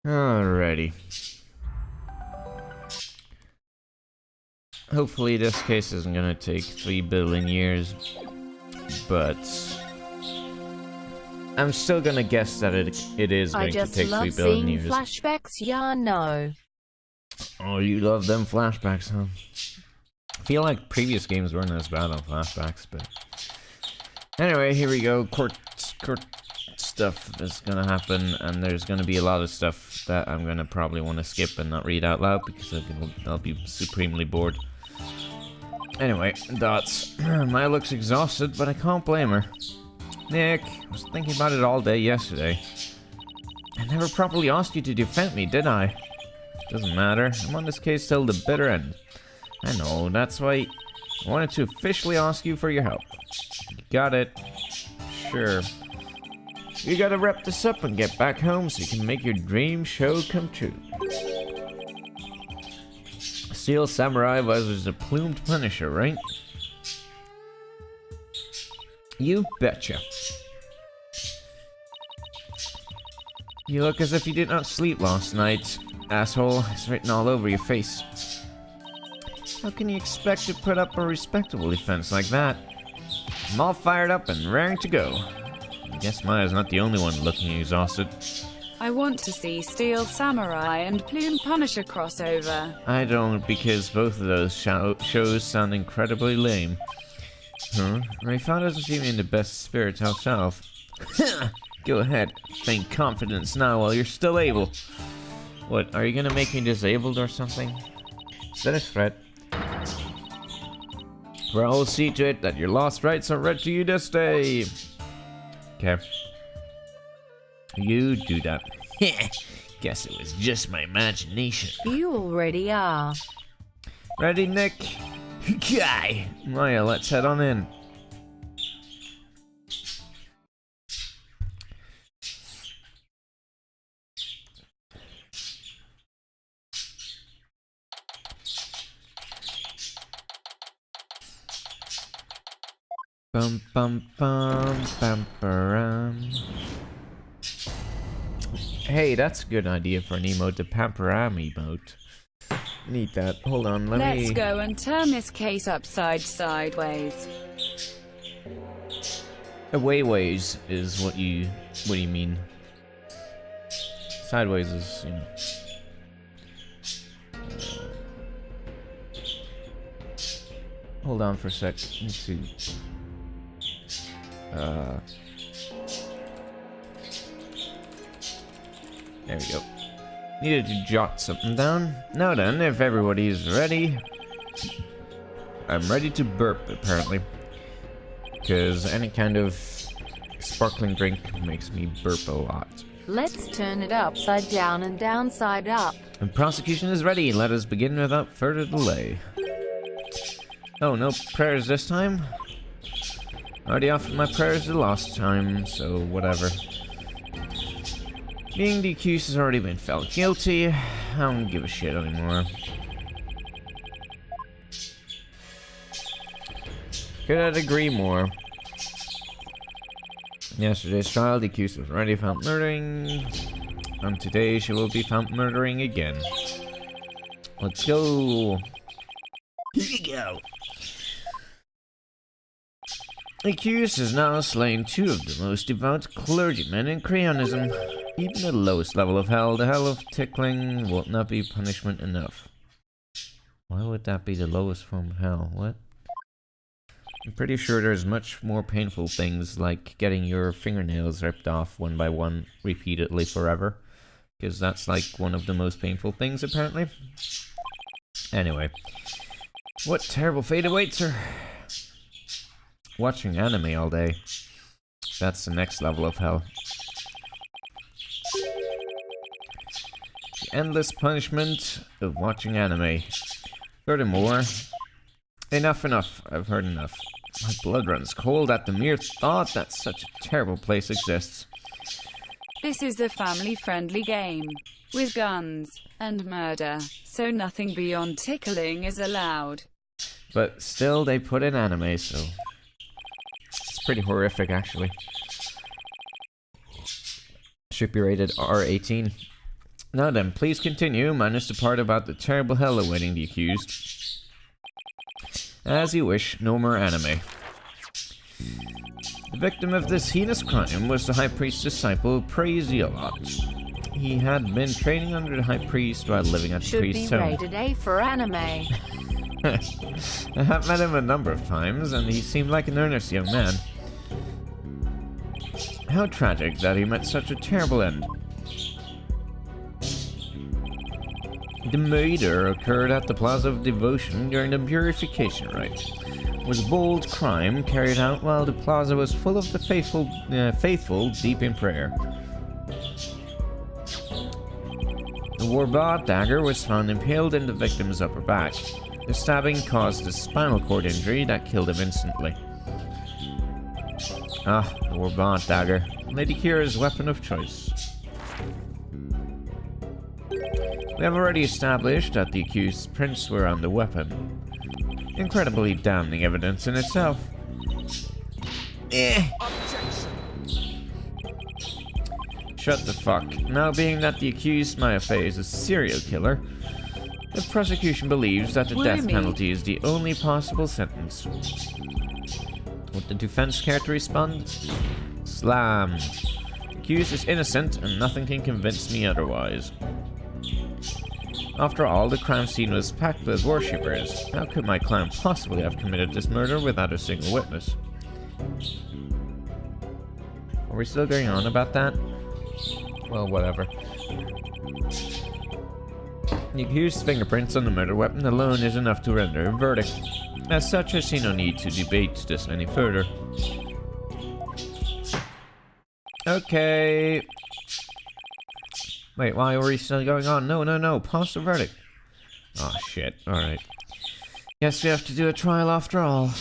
Alrighty. Hopefully this case isn't gonna take 3 billion years, but I'm still gonna guess that it is going to take 3 billion years. I just love seeing flashbacks, yeah, no. Oh, you love them flashbacks, huh? I feel like previous games weren't as bad on flashbacks, but... Anyway, here we go. Court stuff that's gonna happen, and there's gonna be a lot of stuff that I'm gonna probably want to skip and not read out loud because I'll be supremely bored. Anyway, Dots. Maya looks exhausted, but I can't blame her. Nick, I was thinking about it all day yesterday. I never properly asked you to defend me, did I? Doesn't matter. I'm on this case till the bitter end. I know, that's why I wanted to officially ask you for your help. You got it. Sure. You gotta wrap this up and get back home so you can make your dream show come true. Steel Samurai was a plumed Punisher, right? You betcha. You look as if you did not sleep last night. Asshole, it's written all over your face. How can you expect to put up a respectable defense like that? I'm all fired up and raring to go. I guess Maya's not the only one looking exhausted. I want to see Steel Samurai and Plume Punisher crossover. I don't, because both of those shows sound incredibly lame. Huh? Rayfan doesn't seem in the best spirits herself. Go ahead, feign confidence now while you're still able. What, are you gonna make me disabled or something? Is that a threat? Well, I'll see to it that your lost rights are read to you this day. Okay. You do that. Guess it was just my imagination. You already are. Ready, Nick? Guy! Maya, let's head on in. Bum bum bum bum bum. Hey, that's a good idea for an emote, the Pamparam emote. Need that. Hold on, Let's go and turn this case upside sideways. Awayways is what you mean. Sideways is, you know. Hold on for a sec. Let's see. There we go. Needed to jot something down. Now then, if everybody's ready. I'm ready to burp, apparently. Because any kind of sparkling drink makes me burp a lot. Let's turn it upside down and downside up. And prosecution is ready. Let us begin without further delay. Oh, no prayers this time? Already offered my prayers the last time, so whatever. Being the accused has already been found guilty. I don't give a shit anymore. Could I agree more? Yesterday's trial, the accused was already found murdering. And today she will be found murdering again. Let's go. Here we go. The accused has now slain 2 of the most devout clergymen in Creonism. Even the lowest level of hell, the hell of tickling, will not be punishment enough. Why would that be the lowest form of hell? What? I'm pretty sure there's much more painful things like getting your fingernails ripped off one by one repeatedly forever. Because that's like one of the most painful things apparently. Anyway. What terrible fate awaits her? Watching anime all day. That's the next level of hell. The endless punishment of watching anime. Furthermore, enough, I've heard enough. My blood runs cold at the mere thought that such a terrible place exists. This is a family-friendly game, with guns and murder, so nothing beyond tickling is allowed. But still, they put in anime, so... It's pretty horrific, actually. Should be rated R18. Now then, please continue, minus the part about the terrible hell awaiting the accused. As you wish, no more anime. The victim of this heinous crime was the High Priest's disciple, Praesiolot. He had been training under the High Priest while living at the priest's home. Should be rated A for anime. I have met him a number of times, and he seemed like an earnest young man. How tragic that he met such a terrible end. The murder occurred at the Plaza of Devotion during the purification rite. It was a bold crime carried out while the plaza was full of the faithful deep in prayer. The Warbaugh dagger was found impaled in the victim's upper back. The stabbing caused a spinal cord injury that killed him instantly. Ah, the Warbaugh dagger. Lady Kira's weapon of choice. We have already established that the accused's prints were on the weapon. Incredibly damning evidence in itself. Shut the fuck. Now, being that the accused Mayafe is a serial killer, the prosecution believes that the death penalty is the only possible sentence. Would the defense care to respond? Slam. The accused is innocent and nothing can convince me otherwise. After all, the crime scene was packed with worshippers. How could my client possibly have committed this murder without a single witness? Are we still going on about that? Well, whatever. The accused's fingerprints on the murder weapon alone is enough to render a verdict. As such, I see no need to debate this any further. Okay. Wait, why are we still going on? No, pause the verdict. Oh shit, alright. Guess we have to do a trial after all.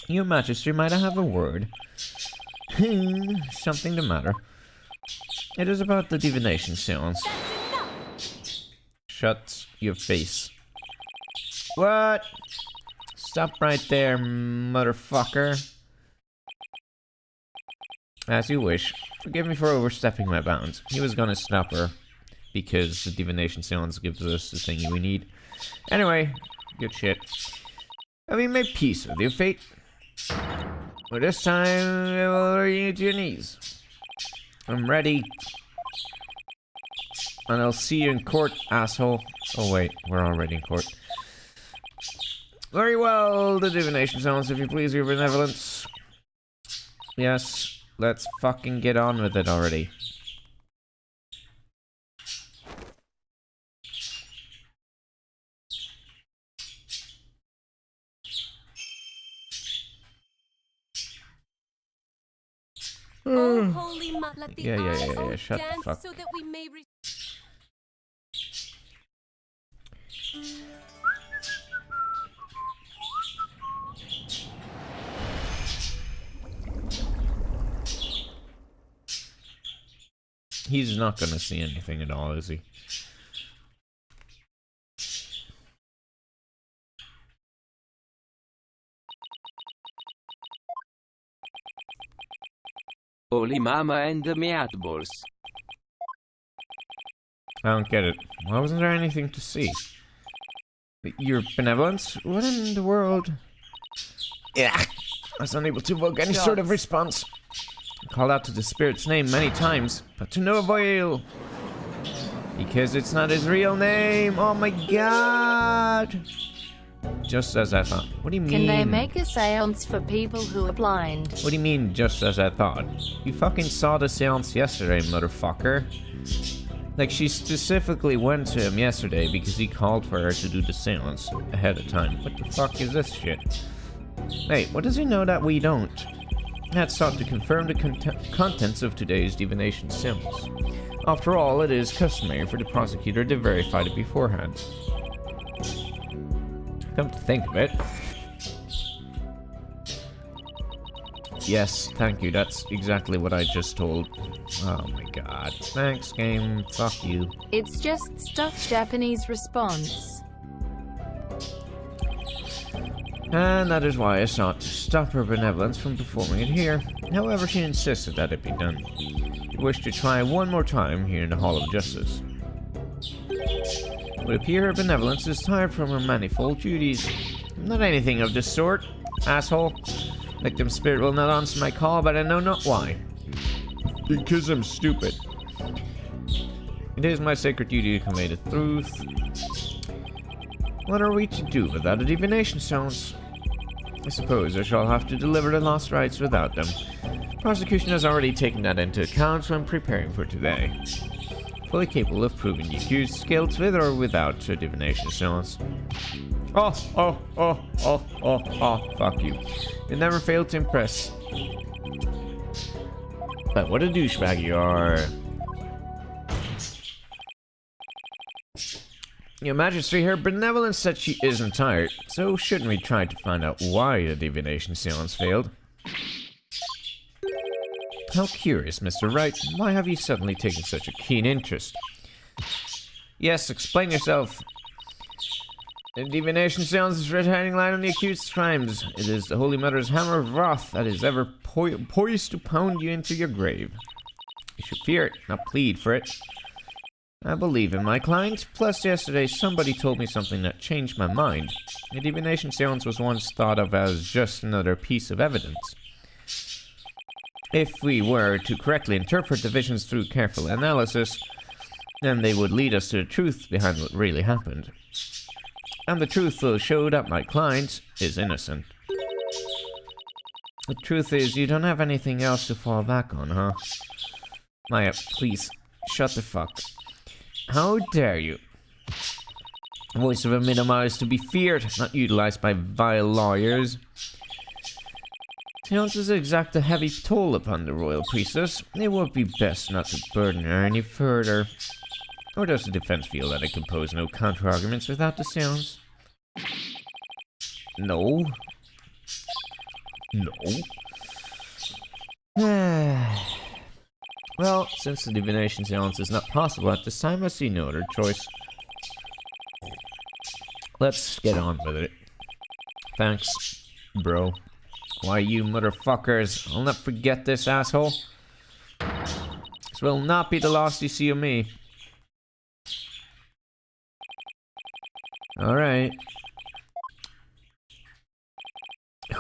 Your Majesty, might I have a word? Something the matter. It is about the divination seance. Shut your face. What? Stop right there, motherfucker. As you wish. Forgive me for overstepping my bounds. He was gonna stop her, because the divination seance gives us the thing we need. Anyway, good shit. Have you made peace with your fate? Well, this time, I will order you to your knees. I'm ready. And I'll see you in court, asshole. Oh wait, we're already in court. Very well, the divination seance, if you please, your benevolence. Yes. Let's fucking get on with it already. Oh, holy let the Yeah, shut the fuck. So that we may He's not gonna see anything at all, is he? Holy Mama and the meatballs. I don't get it. Why wasn't there anything to see? Your benevolence? What in the world? Yeah, I was unable to evoke any sort of response. I called out to the spirit's name many times, but to no avail. Because it's not his real name. Oh my god. Just as I thought. What do you mean? Can they make a seance for people who are blind? What do you mean, just as I thought? You fucking saw the seance yesterday, motherfucker. Like, she specifically went to him yesterday because he called for her to do the seance ahead of time. What the fuck is this shit? Hey, what does he know that we don't? Had sought to confirm the contents of today's divination symbols. After all, it is customary for the prosecutor to verify it beforehand. Come to think of it. Yes, thank you, that's exactly what I just told. Oh my god. Thanks, game. Fuck you. It's just stuck Japanese response. And that is why I sought to stop her benevolence from performing it here. However, she insisted that it be done. She wished to try one more time here in the Hall of Justice. It would appear her benevolence is tired from her manifold duties. Not anything of this sort, asshole. Victim spirit will not answer my call, but I know not why. Because I'm stupid. It is my sacred duty to convey the truth. What are we to do without the divination stones? I suppose I shall have to deliver the lost rites without them. Prosecution has already taken that into account when preparing for today. Fully capable of proving the accused's guilt with or without the divination stones. Oh, fuck you. You never failed to impress. But what a douchebag you are. Your Majesty, her benevolence said she isn't tired, so shouldn't we try to find out why the divination seance failed? How curious, Mr. Wright. Why have you suddenly taken such a keen interest? Yes, explain yourself. The divination seance is red herring light on the accused's crimes. It is the Holy Mother's hammer of wrath that is ever poised to pound you into your grave. You should fear it, not plead for it. I believe in my client, plus yesterday somebody told me something that changed my mind. The divination seance was once thought of as just another piece of evidence. If we were to correctly interpret the visions through careful analysis, then they would lead us to the truth behind what really happened. And the truth will show that my client is innocent. The truth is, you don't have anything else to fall back on, huh? Maya, please, shut the fuck. How dare you? The voice of a minimum is to be feared, not utilized by vile lawyers. Seances exact a heavy toll upon the royal priestess. It would be best not to burden her any further. Or does the defense feel that it can pose no counter-arguments without the seance? No. No. Well, since the divination seance is not possible at this time, I see no other choice. Let's get on with it. Thanks, bro. Why, you motherfuckers, I'll not forget this, asshole. This will not be the last you see of me. Alright.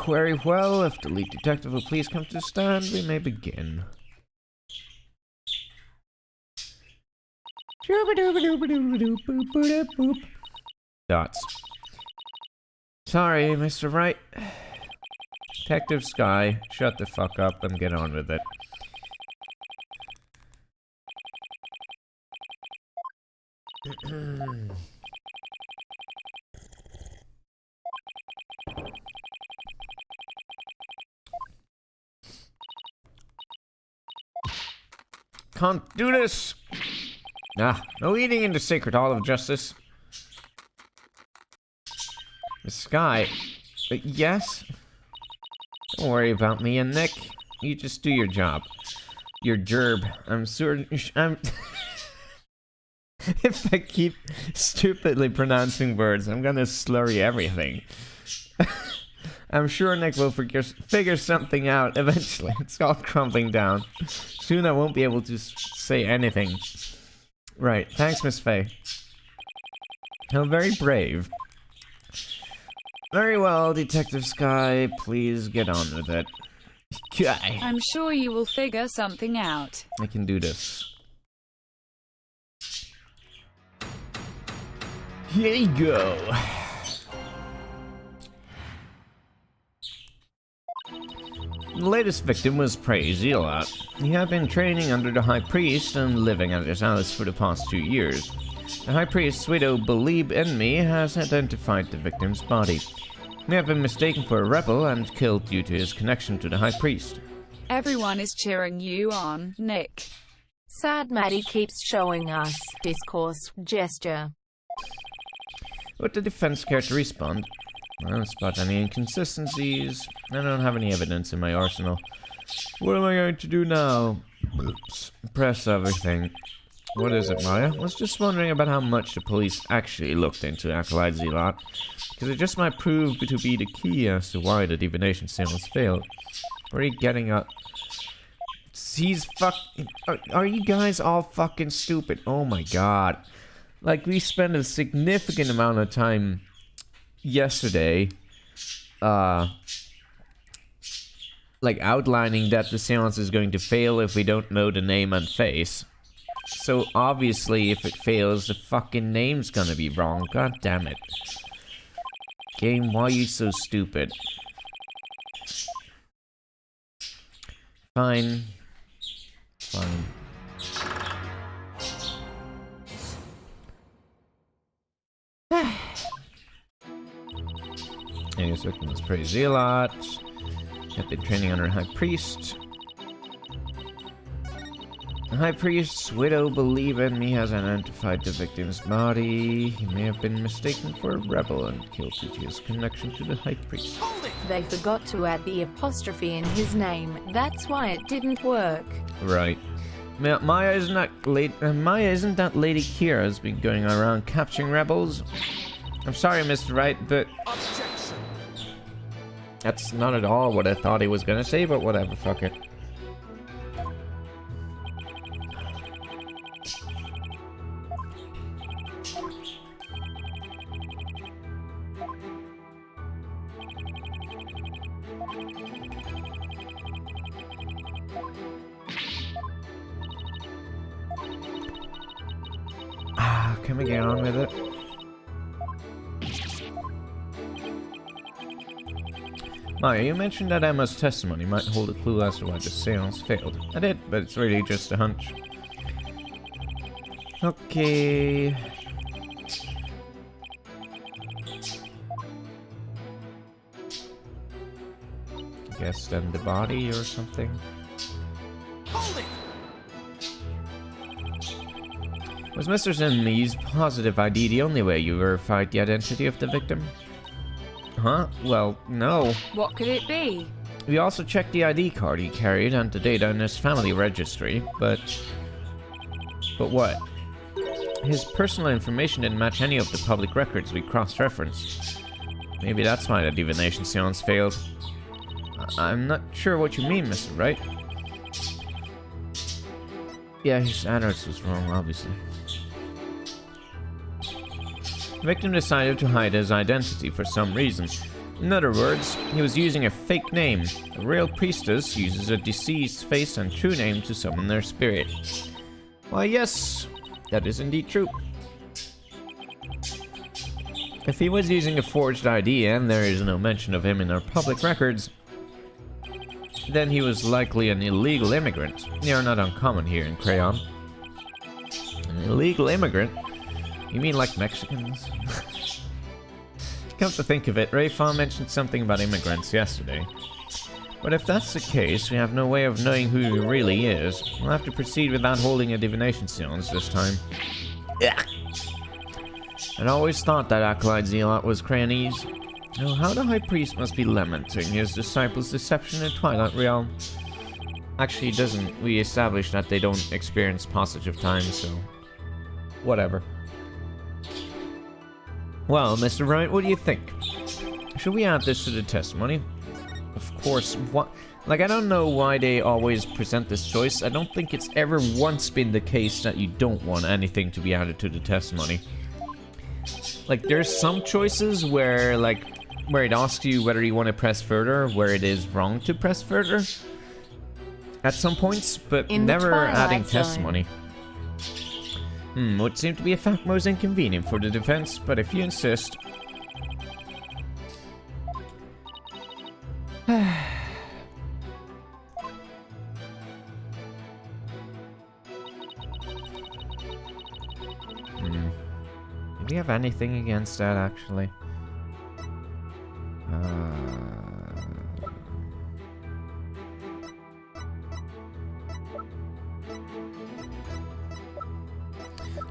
Very well, if the lead detective will please come to the stand, we may begin. Dots. Sorry, Mr. Wright. Detective Sky, shut the fuck up and get on with it. Can't do this! Ah, no eating in the sacred hall of justice. Miss Sky, yes? Don't worry about me and Nick. You just do your job. Your gerb. I'm if I keep stupidly pronouncing words, I'm gonna slurry everything. I'm sure Nick will figure something out eventually. It's all crumbling down. Soon I won't be able to say anything. Right, thanks, Miss Faye. How very brave. Very well, Detective Sky, please get on with it. Okay. I'm sure you will figure something out. I can do this. Here you go. The latest victim was praised Zealot. He had been training under the High Priest and living at his house for the past 2 years. The High Priest's widow, Believe in Me, has identified the victim's body. He had been mistaken for a rebel and killed due to his connection to the High Priest. Everyone is cheering you on, Nick. Sad Maddie keeps showing us discourse gesture. Would the defense care to respond? I don't spot any inconsistencies. I don't have any evidence in my arsenal. What am I going to do now? Oops. Press everything. What is it, Maya? I was just wondering about how much the police actually looked into Acolyte Zealot, because it just might prove to be the key as to why the divination seance failed. Where are you getting up? He's fucking... Are you guys all fucking stupid? Oh my god. Like, we spent a significant amount of time yesterday, like, outlining that the seance is going to fail if we don't know the name and face. So, obviously, if it fails, the fucking name's gonna be wrong. God damn it. Game, why are you so stupid? Fine. Fine. Anyways, looking at praise Zealot. Have been training under High Priest. The High Priest's widow, believe in me, has identified the victim's body. He may have been mistaken for a rebel and killed due to his connection to the High Priest. They forgot to add the apostrophe in his name. That's why it didn't work. Right. Maya isn't that Lady Kira's been going around capturing rebels? I'm sorry, Mr. Wright, but Objection. that's not at all what I thought he was gonna say, but whatever, fuck it. Can we get on with it? Maya, you mentioned that Emma's testimony might hold a clue as to why the seance failed. I did, but it's really just a hunch. Okay. Guess then the body or something. Hold it. Was Mr. Zinmi's positive ID the only way you verified the identity of the victim? Huh? Well, no. What could it be? We also checked the ID card he carried and the data in his family registry, but what? His personal information didn't match any of the public records we cross-referenced. Maybe that's why the divination seance failed. I'm not sure what you mean, Mr. Wright. Yeah, his address was wrong, obviously. The victim decided to hide his identity for some reason. In other words, he was using a fake name. A real priestess uses a deceased's face and true name to summon their spirit. Why, yes, that is indeed true. If he was using a forged ID and there is no mention of him in our public records, then he was likely an illegal immigrant. They are not uncommon here in Crayon. An illegal immigrant? You mean like Mexicans? Come to think of it, Rayfon mentioned something about immigrants yesterday. But if that's the case, we have no way of knowing who he really is. We'll have to proceed without holding a divination seance this time. I'd always thought that Acolyte Zealot was Crayonese. Oh, how the High Priest must be lamenting his disciples' deception in Twilight Realm. Actually, it doesn't. We established that they don't experience passage of time, so... whatever. Well, Mr. Wright, what do you think? Should we add this to the testimony? Of course, what... like, I don't know why they always present this choice. I don't think it's ever once been the case that you don't want anything to be added to the testimony. Like, there's some choices where, like, where it asks you whether you want to press further, where it is wrong to press further at some points, but never adding testimony. Would seem to be a fact most inconvenient for the defense, but if you insist... Do we have anything against that, actually?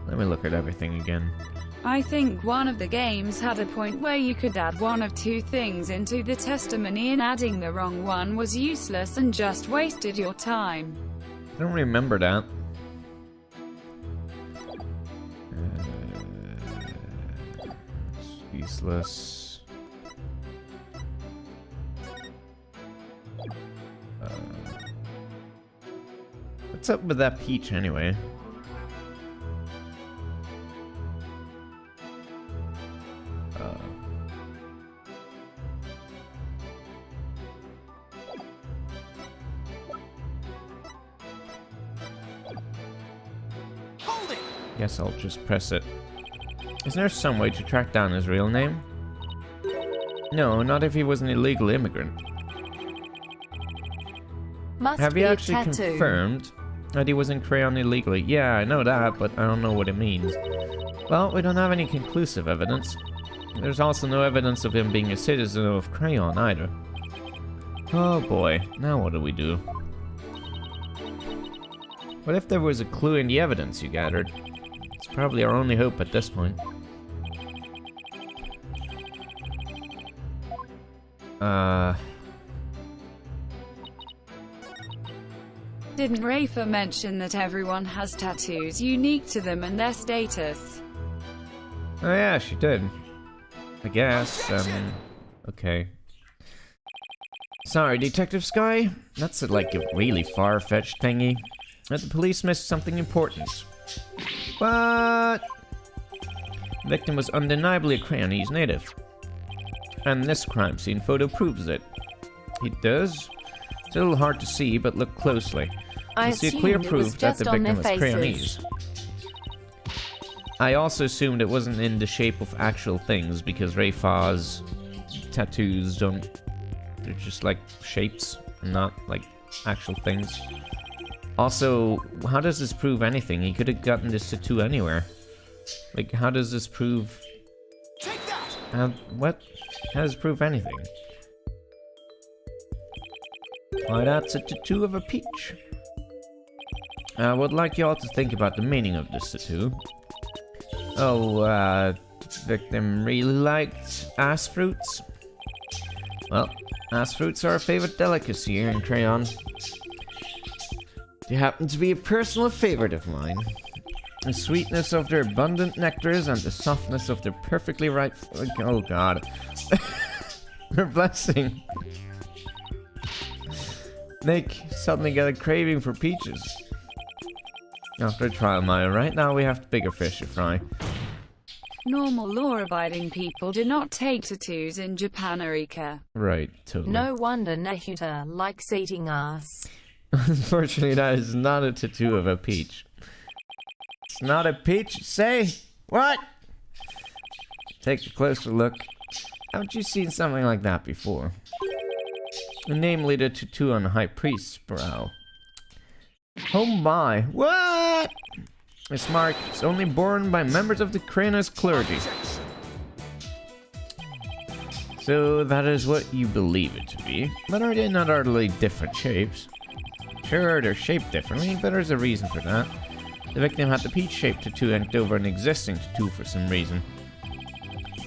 Let me look at everything again. I think one of the games had a point where you could add one of two things into the testimony, and adding the wrong one was useless and just wasted your time. I don't remember that. Useless. What's up with that peach anyway? Hold it! Guess I'll just press it. Isn't there some way to track down his real name? No, not if he was an illegal immigrant. Must Have be you a actually tattoo. confirmed that he was in Crayon illegally? Yeah, I know that, but I don't know what it means. Well, we don't have any conclusive evidence. There's also no evidence of him being a citizen of Crayon either. Oh boy, now what do we do? What if there was a clue in the evidence you gathered? It's probably our only hope at this point. Didn't Rafa mention that everyone has tattoos unique to them and their status? Oh yeah, she did. I guess, okay. Sorry, Detective Sky. That's like a really far-fetched thingy. But the police missed something important. What? The victim was undeniably a Crayonese native. And this crime scene photo proves it. It does. It's a little hard to see, but look closely. I You see a clear assumed it was proof that the just on victim their was faces. Crayonese. I also assumed it wasn't in the shape of actual things because Rayfa's tattoos don't... They're just like shapes, not like actual things. Also, how does this prove anything? He could have gotten this tattoo anywhere. Like, how does this prove... Take that! What? How does it prove anything? Why, that's a tattoo of a peach. I would like you all to think about the meaning of this tattoo. Oh, victim really liked ass fruits? Well, ass fruits are a favorite delicacy here in Crayon. They happen to be a personal favorite of mine. The sweetness of their abundant nectars and the softness of their perfectly ripe... Oh god. Her blessing. Nick suddenly got a craving for peaches. After a trial, Maya, right now we have bigger fish to fry. Normal law-abiding people do not take tattoos in Japan, Erika. Right, totally. No wonder Nahuta likes eating ass. Unfortunately, that is not a tattoo of a peach. It's not a peach, say? What? Take a closer look. Haven't you seen something like that before? Namely, the tattoo on the High Priest's brow. Oh my, what? This mark is only borne by members of the Crayonese clergy. So that is what you believe it to be. But are they not utterly different shapes? Sure, they're shaped differently, but there's a reason for that. The victim had the peach-shaped tattoo inked over an existing tattoo for some reason.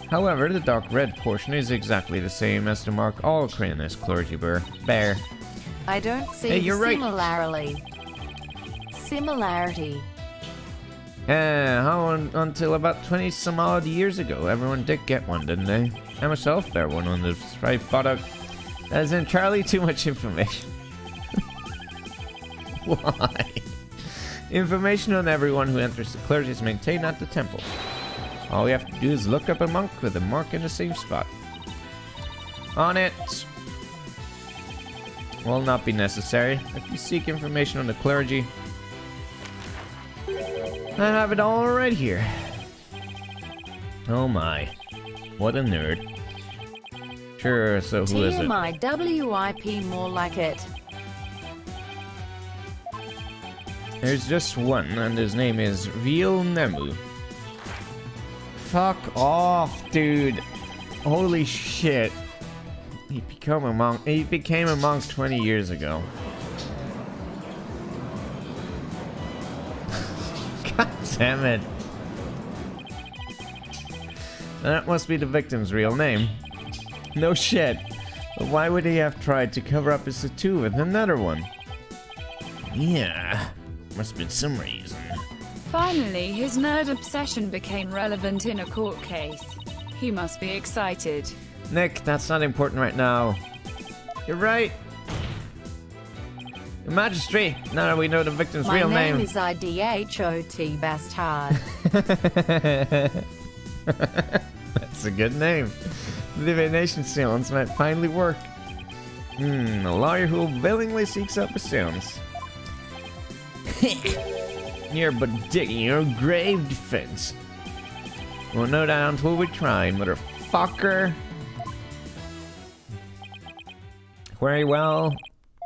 However, the dark red portion is exactly the same as the mark all Crayonese clergy bear. I don't see Hey, the you're right. similarity. Until about 20 some odd years ago, everyone did get one, didn't they? I myself bear one on the striped buttock. That is entirely too much information. Why? Information on everyone who enters the clergy is maintained at the temple. All we have to do is look up a monk with a mark in the same spot. On it! Will not be necessary. If you seek information on the clergy, I have it all right here. Oh my. What a nerd. Sure, so who is it? TMI more like it. There's just one, and his name is Real Nemu. Fuck off, dude. Holy shit. He became a monk 20 years ago. God damn it. That must be the victim's real name. No shit. But why would he have tried to cover up his tattoo with another one? Yeah. Must have been some reason. Finally, his nerd obsession became relevant in a court case. He must be excited. Nick, that's not important right now. You're right. The magistrate, now that we know the victim's My real name name. is IDHOT Bastard. That's a good name. The divination seance might finally work. A lawyer who willingly seeks up a seance. You're but digging your own grave defense. We'll know that until we try, motherfucker. Very well.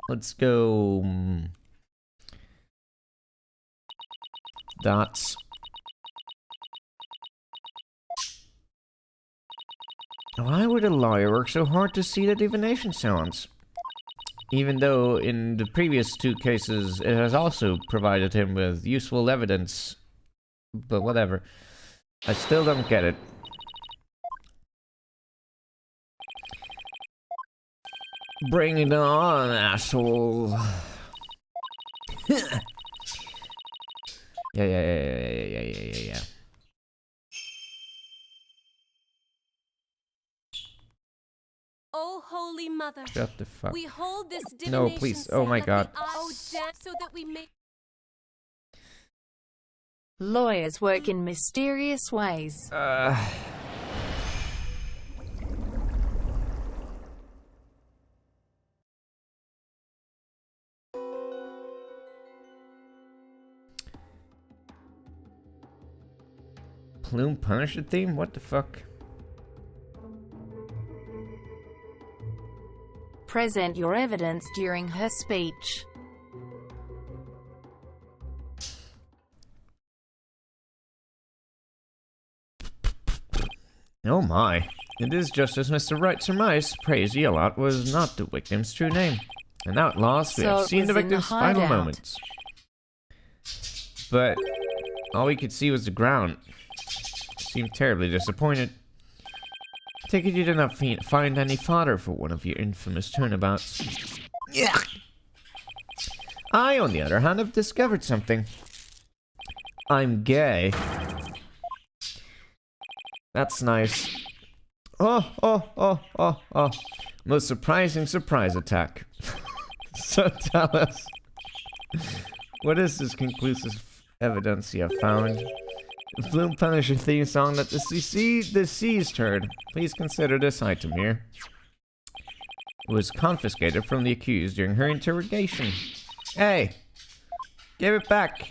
Let's go. Dots. Why would a lawyer work so hard to see the divination seance? Even though in the previous two cases it has also provided him with useful evidence. But whatever. I still don't get it. Bring it on, asshole. Yeah. Oh, Holy Mother, Shut the fuck. we hold this No, divination please. Oh my God. so that we may... Lawyers work in mysterious ways. Plume Punisher theme? What the fuck? Present your evidence during her speech. Oh my. It is just as Mr. Wright surmised. Praise Yelot was not the victim's true name. And now at last we So have it seen the was in the victim's final hideout. moments. But all we could see was the ground. Seemed terribly disappointed. Take it you did not find any fodder for one of your infamous turnabouts. Yeah. I, on the other hand, have discovered something. I'm gay. That's nice. Oh. Most surprising surprise attack. So tell us. What is this conclusive evidence you have found? The Plume Punisher theme song that the deceased heard. Please consider this item here. It was confiscated from the accused during her interrogation. Hey! Give it back!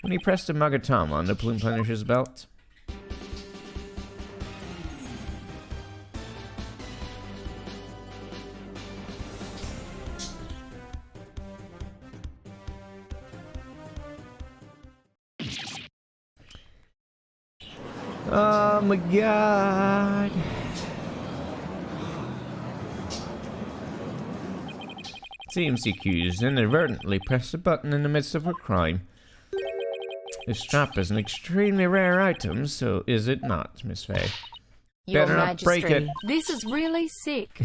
When he pressed a Magatama on the Plume Punisher's belt. Oh my god. Seems the accused inadvertently pressed a button in the midst of her crime. This strap is an extremely rare item, so is it not, Miss Faye? Your Better not break Majesty, it. this is really sick.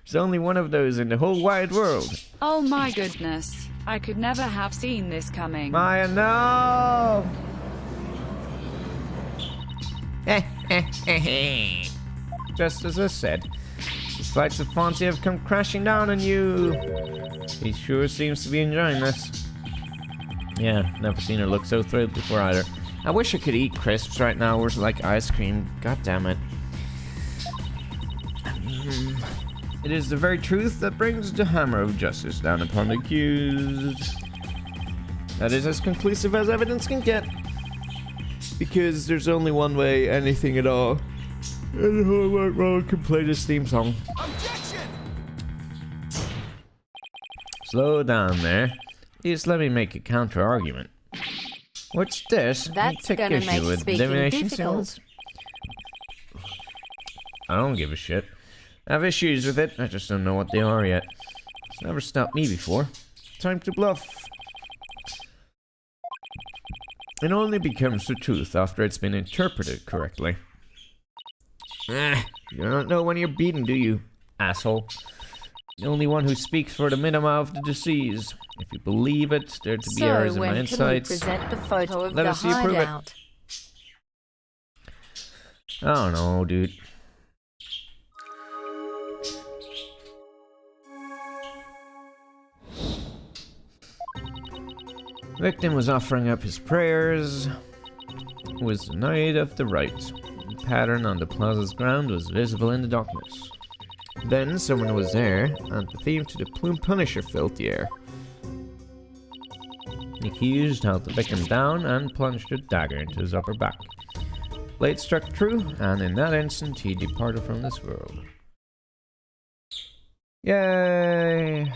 There's only one of those in the whole wide world. Oh my goodness. I could never have seen this coming. Maya, no! Just as I said, the flights of Fonzie have come crashing down on you. He sure seems to be enjoying this. Yeah, never seen her look so thrilled before either. I wish I could eat crisps right now or like ice cream. God damn it. It is the very truth that brings the hammer of justice down upon the accused. That is as conclusive as evidence can get. Because there's only one way anything at all. And the whole wide world can play this theme song. Objection! Slow down there. Just let me make a counter argument. What's this? That's You take gonna issue make with speaking divination difficult. symbols? I don't give a shit. I have issues with it, I just don't know what they are yet. It's never stopped me before. Time to bluff. It only becomes the truth after it's been interpreted correctly. You don't know when you're beaten, do you, asshole? The only one who speaks for the minima of the deceased. If you believe it, there to be So errors in my when can we insights. present the photo of Let the us see you prove it. hideout? I don't know, dude. Victim was offering up his prayers. Was denied of the right. The pattern on the plaza's ground was visible in the darkness. Then someone was there, and the theme to the plume punisher filled the air. The accused held the victim down and plunged a dagger into his upper back. Blade struck true, and in that instant he departed from this world. Yay!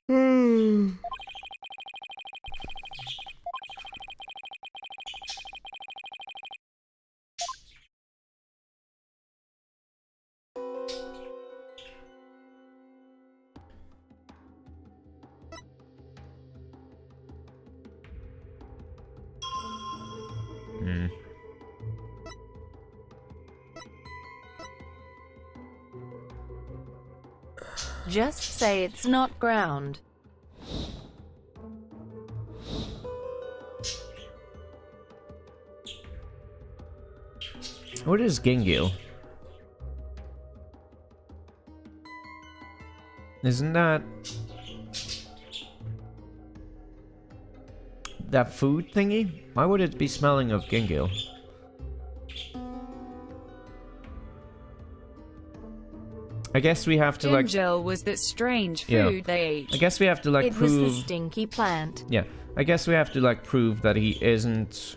Hmm. Just say it's not ground. What is Gingil? Isn't that food thingy? Why would it be smelling of Gingil? I guess we have to like. Gingerl was that strange food they ate. I guess we have to like It prove. was the stinky plant. Yeah, I guess we have to like prove that he isn't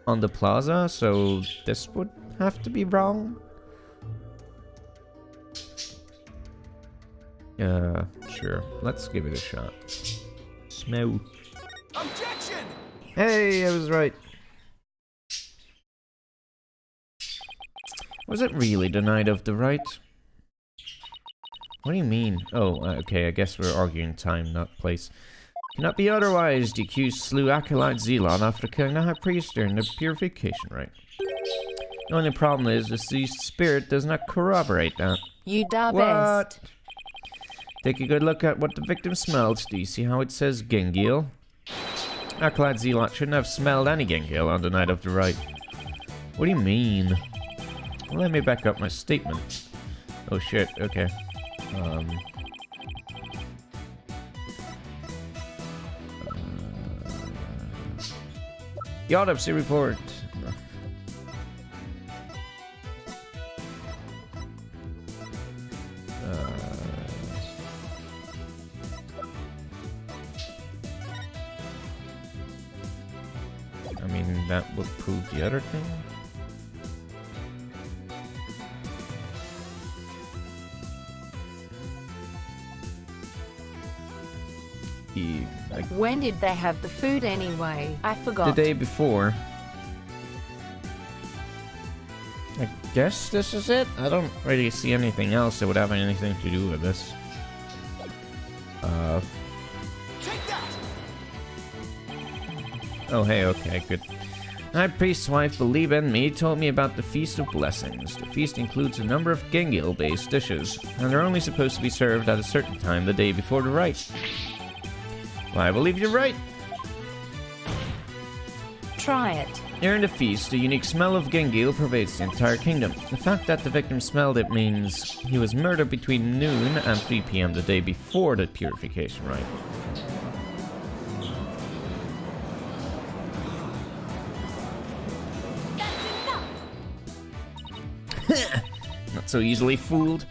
on the plaza, so this would have to be wrong. Sure. Let's give it a shot. Smell. Objection! Hey, I was right. Was it really denied of the right? What do you mean? Oh, okay, I guess we're arguing time, not place. Cannot be otherwise. The accused slew Acolyte Zelon after killing the High Priest during the purification rite. The only problem is the deceased spirit does not corroborate that. You da What? best. Take a good look at what the victim smelled. Do you see how it says Gingil? Acolyte Zelot shouldn't have smelled any Gingil on the night of the rite. What do you mean? Well, let me back up my statement. Oh shit, okay. The autopsy report. I mean, that would prove the other thing. Like When did they have the food anyway? I forgot. the day before. I guess this is it? I don't really see anything else that would have anything to do with this. Take that! Oh hey, okay, good. High Priest's wife, Believe in Me, told me about the Feast of Blessings. The feast includes a number of Gingil-based dishes, and they're only supposed to be served at a certain time the day before the rite. Well, I believe you're right. Try it. During the feast, a unique smell of Gingil pervades the entire kingdom. The fact that the victim smelled it means he was murdered between noon and 3 PM the day before the purification rite. Not so easily fooled.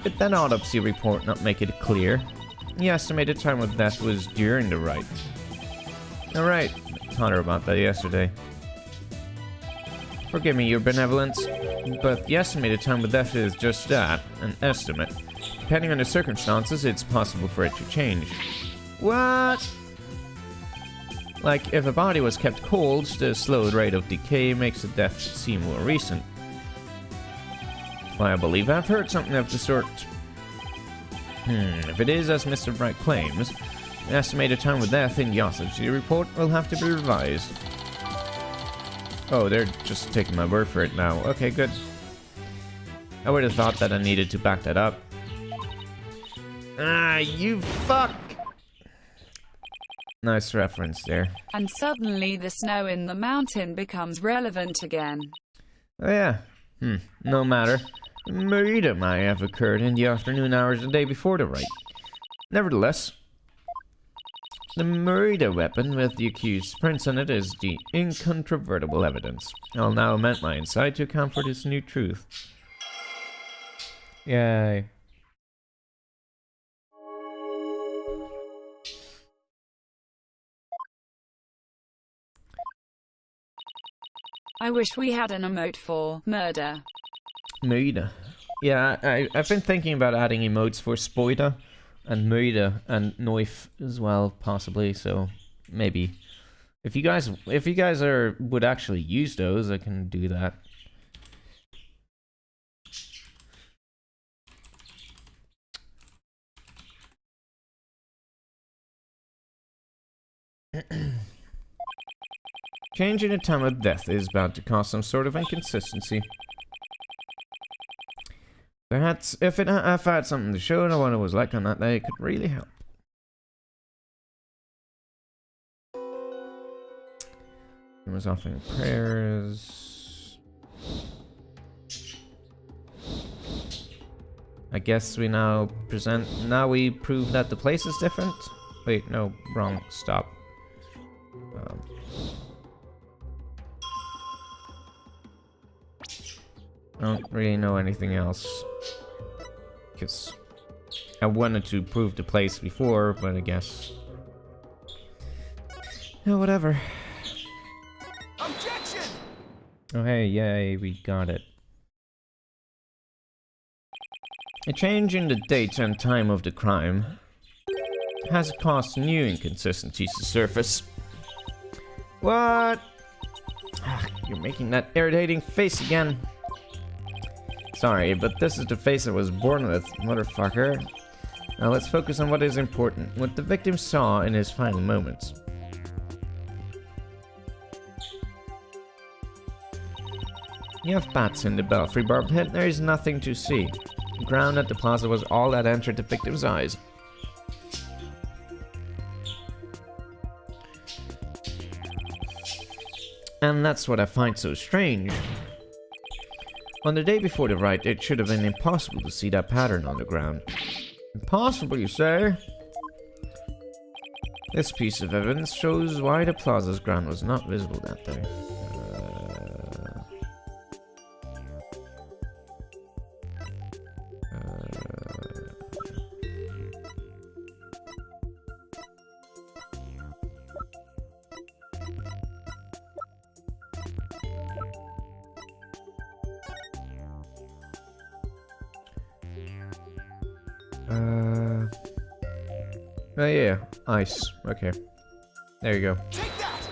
Did that autopsy report not make it clear? The estimated time of death was during the rite. Alright, I taught her about that yesterday. Forgive me, your benevolence, but the estimated time of death is just that, an estimate. Depending on the circumstances, it's possible for it to change. What? Like, if a body was kept cold, the slowed rate of decay makes the death seem more recent. Why, I believe I've heard something of the sort. If it is as Mr. Bright claims, the estimated time of death in the autopsy report will have to be revised. Oh, they're just taking my word for it now. Okay, good. I would have thought that I needed to back that up. Ah, you fuck! Nice reference there. And suddenly the snow in the mountain becomes relevant again. Oh yeah. No matter. The murder might have occurred in the afternoon hours the day before the raid. Nevertheless, the murder weapon with the accused's prints on it is the incontrovertible evidence. I'll now amend my insight to account for this new truth. Yay. I wish we had an emote for murder. Murder. Yeah, I've been thinking about adding emotes for spoiler and murder and knife as well, possibly. So maybe if you guys would actually use those, I can do that. Changing the time of death is bound to cause some sort of inconsistency. Perhaps if I had something to show what it was like on that day, it could really help. He was offering prayers. I guess we now we prove that the place is different. Wait, no, wrong, stop. I don't really know anything else. Because I wanted to prove the place before, but I guess... Oh, whatever. Objection! Oh, hey, yay, we got it. A change in the date and time of the crime has caused new inconsistencies to surface. What? Ah, you're making that irritating face again. Sorry, but this is the face I was born with, motherfucker. Now let's focus on what is important, what the victim saw in his final moments. You have bats in the belfry, barbed head. There is nothing to see. The ground at the plaza was all that entered the victim's eyes. And that's what I find so strange. On the day before the riot, it should have been impossible to see that pattern on the ground. Impossible, you say? This piece of evidence shows why the plaza's ground was not visible that day. Oh yeah, ice. Okay. There you go. Take that!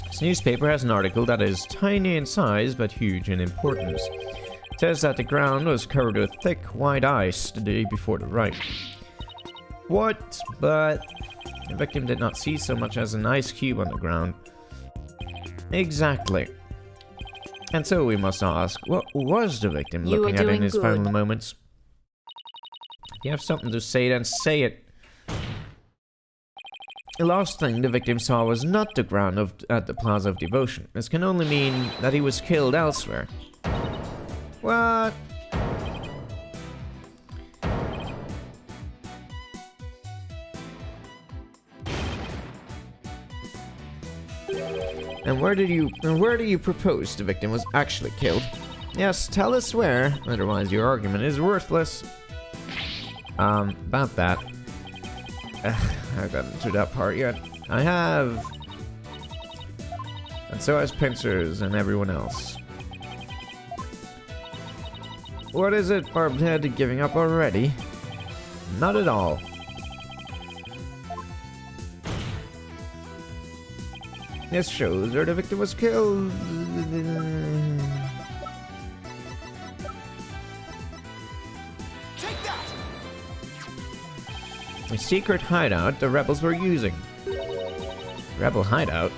This newspaper has an article that is tiny in size but huge in importance. It says that the ground was covered with thick, white ice the day before the riot. What? But the victim did not see so much as an ice cube on the ground. Exactly. And so we must ask, what was the victim looking at in his final moments? If you have something to say, then say it. The last thing the victim saw was not the ground at the Plaza of Devotion. This can only mean that he was killed elsewhere. What? And where do you propose the victim was actually killed? Yes, tell us where, otherwise your argument is worthless. About that. I haven't gotten to that part yet. I have. And so has Pincers and everyone else. What is it, Barbed Head, giving up already? Not at all. This shows where the victim was killed. Take that! A secret hideout the rebels were using. Rebel hideout?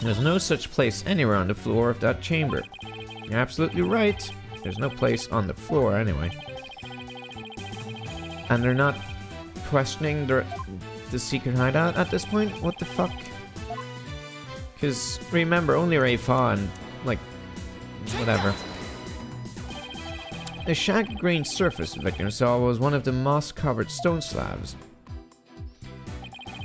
There's no such place anywhere on the floor of that chamber. You're absolutely right. There's no place on the floor anyway. And they're not questioning the secret hideout at this point? What the fuck? Because remember, only Rayfa and, like, whatever. The shag green surface the victim saw was one of the moss-covered stone slabs.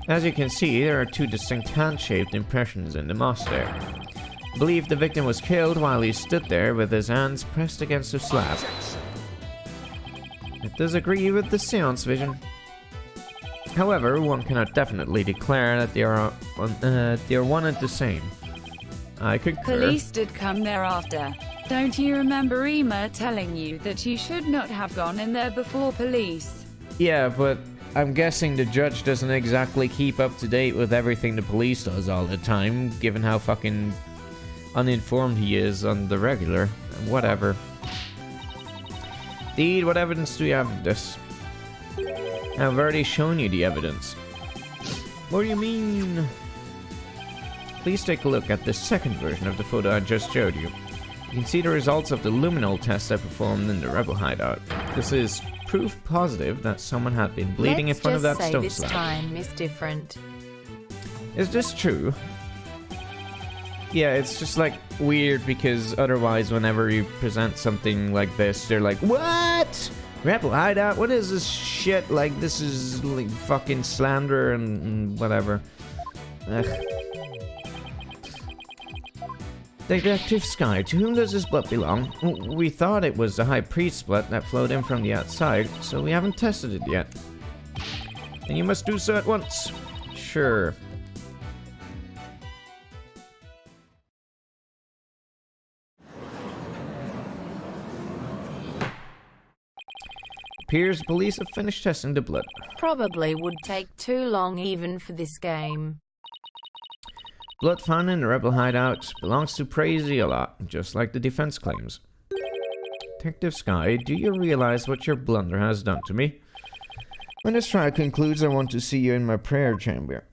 As you can see, there are two distinct hand-shaped impressions in the moss there. I believe the victim was killed while he stood there with his hands pressed against the slab. It does agree with the seance vision. However, one cannot definitely declare that they are one and the same. I concur. Police did come thereafter. Don't you remember Emma telling you that you should not have gone in there before police? Yeah, but I'm guessing the judge doesn't exactly keep up to date with everything the police does all the time, given how fucking uninformed he is on the regular. Whatever. Deed, what evidence do you have of this? I've already shown you the evidence. What do you mean? Please take a look at the second version of the photo I just showed you. You can see the results of the luminol test I performed in the rebel hideout. This is proof positive that someone had been bleeding in front of that stone slab. This time is different. Is this true? Yeah, it's just like weird because otherwise whenever you present something like this, they're like, what? Rebel hideout? What is this shit? Like, this is like fucking slander and whatever. Ugh. Detective Sky, to whom does this blood belong? We thought it was the High Priest's blood that flowed in from the outside, so we haven't tested it yet. And you must do so at once. Sure. Appears police have finished testing the blood. Probably would take too long even for this game. Blood found in the rebel hideout belongs to Crazy a lot, just like the defense claims. Detective Sky, do you realize what your blunder has done to me? When this trial concludes, I want to see you in my prayer chamber.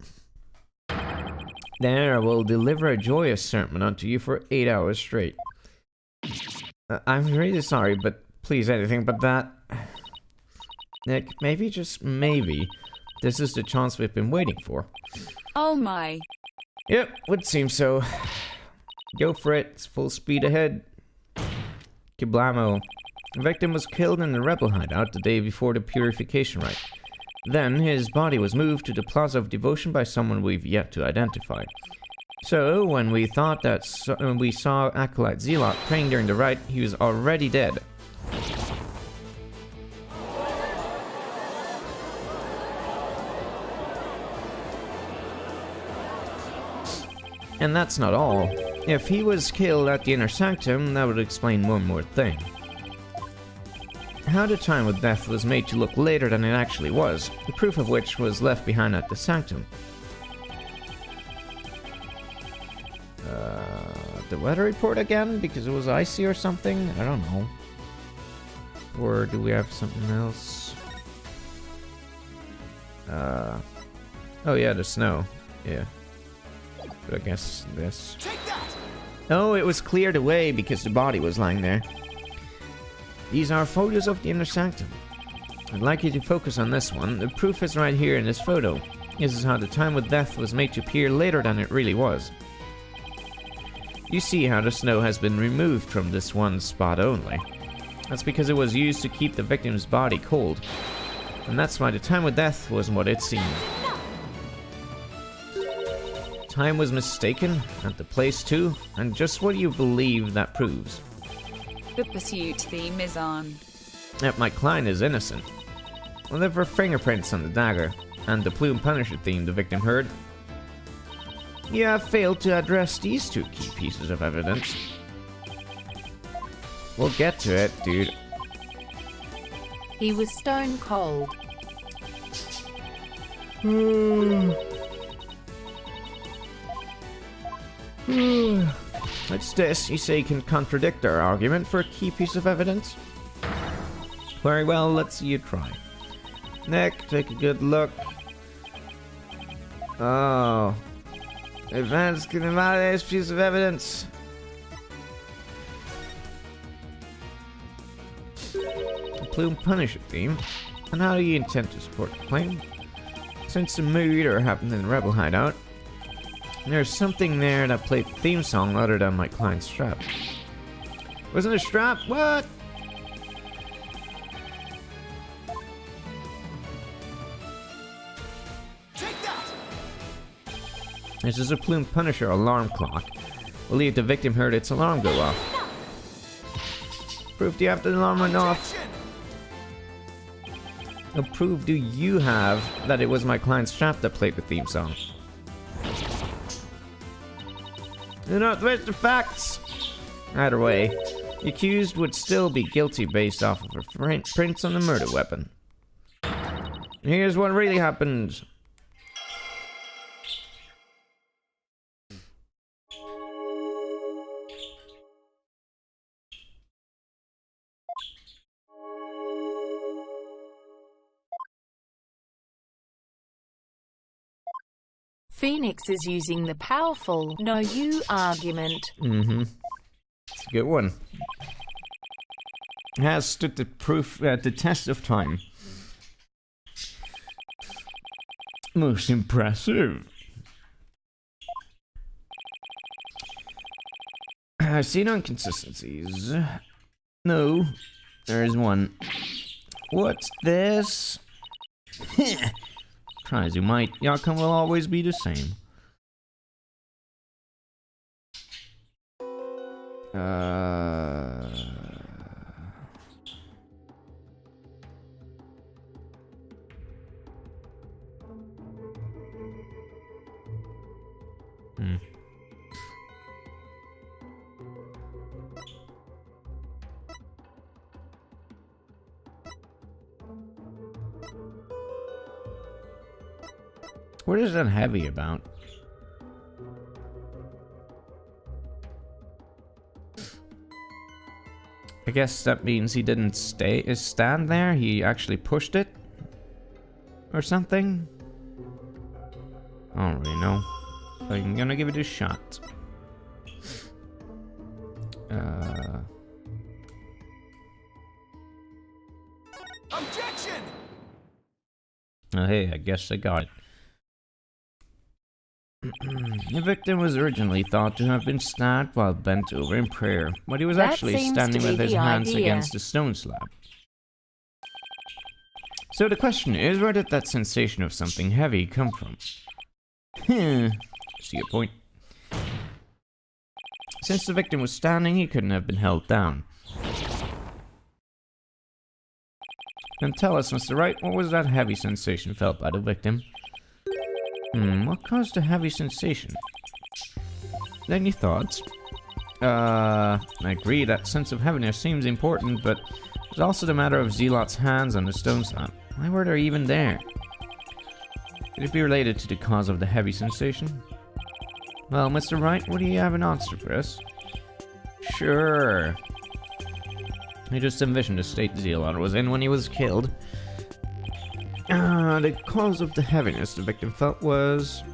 There I will deliver a joyous sermon unto you for 8 hours straight. I'm really sorry, but please, anything but that. Nick, maybe, just maybe, this is the chance we've been waiting for. Oh my. Yep, would seem so. Go for it, it's full speed ahead. Kablamo. The victim was killed in the rebel hideout the day before the purification rite. Then, his body was moved to the Plaza of Devotion by someone we've yet to identify. So, when we thought that we saw Acolyte Zealot praying during the rite, he was already dead. And that's not all. If he was killed at the inner sanctum, that would explain one more thing. How the time with death was made to look later than it actually was, the proof of which was left behind at the sanctum. The weather report again? Because it was icy or something? I don't know. Or do we have something else? Oh yeah, the snow. Yeah. But I guess this. Oh, it was cleared away because the body was lying there. These are photos of the inner sanctum. I'd like you to focus on this one. The proof is right here in this photo. This is how the time with death was made to appear later than it really was. You see how the snow has been removed from this one spot only. That's because it was used to keep the victim's body cold. And that's why the time with death wasn't what it seemed. Time was mistaken, and the place too, and just what you believe that proves. The pursuit theme is on. That my client is innocent. Well, there were fingerprints on the dagger, and the Plume Punisher theme the victim heard. You have failed to address these two key pieces of evidence. We'll get to it, dude. He was stone cold. What's this? You say you can contradict our argument for a key piece of evidence? Very well, let's see you try. Nick, take a good look. Oh. Advance can invalidate this piece of evidence. Plume Punisher theme? And how do you intend to support the claim? Since the murder happened in the Rebel hideout, there's something there that played the theme song other than my client's strap. Wasn't a strap? What? Take that! This is a Plume Punisher alarm clock. Believe the victim heard its alarm go off. Proof do you have the alarm went off? Objection! What proof do you have that it was my client's strap that played the theme song? Do not twist the facts! Either way, the accused would still be guilty based off of her prints on the murder weapon. Here's what really happened. Phoenix is using the powerful "no you" argument. It's a good one. It has stood the test of time. Most impressive. I've seen inconsistencies. No, there is one. What's this? Try as you might, the outcome will always be the same. What is that heavy about? I guess that means he didn't stand there, he actually pushed it? Or something? I don't really know. But I'm gonna give it a shot. Objection! Oh, hey, I guess I got it. The victim was originally thought to have been stabbed while bent over in prayer, but he was That actually seems standing to be with his the hands idea. against a stone slab. So the question is, where did that sensation of something heavy come from? See your point. Since the victim was standing, he couldn't have been held down. Then tell us, Mr. Wright, what was that heavy sensation felt by the victim? What caused a heavy sensation? Any thoughts? I agree that sense of heaviness seems important, but there's also the matter of Zealot's hands on the stone slab. Why were they even there? Could it be related to the cause of the heavy sensation? Well, Mr. Wright, what do you have an answer for us? Sure. I just envisioned the state Zealot was in when he was killed. The cause of the heaviness the victim felt was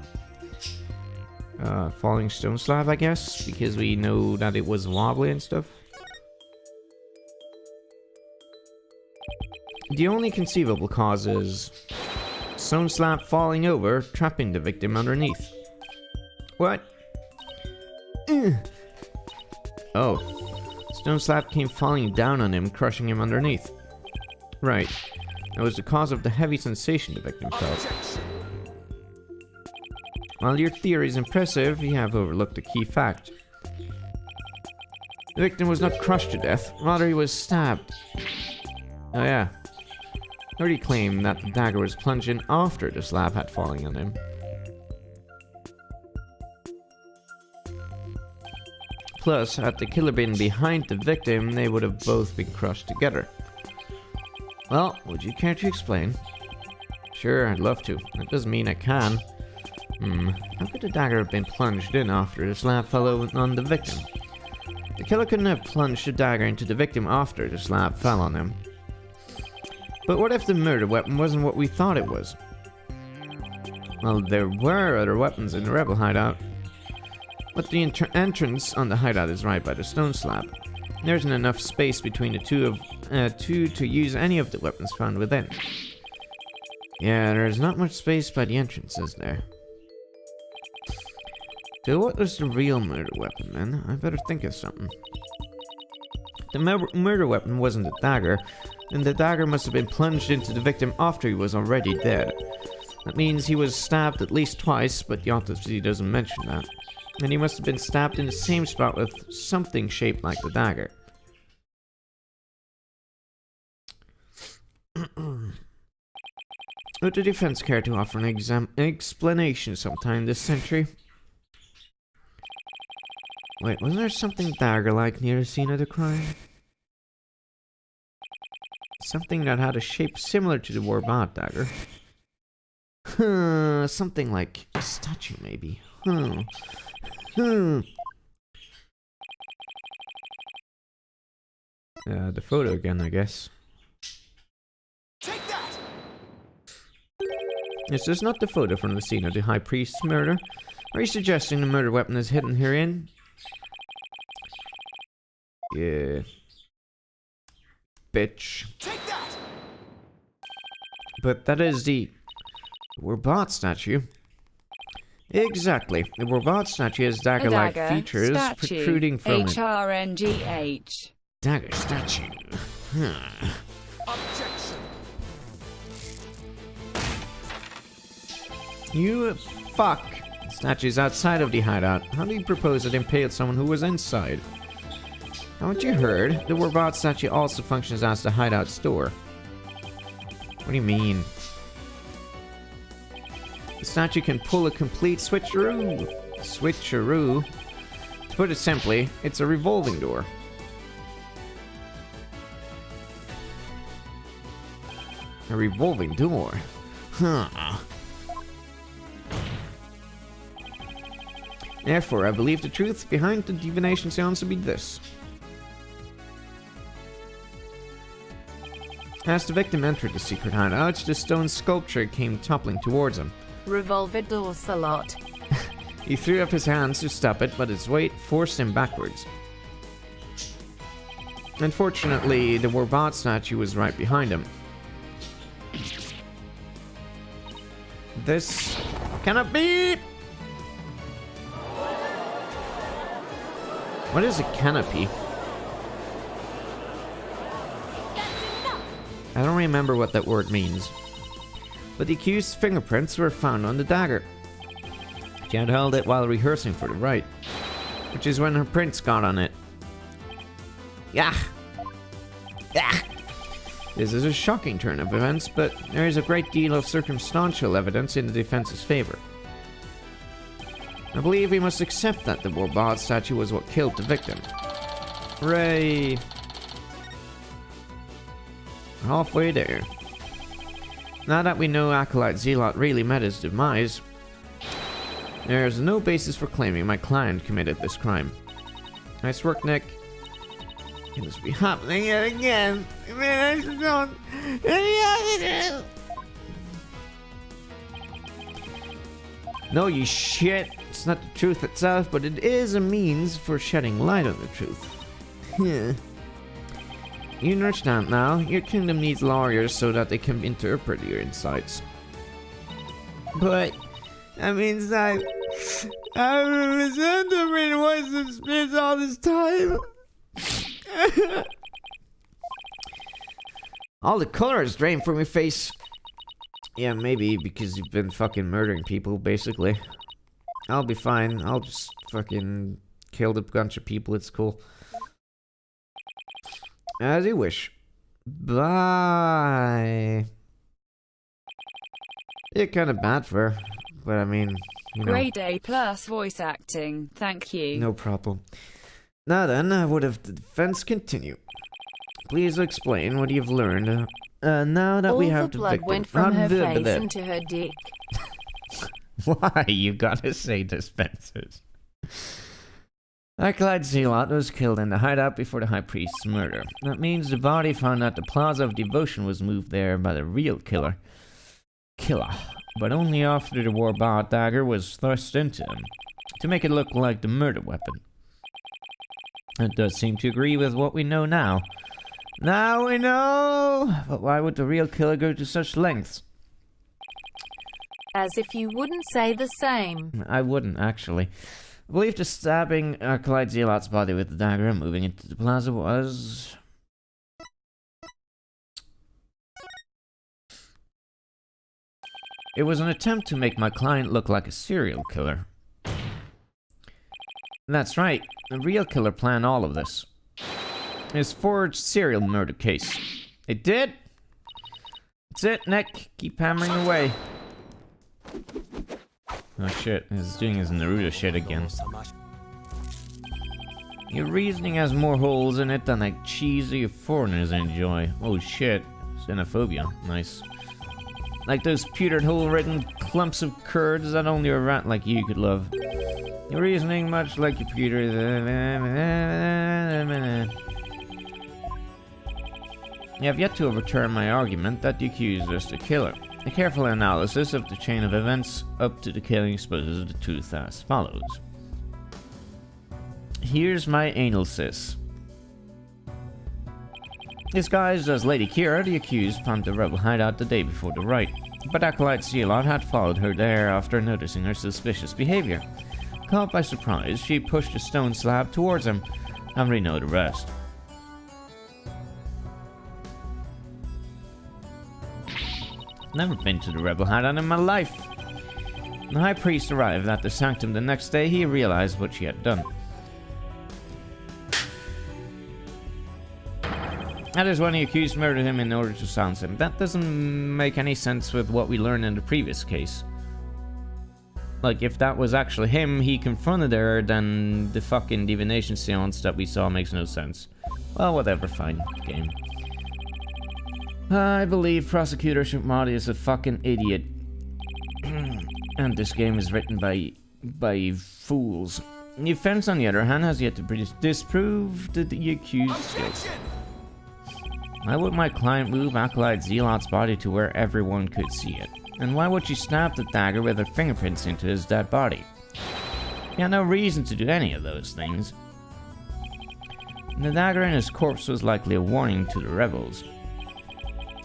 falling stone slab, I guess, because we know that it was wobbly and stuff. The only conceivable cause is stone slab falling over, trapping the victim underneath. What? Oh, stone slab came falling down on him, crushing him underneath. Right. That was the cause of the heavy sensation the victim felt. Objection! While your theory is impressive, you have overlooked a key fact. The victim was not crushed to death, rather he was stabbed. Oh yeah. I already claimed that the dagger was plunged in after the slab had fallen on him. Plus, had the killer been behind the victim, they would have both been crushed together. Well, would you care to explain? Sure, I'd love to. That doesn't mean I can. How could the dagger have been plunged in after the slab fell on the victim? The killer couldn't have plunged the dagger into the victim after the slab fell on him. But what if the murder weapon wasn't what we thought it was? Well, there were other weapons in the rebel hideout. But the entrance on the hideout is right by the stone slab. There isn't enough space between the two to use any of the weapons found within. Yeah, there's not much space by the entrance, is there? So what was the real murder weapon then? I better think of something. The murder weapon wasn't a dagger, and the dagger must have been plunged into the victim after he was already dead. That means he was stabbed at least twice, but the autopsy doesn't mention that. And he must have been stabbed in the same spot with something shaped like the dagger. Would the defense care to offer an explanation sometime this century? Wait, wasn't there something dagger-like near the scene of the crime? Something that had a shape similar to the Warbot dagger. Something like a statue, maybe. The photo again, I guess. Take that! This is not the photo from the scene of the High Priest's murder. Are you suggesting the murder weapon is hidden herein? Yeah. Bitch. Take that! But that is the Warbot statue. Exactly. The Warbot statue has dagger-like features protruding from it. HRNGH. Dagger statue. Objection! You fuck. The statue's outside of the hideout. How do you propose it impaled someone who was inside? Haven't you heard? The Warbot statue also functions as the hideout store. What do you mean? The statue can pull a complete switcheroo. Switcheroo? To put it simply, it's a revolving door. A revolving door? Huh. Therefore, I believe the truth behind the divination sounds to be this. As the victim entered the secret hideout, the stone sculpture came toppling towards him. Revolver door salot. He threw up his hands to stop it, but its weight forced him backwards. Unfortunately, the Warbot statue was right behind him. This cannot be! What is a canopy? I don't remember what that word means. But the accused's fingerprints were found on the dagger. She had held it while rehearsing for the rite, which is when her prints got on it. Yeah. Yeah. This is a shocking turn of events, but there is a great deal of circumstantial evidence in the defense's favor. I believe we must accept that the Warbot statue was what killed the victim. Hooray! We're halfway there. Now that we know Acolyte Zealot really met his demise, there is no basis for claiming my client committed this crime. Nice work, Nick. It must be happening yet again. No, you shit. It's not the truth itself, but it is a means for shedding light on the truth. Yeah. You understand now. Your kingdom needs lawyers so that they can interpret your insights. But that means that I've been misinterpreting voices of spirits all this time. All the color is drained from your face. Yeah, maybe because you've been fucking murdering people, basically. I'll be fine. I'll just fucking kill a bunch of people. It's cool. As you wish. Bye. Yeah, kind of bad for her, but I mean, you know. Grade A plus voice acting. Thank you. No problem. Now then, I would have the defense continue. Please explain what you've learned. Now that we have All the blood victim. went from her face into her dick. Why you gotta say dispensers? Acolyte Zealot was killed in the hideout before the High Priest's murder. That means the body found at the Plaza of Devotion was moved there by the real killer. But only after the Warbot dagger was thrust into him, to make it look like the murder weapon. It does seem to agree with what we know now. Now we know! But why would the real killer go to such lengths? As if you wouldn't say the same. I wouldn't, actually. I believe the stabbing Acolyte Zealot's body with the dagger and moving into the plaza was... It was an attempt to make my client look like a serial killer. That's right, the real killer planned all of this. His forged serial murder case. It did? That's it, Nick. Keep hammering away. Oh shit, he's doing his Naruto shit again. Your reasoning has more holes in it than like cheesy foreigners enjoy. Oh shit, xenophobia. Nice. Like those pewtered hole-ridden clumps of curds that only a rat like you could love. Your reasoning much like your pewter... You have yet to overturn my argument that the accused is the killer. A careful analysis of the chain of events up to the killing exposes the truth as follows. Here's my analysis. Disguised as Lady Kira, the accused found the rebel hideout the day before the riot, but Acolyte Zealot had followed her there after noticing her suspicious behavior. Caught by surprise, she pushed a stone slab towards him, and we know the rest. Never been to the rebel hideout in my life. When the high priest arrived at the sanctum the next day, he realized what she had done. That is when the accused murdered him in order to silence him. That doesn't make any sense with what we learned in the previous case. Like, if that was actually him, he confronted her, then the fucking divination seance that we saw makes no sense. Well, whatever, fine. Game. I believe Prosecutor Shukmati is a fucking idiot. And this game is written by fools. The offense, on the other hand, has yet to disprove the accused's guilt. Why would my client move Acolyte Zealot's body to where everyone could see it? And why would she snap the dagger with her fingerprints into his dead body? He had no reason to do any of those things. The dagger in his corpse was likely a warning to the rebels.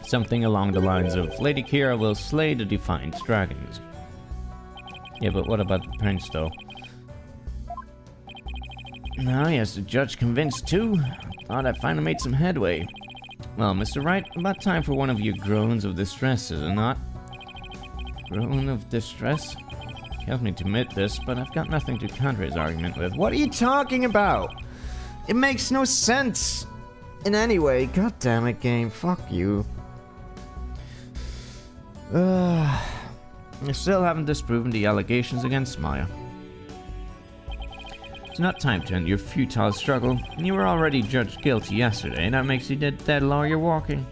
Something along the lines of, Lady Kira will slay the Defiant Dragons. Yeah, but what about the prince, though? Now, yes, the judge convinced too. Thought I finally made some headway. Well, Mr. Wright, about time for one of your groans of distress, is it not? Groan of distress? Help me to admit this, but I've got nothing to counter his argument with. What are you talking about? It makes no sense! In any way, god damn it, game, fuck you. I still haven't disproven the allegations against Maya. It's not time to end your futile struggle. You were already judged guilty yesterday, and that makes you the dead lawyer walking.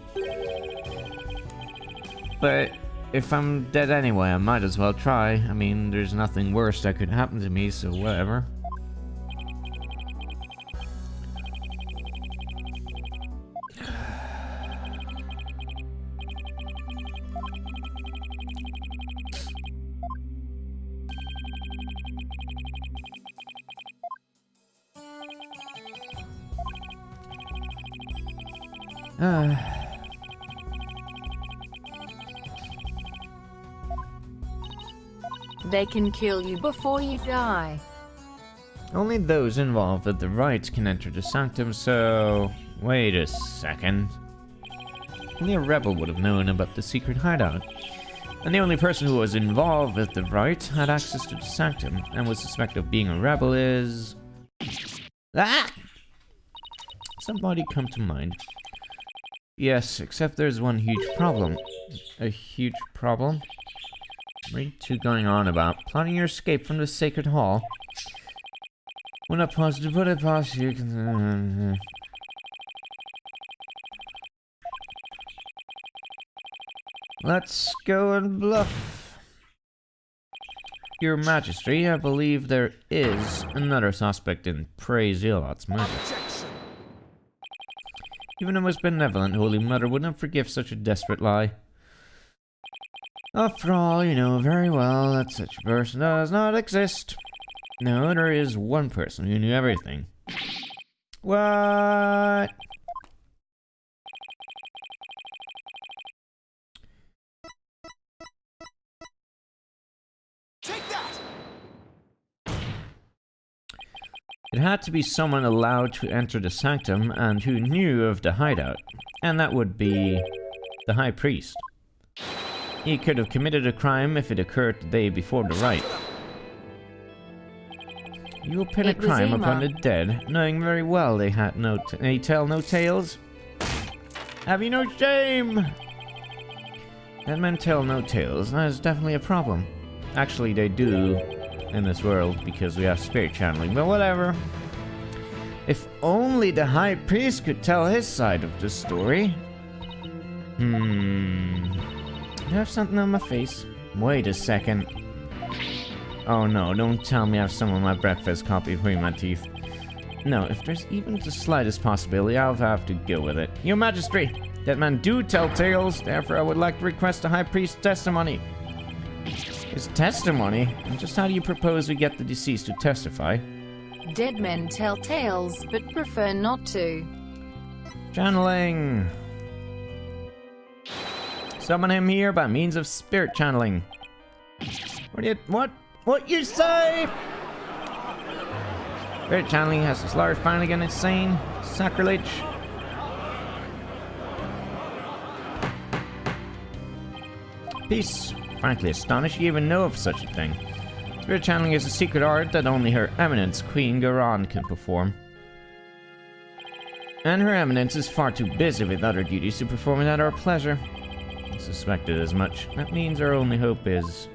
But if I'm dead anyway, I might as well try. I mean, there's nothing worse that could happen to me, so whatever. They can kill you before you die. Only those involved with the rites can enter the sanctum, so... Wait a second. Only a rebel would have known about the secret hideout. And the only person who was involved with the rite had access to the sanctum and was suspected of being a rebel is... Ah! Somebody come to mind. Yes, except there's one huge problem. A huge problem? What are you two going on about? Planning your escape from the sacred hall? When I pause to put it past you can... Let's go and bluff. Your Majesty, I believe there is another suspect in Prey Zealot's murder. Even the most benevolent Holy Mother would not forgive such a desperate lie. After all, you know very well that such a person does not exist. No, there is one person who knew everything. What? had to be someone allowed to enter the sanctum and who knew of the hideout. And that would be the High Priest. He could have committed a crime if it occurred the day before the rite. You will pin a It was crime Emma. upon the dead, knowing very well they had they tell no tales. Have you no shame? Dead men tell no tales. That is definitely a problem. Actually, they do in this world because we have spirit channeling, but whatever. If only the High Priest could tell his side of the story. I have something on my face. Wait a second. Oh no, don't tell me I have some of my breakfast coffee between my teeth. No, if there's even the slightest possibility, I'll have to go with it. Your Majesty, dead men do tell tales, therefore I would like to request the High Priest's testimony. His testimony? And just how do you propose we get the deceased to testify? Dead men tell tales, but prefer not to. Channeling. Summon him here by means of spirit channeling. What you say? Spirit channeling has this large finally gone insane. Sacrilege. Peace. Frankly astonished you even know of such a thing. Spirit channeling is a secret art that only Her Eminence Queen Garan can perform. And Her Eminence is far too busy with other duties to perform it at our pleasure. I suspected as much. That means our only hope is...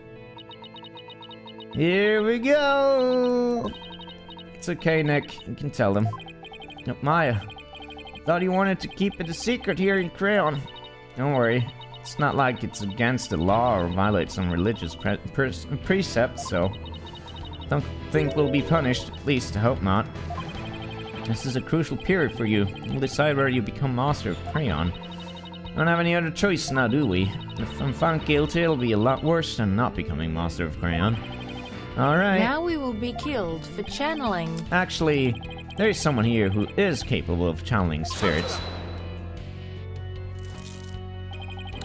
Here we go! It's okay, Nick. You can tell them. No, Maya. Thought you wanted to keep it a secret here in Crayon. Don't worry. It's not like it's against the law or violates some religious precepts, so... Don't think we'll be punished. At least, I hope not. This is a crucial period for you. We'll decide whether you become Master of Crayon. Don't have any other choice now, do we? If I'm found guilty, it'll be a lot worse than not becoming Master of Crayon. Alright. Now we will be killed for channeling. Actually, there is someone here who is capable of channeling spirits.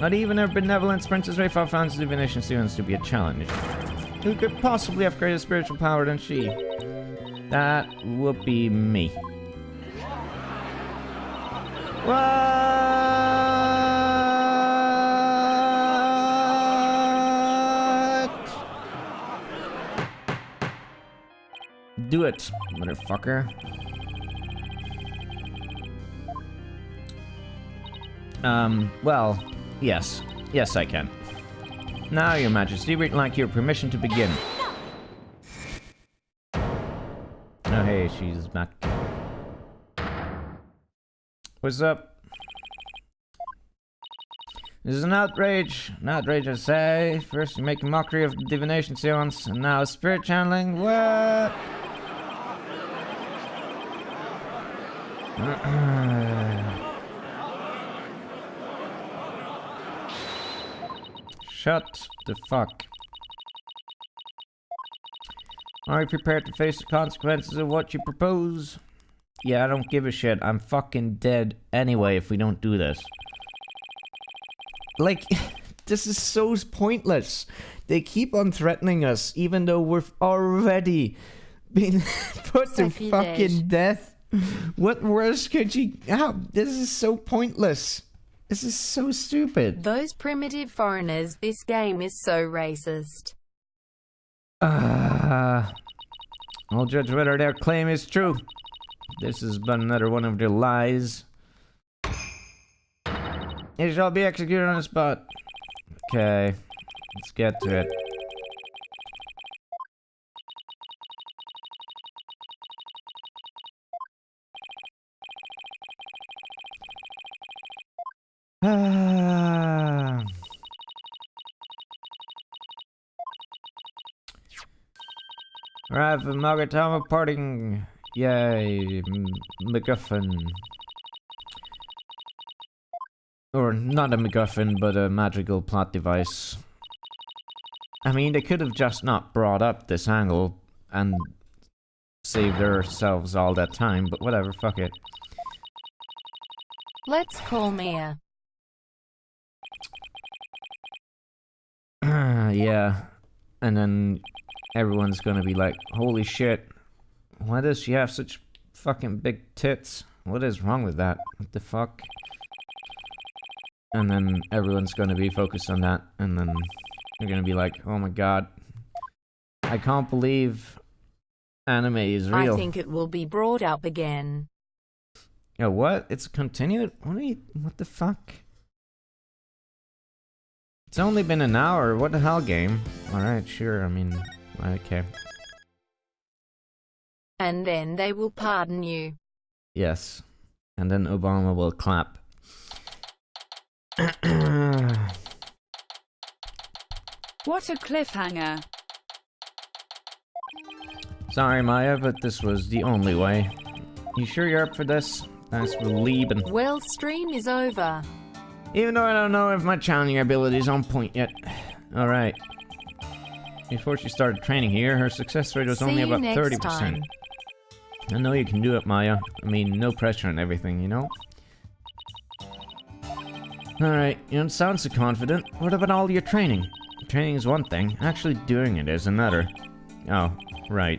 Not even our benevolent Princess Rayfa finds divination students to be a challenge. Who could possibly have greater spiritual power than she? That would be me. What? Do it, motherfucker. Well, yes. Yes, I can. Now, Your Majesty, we'd like your permission to begin. Oh, hey, she's back. What's up? This is an outrage. An outrage, I say. First you make a mockery of the divination seance, and now spirit channeling. What? Shut the fuck. Are you prepared to face the consequences of what you propose? Yeah, I don't give a shit. I'm fucking dead anyway if we don't do this. Like, this is so pointless. They keep on threatening us even though we've already been put to fucking death. What worse could you... this is so pointless. This is so stupid. Those primitive foreigners, this game is so racist. I'll judge whether their claim is true. This is but another one of their lies. It shall be executed on the spot. Okay, let's get to it. Right, for Magatama parting. Yay, MacGuffin. Or not a MacGuffin, but a magical plot device. I mean, they could have just not brought up this angle and saved ourselves all that time, but whatever, fuck it. Let's call Mia. Yeah, and then everyone's gonna be like, holy shit, Why does she have such fucking big tits? What is wrong with that? What the fuck? And then everyone's gonna be focused on that, and then you're gonna be like, oh my god. I can't believe anime is real. I think it will be brought up again. Oh, what? It's continued? What the fuck? It's only been an hour. What the hell, game? Alright, sure, I mean, okay. And then they will pardon you. Yes. And then Obama will clap. What a cliffhanger. Sorry, Maya, but this was the only way. You sure you're up for this? Thanks for leaving. Well, stream is over. Even though I don't know if my channeling ability is on point yet. Alright. Before she started training here, her success rate was See only you about next 30%. time. I know you can do it, Maya. I mean, no pressure and everything, you know? Alright, you don't sound so confident. What about all your training? Training is one thing, actually doing it is another. Oh, right.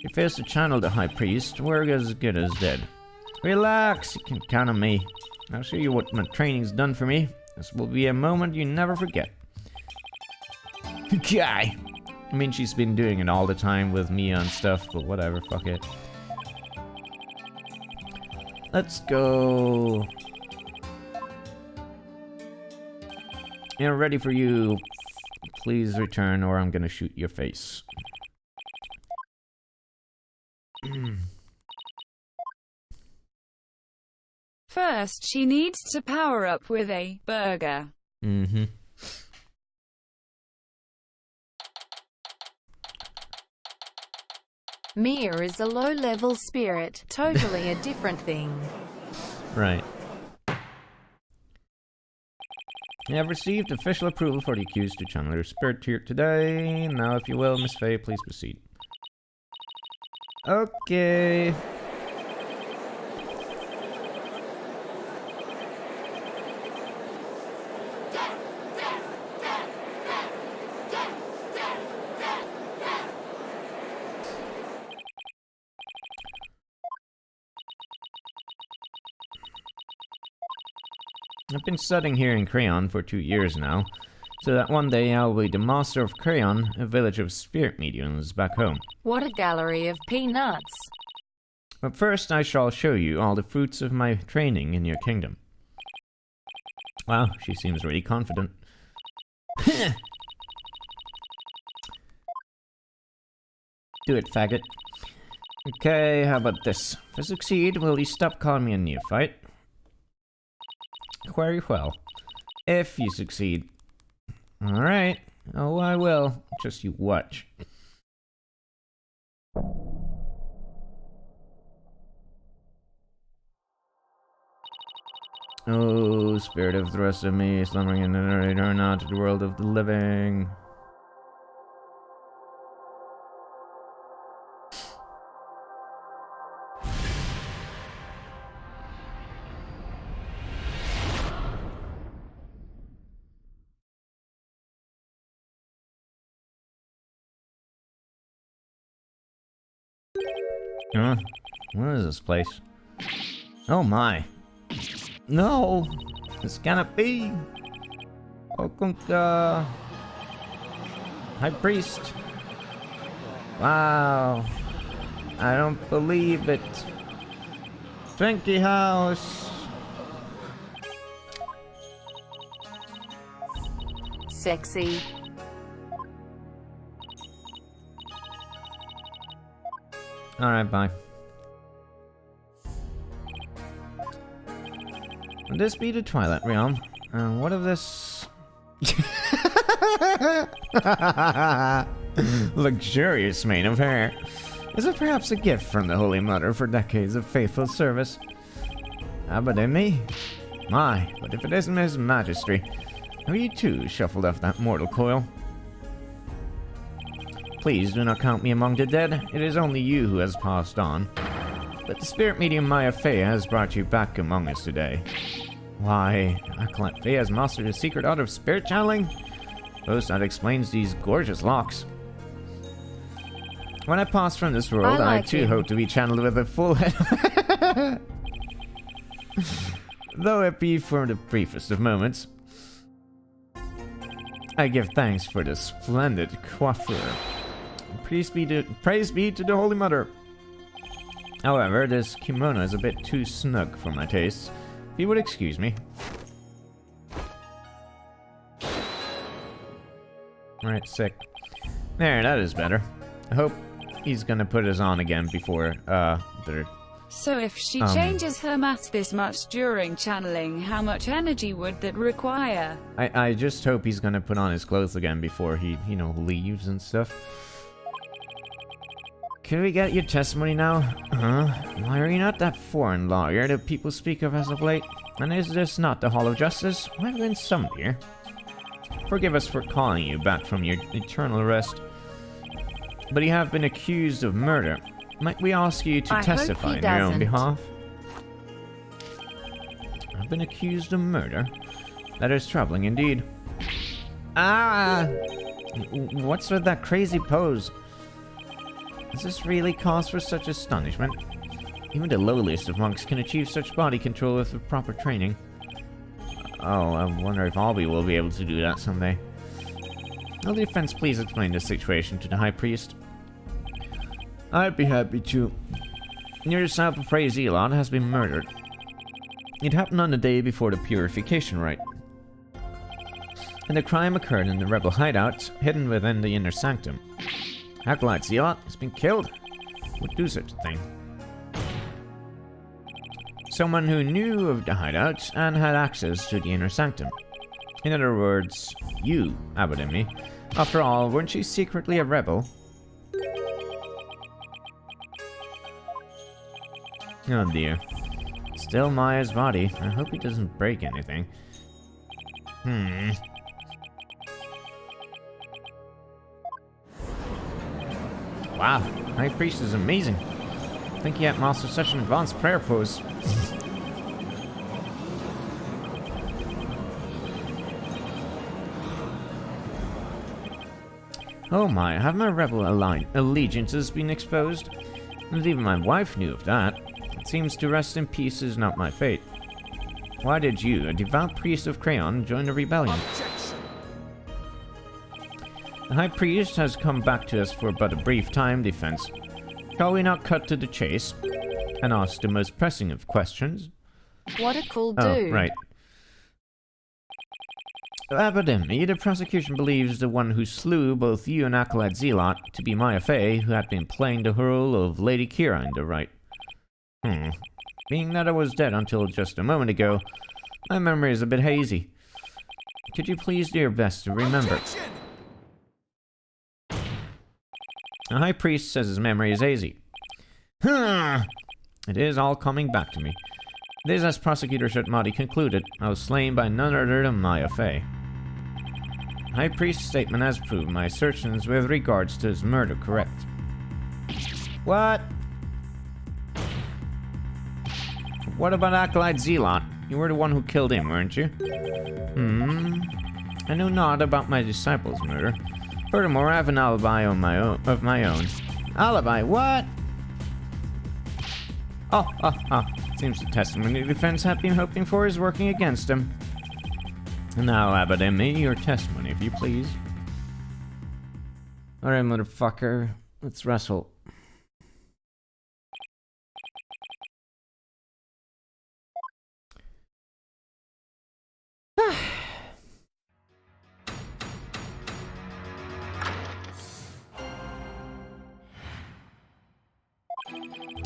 You fails to channel the High Priest, we're as good as dead. Relax, you can count on me. I'll show you what my training's done for me. This will be a moment you never forget. Guy! I mean, she's been doing it all the time with Mia and stuff, but whatever, fuck it. Let's go. Yeah, ready for you. Please return or I'm gonna shoot your face. First, she needs to power up with a burger. Mm-hmm. Mia is a low-level spirit, totally a different thing. Right. You have received official approval for the accused to channel your spirit here today. Now, if you will, Miss Faye, please proceed. Okay. I've been studying here in Crayon for 2 years now, so that one day I'll be the master of Crayon, a village of spirit mediums back home. What a gallery of peanuts. But first I shall show you all the fruits of my training in your kingdom. Wow, she seems really confident. Do it, faggot. Okay, how about this? If I succeed, will you stop calling me a neophyte? Very well. If you succeed. Alright. Oh, I will. Just you watch. Oh, spirit of the rest of me, slumbering in the return not to the world of the living. Huh? What is this place? Oh my. No! This cannot be! Okunka! High Priest! Wow! I don't believe it! Twinkie House! Sexy. Alright, bye. Would this be the Twilight Realm? What of this? Luxurious mane of hair. Is it perhaps a gift from the Holy Mother for decades of faithful service? Ah, but in me? My, but if it isn't His Majesty, have you too shuffled off that mortal coil? Please do not count me among the dead. It is only you who has passed on. But the spirit medium Maya Fey has brought you back among us today. Why, Acolyte Fey has mastered the secret art of spirit channeling? Suppose that explains these gorgeous locks. When I pass from this world, I like too him. hope to be channeled with a full head. Though it be for the briefest of moments. I give thanks for the splendid coiffure. Praise be to the Holy Mother. However, this kimono is a bit too snug for my tastes. If you would excuse me. Alright, sick. There, that is better. I hope he's gonna put us on again before, they're... So if she changes her maths this much during channeling, how much energy would that require? I just hope he's gonna put on his clothes again before he, you know, leaves and stuff. Can we get your testimony now? Huh? Why are you not that foreign lawyer that people speak of as of late? And is this not the Hall of Justice? Why have you been summoned here? Forgive us for calling you back from your eternal rest. But you have been accused of murder. Might we ask you to I hope testify he on your own doesn't. behalf? I've been accused of murder? That is troubling indeed. Ah! What's with that crazy pose? Does this really cause for such astonishment? Even the lowliest of monks can achieve such body control with the proper training. Oh, I wonder if Albie will be able to do that someday. Will the defense please explain the situation to the High Priest? I'd be happy to. Your disciple Praise Elon has been murdered. It happened on the day before the purification rite. And the crime occurred in the rebel hideout, hidden within the inner sanctum. Acolyte Zealot has been killed. Would do such a thing. Someone who knew of the hideout and had access to the inner sanctum. In other words, you, Abademi. After all, weren't you secretly a rebel? Oh dear. Still Maya's body. I hope he doesn't break anything. Wow, High Priest is amazing. I think he had mastered such an advanced prayer pose. Oh my, have my rebel allegiances been exposed? Not even my wife knew of that. It seems to rest in peace is not my fate. Why did you, a devout priest of Crayon, join the rebellion? Objection. The High Priest has come back to us for but a brief time, Defense. Shall we not cut to the chase and ask the most pressing of questions? What a cool Oh, dude. right. Evidently, the prosecution believes the one who slew both you and Acolyte Zealot to be Maya Fey, who had been playing the role of Lady Kira in the right. Being that I was dead until just a moment ago, my memory is a bit hazy. Could you please do your best to remember? Objection. The High Priest says his memory is hazy. It is all coming back to me. It is as Prosecutor Shetmati concluded, I was slain by none other than Maya Fey. High Priest's statement has proved my assertions with regards to his murder correct. What? What about Acolyte Zealot? You were the one who killed him, weren't you? I know not about my disciple's murder. Furthermore, I have an alibi of my own. Alibi? What? Seems the testimony the defense had been hoping for is working against him. And now, Abademi, your testimony, if you please. Alright, motherfucker. Let's wrestle.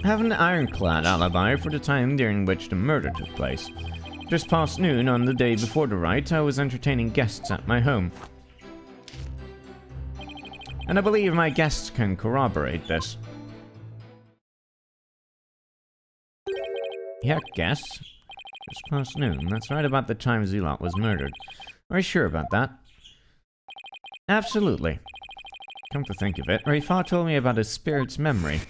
I have an ironclad alibi for the time during which the murder took place. Just past noon on the day before the rite, I was entertaining guests at my home. And I believe my guests can corroborate this. Yeah, guests? Just past noon. That's right about the time Zealot was murdered. Are you sure about that? Absolutely. Come to think of it, Rayfa told me about his spirit's memory.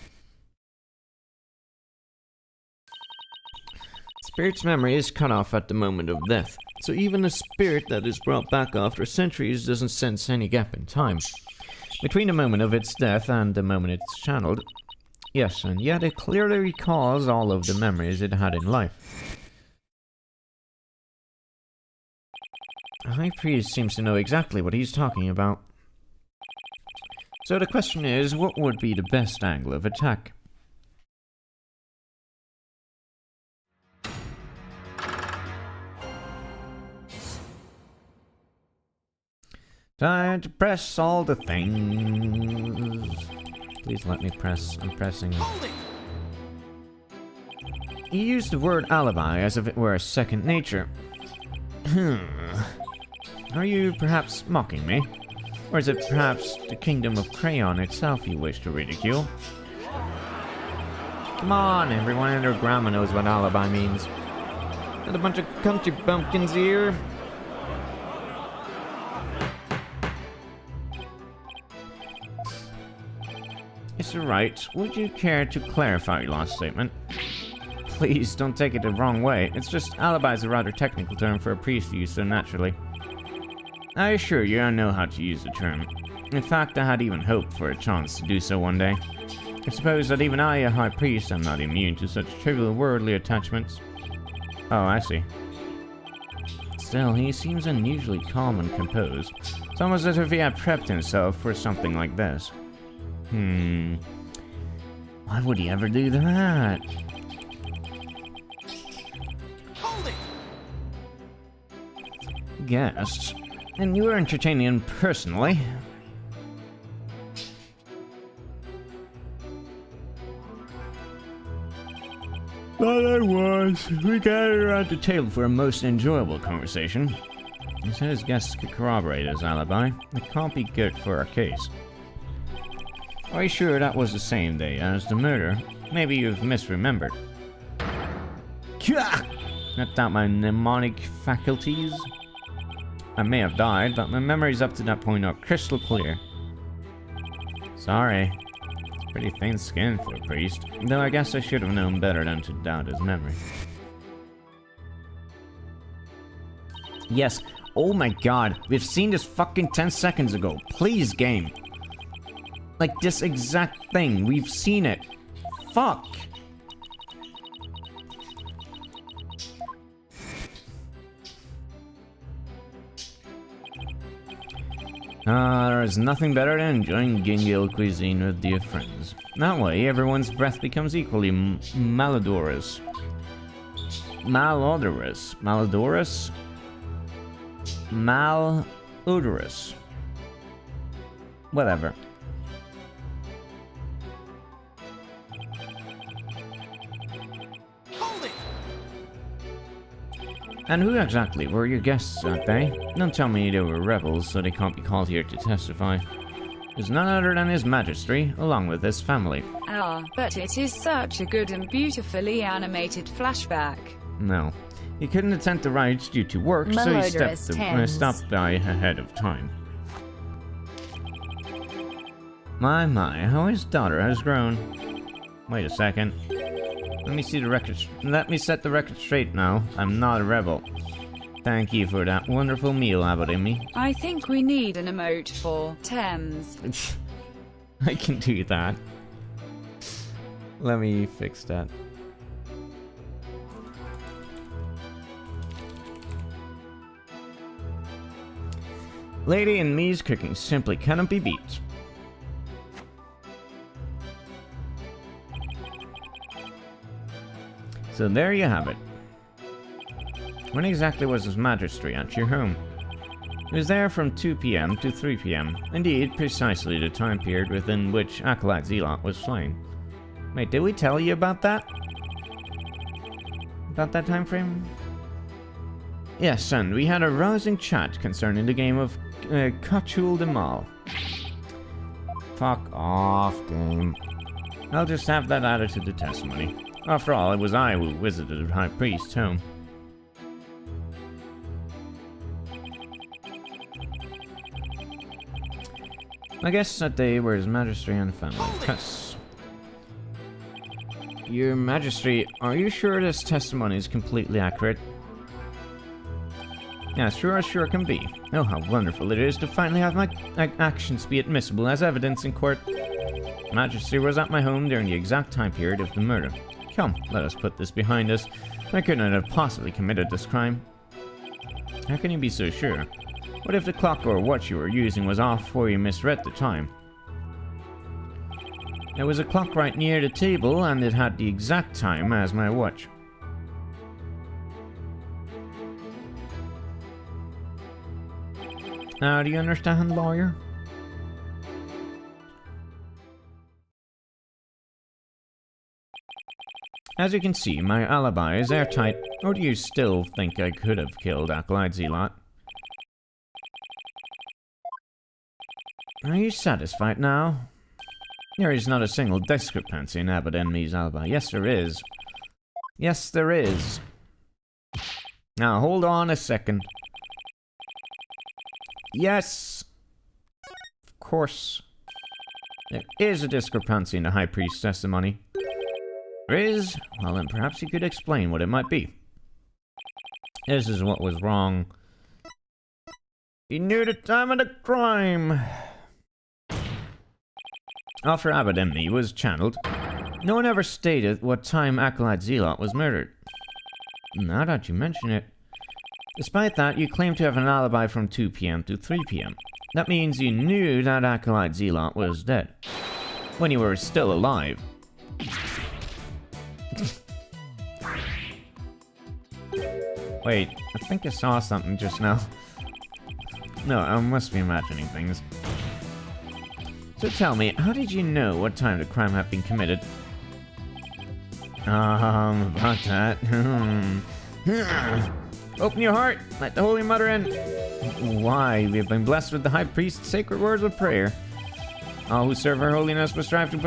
Spirit's memory is cut off at the moment of death, so even a spirit that is brought back after centuries doesn't sense any gap in time. Between the moment of its death and the moment it's channeled. Yes, and yet it clearly recalls all of the memories it had in life. The High Priest seems to know exactly what he's talking about. So the question is, what would be the best angle of attack? Time to press all the things. Please let me press. I'm pressing. Hold it! You used the word alibi as if it were a second nature. Are you perhaps mocking me? Or is it perhaps the kingdom of Crayon itself you wish to ridicule? Come on, everyone and their grandma knows what alibi means. Got a bunch of country bumpkins here. It's alright. Would you care to clarify your last statement? Please, don't take it the wrong way. It's just alibi is a rather technical term for a priest to use so naturally. I assure you I know how to use the term. In fact, I had even hoped for a chance to do so one day. I suppose that even I, a high priest, am not immune to such trivial worldly attachments. Oh, I see. Still, he seems unusually calm and composed. It's almost as if he had prepped himself for something like this. Why would he ever do that? Hold it! Guests. And you were entertaining him personally. Well, I was. We gathered around the table for a most enjoyable conversation. He said his guests could corroborate his alibi. It can't be good for our case. Are you sure that was the same day as the murder? Maybe you've misremembered. Not doubt my mnemonic faculties. I may have died, but my memories up to that point are crystal clear. Sorry. It's pretty thin skin for a priest, though I guess I should have known better than to doubt his memory. Yes. Oh my god, we've seen this fucking 10 seconds ago. Please, game. Like this exact thing. We've seen it. Fuck. There is nothing better than enjoying Gingil cuisine with dear friends. That way, everyone's breath becomes equally malodorous. Malodorous. Malodorous? Malodorous. Whatever. And who exactly were your guests that day? Don't tell me they were rebels, so they can't be called here to testify. It's none other than His Majesty, along with his family. Ah, but it is such a good and beautifully animated flashback. No. He couldn't attend the rites due to work, so he stopped by ahead of time. My, how his daughter has grown. Wait a second. Let me see the record. Let me set the record straight now. I'm not a rebel. Thank you for that wonderful meal, Abadimi. I think we need an emote for Thames. I can do that. Let me fix that. Lady and me's cooking simply cannot be beat. So there you have it. When exactly was His Majesty at your home? He was there from 2 PM to 3 PM. Indeed, precisely the time period within which Acolyte Zelot was slain. Wait, did we tell you about that? About that time frame? Yes, and we had a rousing chat concerning the game of Cachul de Mal. Fuck off, game. I'll just have that added to the testimony. After all, it was I who visited the High Priest's home. I guess that day were His Majesty and family. Yes. Your Majesty, are you sure this testimony is completely accurate? Yeah, sure can be. Oh, how wonderful it is to finally have my actions be admissible as evidence in court. Majesty was at my home during the exact time period of the murder. Come, let us put this behind us. I could not have possibly committed this crime. How can you be so sure? What if the clock or watch you were using was off or you misread the time? There was a clock right near the table and it had the exact time as my watch. Now, do you understand, lawyer? As you can see, my alibi is airtight. Or do you still think I could have killed Acolyte Zealot? Are you satisfied now? There is not a single discrepancy in Abbott Enmy's alibi. Yes, there is. Yes, there is. Now, hold on a second. Yes! Of course. There is a discrepancy in the High Priest's testimony. There is? Well, then perhaps you could explain what it might be. This is what was wrong. He knew the time of the crime. After Abbott Enmy was channeled, no one ever stated what time Acolyte Zealot was murdered. Now that you mention it. Despite that, you claim to have an alibi from 2 PM to 3 PM. That means you knew that Acolyte Zealot was dead. When you were still alive. Wait, I think I saw something just now. No, I must be imagining things. So tell me, how did you know what time the crime had been committed? About that. Open your heart, let the Holy Mother in. Why? We have been blessed with the High Priest's sacred words of prayer. All who serve her holiness will strive to...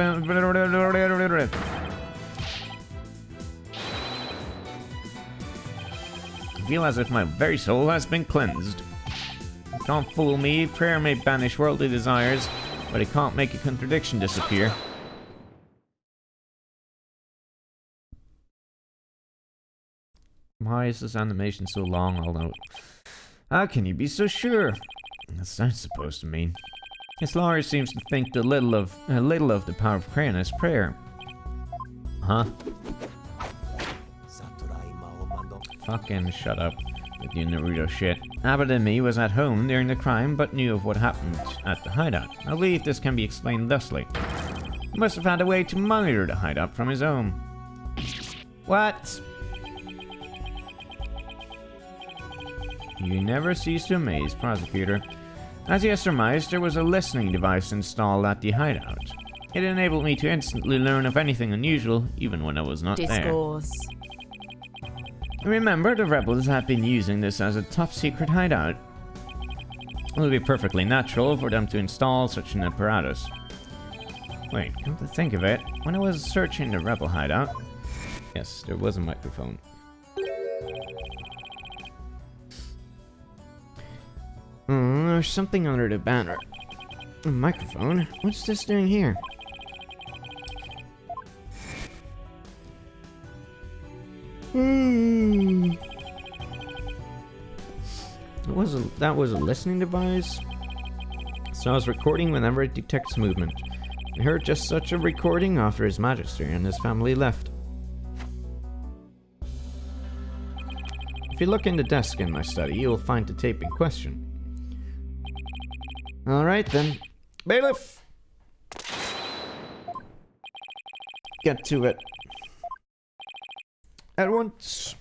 I feel as if my very soul has been cleansed. Don't fool me, prayer may banish worldly desires, but it can't make a contradiction disappear. Why is this animation so long, although... How can you be so sure? What's that supposed to mean? This lawyer seems to think a little of the power of prayer is prayer. Huh? Fucking shut up with your Naruto shit. Abbott and me was at home during the crime, but knew of what happened at the hideout. I believe this can be explained thusly. He must have had a way to monitor the hideout from his home. What? You never cease to amaze, prosecutor. As he has surmised, there was a listening device installed at the hideout. It enabled me to instantly learn of anything unusual, even when I was not Discourse. there. Remember, the rebels have been using this as a top-secret hideout. It would be perfectly natural for them to install such an apparatus. Wait, come to think of it, when I was searching the rebel hideout... Yes, there was a microphone. There's something under the banner. A microphone? What's this doing here? That was a listening device. So I was recording whenever it detects movement. I heard just such a recording after His Majesty and his family left. If you look in the desk in my study, you'll find the tape in question. Alright then. Bailiff! Get to it. At once.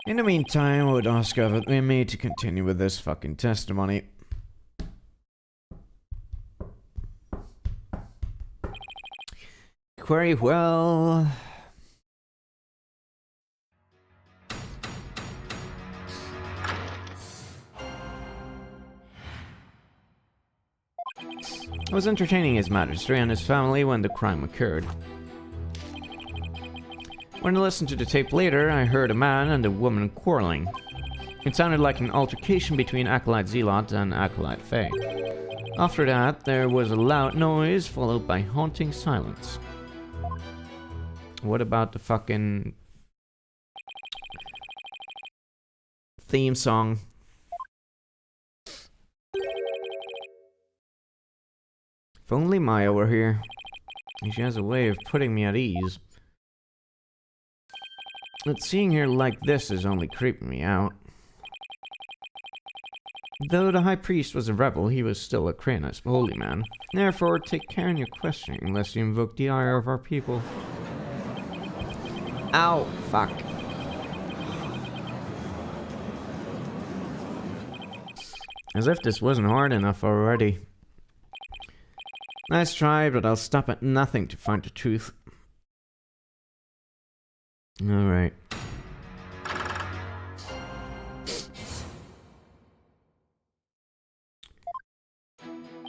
In the meantime, I would ask of me to continue with this fucking testimony. Very well. I was entertaining His Majesty and his family when the crime occurred. When I listened to the tape later, I heard a man and a woman quarreling. It sounded like an altercation between Acolyte Zealot and Acolyte Faye. After that, there was a loud noise followed by haunting silence. What about the fucking theme song? If only Maya were here. She has a way of putting me at ease. But seeing her like this is only creeping me out. Though the High Priest was a rebel, he was still a Kranos holy man. Therefore, take care in your questioning, lest you invoke the ire of our people. Ow! Fuck. As if this wasn't hard enough already. Nice try, but I'll stop at nothing to find the truth. Alright.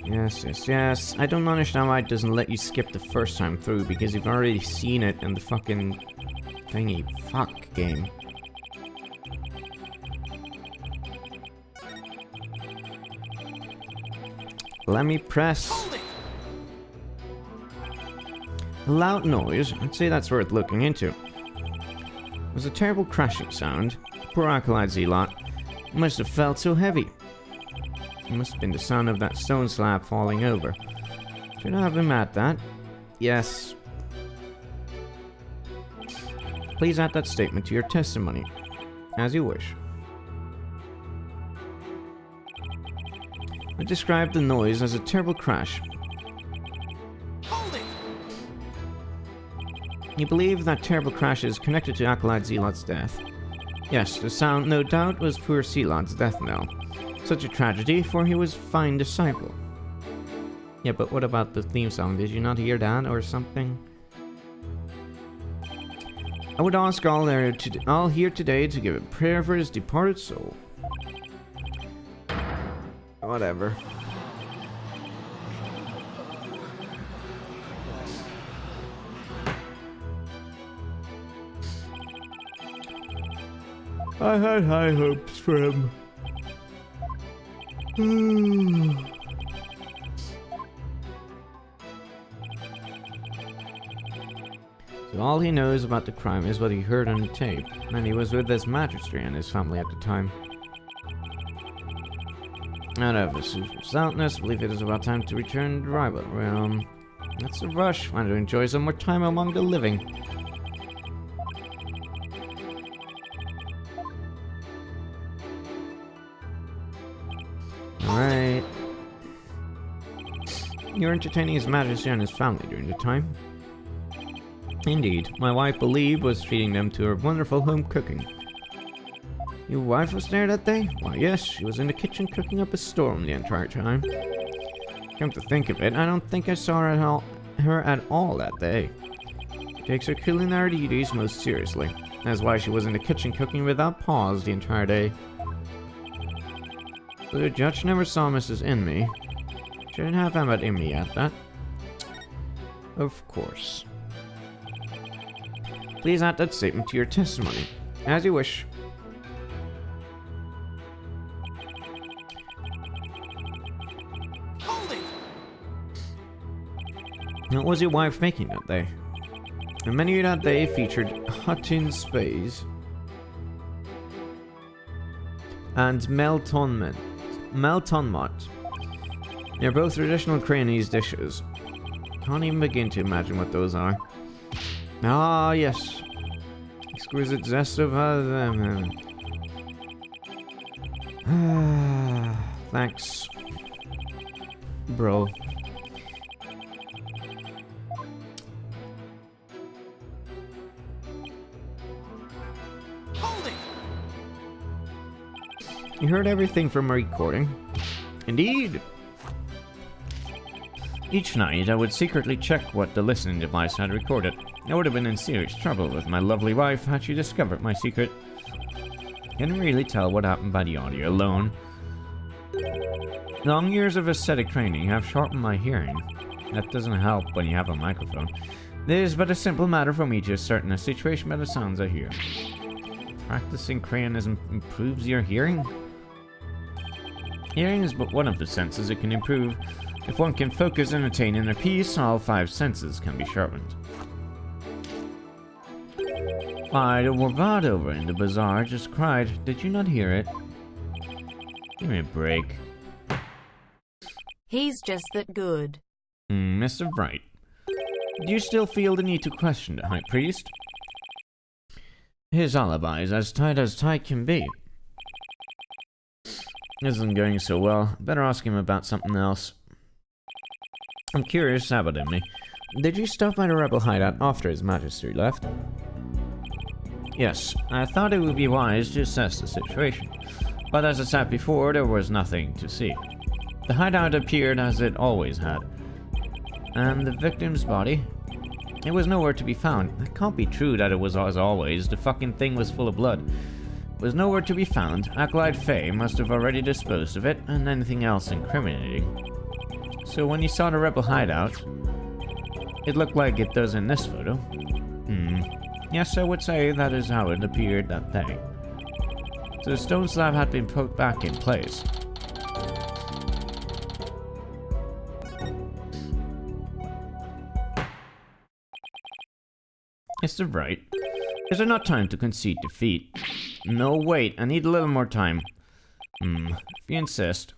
Yes. I don't understand why it doesn't let you skip the first time through, because you've already seen it in the fucking thingy fuck game. Let me press. A loud noise, I'd say that's worth looking into. It was a terrible crashing sound. Poor Acolyte Zealot must have felt so heavy. It must have been the sound of that stone slab falling over. Should I have him at that? Yes. Please add that statement to your testimony, as you wish. I described the noise as a terrible crash. Hold it! You believe that terrible crash is connected to Acolyte Zealot's death? Yes, the sound no doubt was poor Zealot's death knell. Such a tragedy, for he was a fine disciple. Yeah, but what about the theme song? Did you not hear that or something? I would ask all here today to give a prayer for his departed soul. Whatever. I had high hopes for him. So all he knows about the crime is what he heard on the tape, and he was with his magistrate and his family at the time. Out of his stoutness, I believe it is about time to return to the rival realm. That's a rush. Want to enjoy some more time among the living. Alright. You're entertaining His Majesty and his family during the time. Indeed, my wife Believe was treating them to her wonderful home cooking. Your wife was there that day? Why yes, she was in the kitchen cooking up a storm the entire time. Come to think of it, I don't think I saw her at all that day. She takes her culinary duties most seriously. That's why she was in the kitchen cooking without pause the entire day. So the judge never saw Mrs. Inme. Shouldn't have Emma Inme at that. Of course. Please add that statement to your testimony, as you wish. Hold it! What was your wife making that day? The menu that day featured Hutton Space and Meltonmot. They're both traditional Cranese dishes. Can't even begin to imagine what those are. Ah, yes. Exquisite zest of them. Thanks, bro. Hold it! You heard everything from a recording? Indeed. Each night, I would secretly check what the listening device had recorded. I would have been in serious trouble with my lovely wife had she discovered my secret. Can't really tell what happened by the audio alone. Long years of aesthetic training have sharpened my hearing. That doesn't help when you have a microphone. It is but a simple matter for me to ascertain a situation by the sounds I hear. Practicing crayonism improves your hearing? Hearing is but one of the senses it can improve. If one can focus and attain inner peace, all 5 senses can be sharpened. Why, the warbard over in the bazaar just cried. Did you not hear it? Give me a break. He's just that good. Mr. Bright, do you still feel the need to question the High Priest? His alibi is as tight can be. Isn't going so well. Better ask him about something else. I'm curious about him. Did you stop by the rebel hideout after His Majesty left? Yes, I thought it would be wise to assess the situation. But as I said before, there was nothing to see. The hideout appeared as it always had. And the victim's body? It was nowhere to be found. It can't be true that it was as always. The fucking thing was full of blood. It was nowhere to be found. Acolyte Faye must have already disposed of it, and anything else incriminating. So when you saw the rebel hideout, it looked like it does in this photo. Yes, I would say that is how it appeared that day. So the stone slab had been put back in place. Mr. Bright, is there not time to concede defeat? No, wait, I need a little more time. If you insist.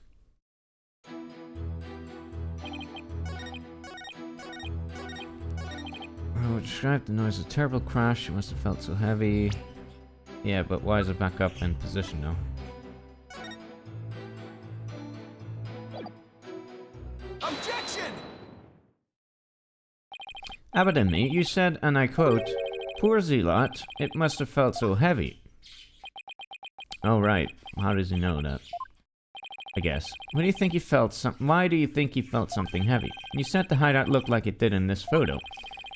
Oh, describe the noise of a terrible crash. It must have felt so heavy. Yeah, but why is it back up in position now? Objection! Evidently, you said, and I quote, "Poor Zealot, it must have felt so heavy." Oh, right. How does he know that? I guess. Why do you think he felt something heavy? You said the hideout looked like it did in this photo.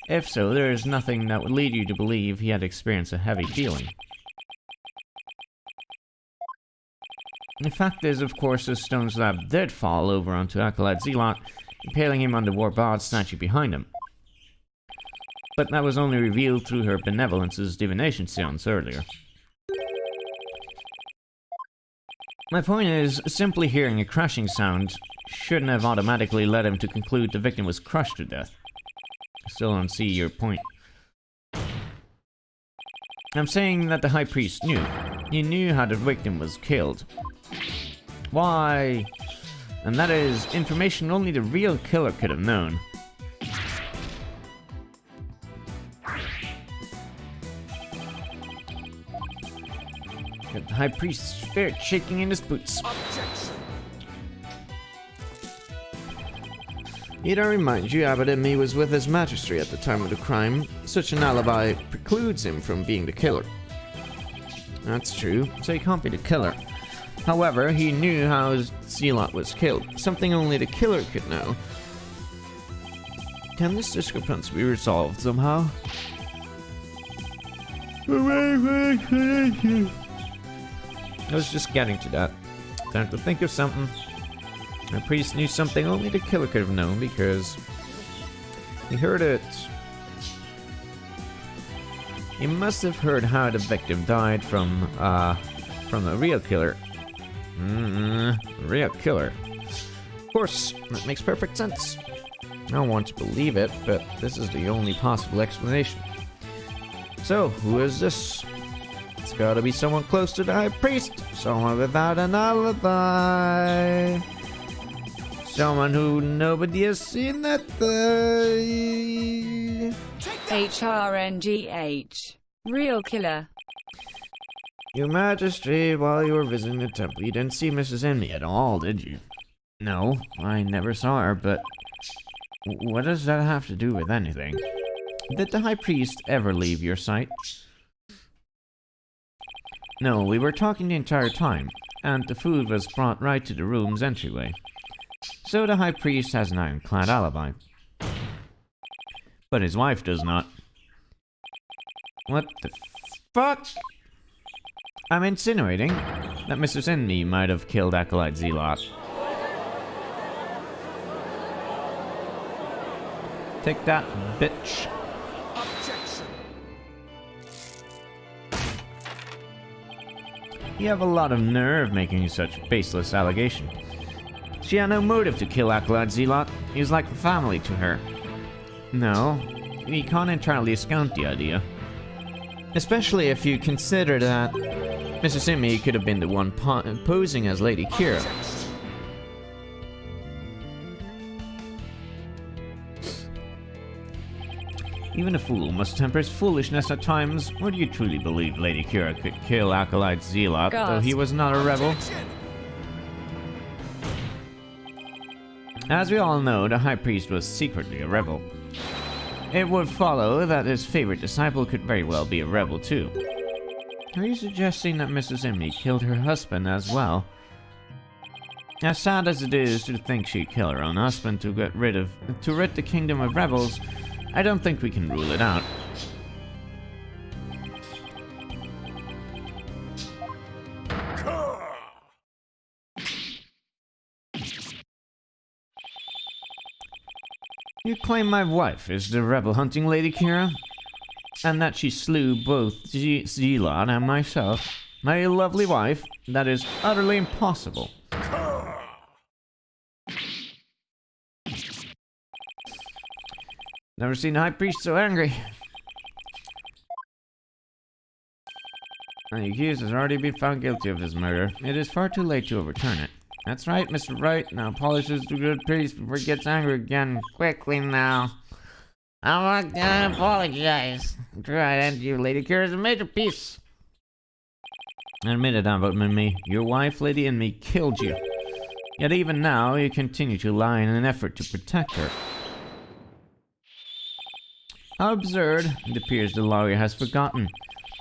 If so, there is nothing that would lead you to believe he had experienced a heavy feeling. The fact is, of course, the stone slab did fall over onto Acolyte Zealot, impaling him on the warbard statue behind him. But that was only revealed through her benevolence's divination seance earlier. My point is, simply hearing a crashing sound shouldn't have automatically led him to conclude the victim was crushed to death. I still don't see your point. I'm saying that the High Priest knew. He knew how the victim was killed. Why? And that is information only the real killer could have known. Got the High Priest's spirit shaking in his boots. Objection! Need I remind you, Abbot and me was with His Majesty at the time of the crime. Such an alibi precludes him from being the killer. That's true, so he can't be the killer. However, he knew how his Zealot was killed, something only the killer could know. Can this discrepancy be resolved somehow? I was just getting to that. Time to think of something. The priest knew something only the killer could have known because he heard it. He must have heard how the victim died from the real killer. Real killer. Of course, that makes perfect sense. I don't want to believe it, but this is the only possible explanation. So, who is this? It's gotta be someone close to the High Priest. Someone without an alibi. Someone who nobody has seen that day. HRNGH. Real killer. Your Majesty, while you were visiting the temple, you didn't see Mrs. Emily at all, did you? No, I never saw her, but what does that have to do with anything? Did the High Priest ever leave your sight? No, we were talking the entire time, and the food was brought right to the room's entryway. So the High Priest has an ironclad alibi. But his wife does not. What the fuck? I'm insinuating that Mr. Enemy might have killed Acolyte Zealot. Take that, bitch. You have a lot of nerve making such baseless allegation. She had no motive to kill Acolyte Zealot. He was like family to her. No, you can't entirely discount the idea. Especially if you consider that Mrs. Simi could have been the one posing as Lady Kira. Even a fool must temper his foolishness at times. Or do you truly believe Lady Kira could kill Acolyte Zealot, though he was not a rebel? As we all know, the High Priest was secretly a rebel. It would follow that his favorite disciple could very well be a rebel too. Are you suggesting that Mrs. Imney killed her husband as well? As sad as it is to think she'd kill her own husband to rid the kingdom of rebels, I don't think we can rule it out. You claim my wife is the rebel hunting Lady Kira? And that she slew both Zealot and myself? My lovely wife? That is utterly impossible. Never seen a high priest so angry. The accused has already been found guilty of this murder. It is far too late to overturn it. That's right, Mr. Wright. Now polishes the good priest before he gets angry again. Quickly now. I'm not gonna apologize. Try and you, Lady Kira, is a major piece. Admit it, but me. Your wife, Lady and me, killed you. Yet even now, you continue to lie in an effort to protect her. How absurd. It appears the lawyer has forgotten.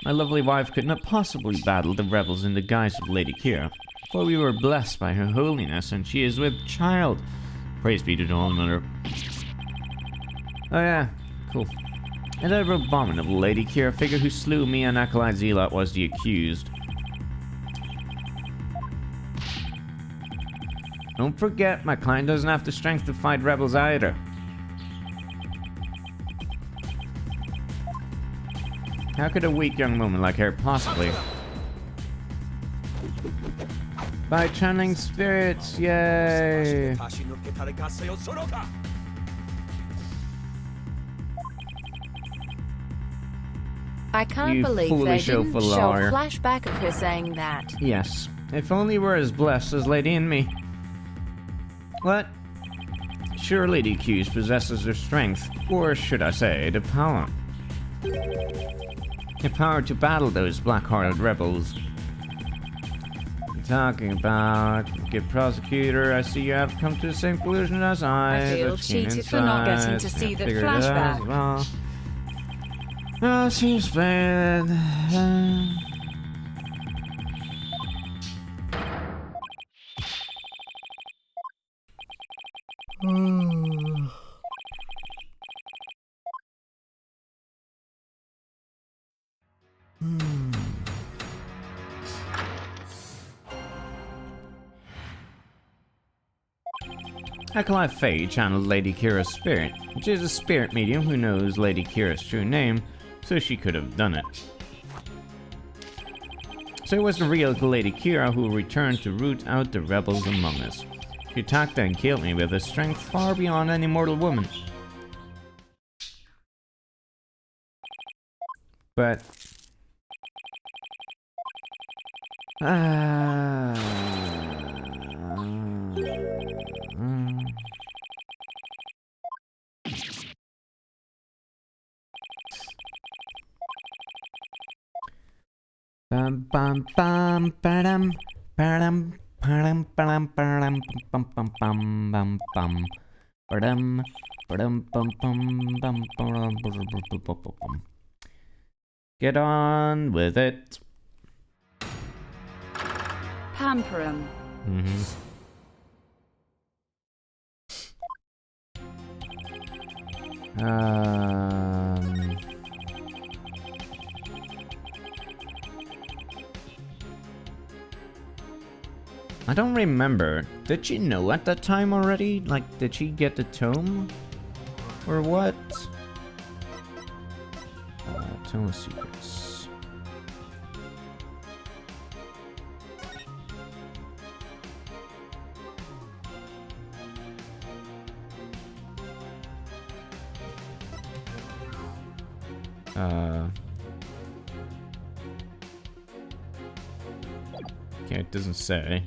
My lovely wife could not possibly battle the rebels in the guise of Lady Kira, for we were blessed by her holiness, and she is with child. Praise be to the All-Mother. Oh yeah, cool. And that abominable Lady Kira figure who slew me and Acolyte Zealot was the accused. Don't forget, my client doesn't have the strength to fight rebels either. How could a weak young woman like her possibly? By channeling spirits, yay! I can't You believe they foolish didn't oaf show a liar. flashback of her saying that. Yes, if only we're as blessed as Lady and me. What? Surely the accused possesses the strength, or should I say, the power. The power to battle those black-hearted rebels. Talking about good prosecutor, I see you have come to the same conclusion as I feel but keen cheated for not getting insights, to see can't the figure it out flashback. as well. Oh, seems bad. Acolyte Faye channeled Lady Kira's spirit, which is a spirit medium who knows Lady Kira's true name, so she could have done it. So it was the real Lady Kira who returned to root out the rebels among us. She attacked and killed me with a strength far beyond any mortal woman. But... Bam bam bam badam badam badam badam badam bum bum bum bum bum badam badam bum bum bum bum bum. Get on with it. Pamper 'em. I don't remember. Did she know at that time already? Like, did she get the tome? Or what? Tome of Secrets. Okay, it doesn't say.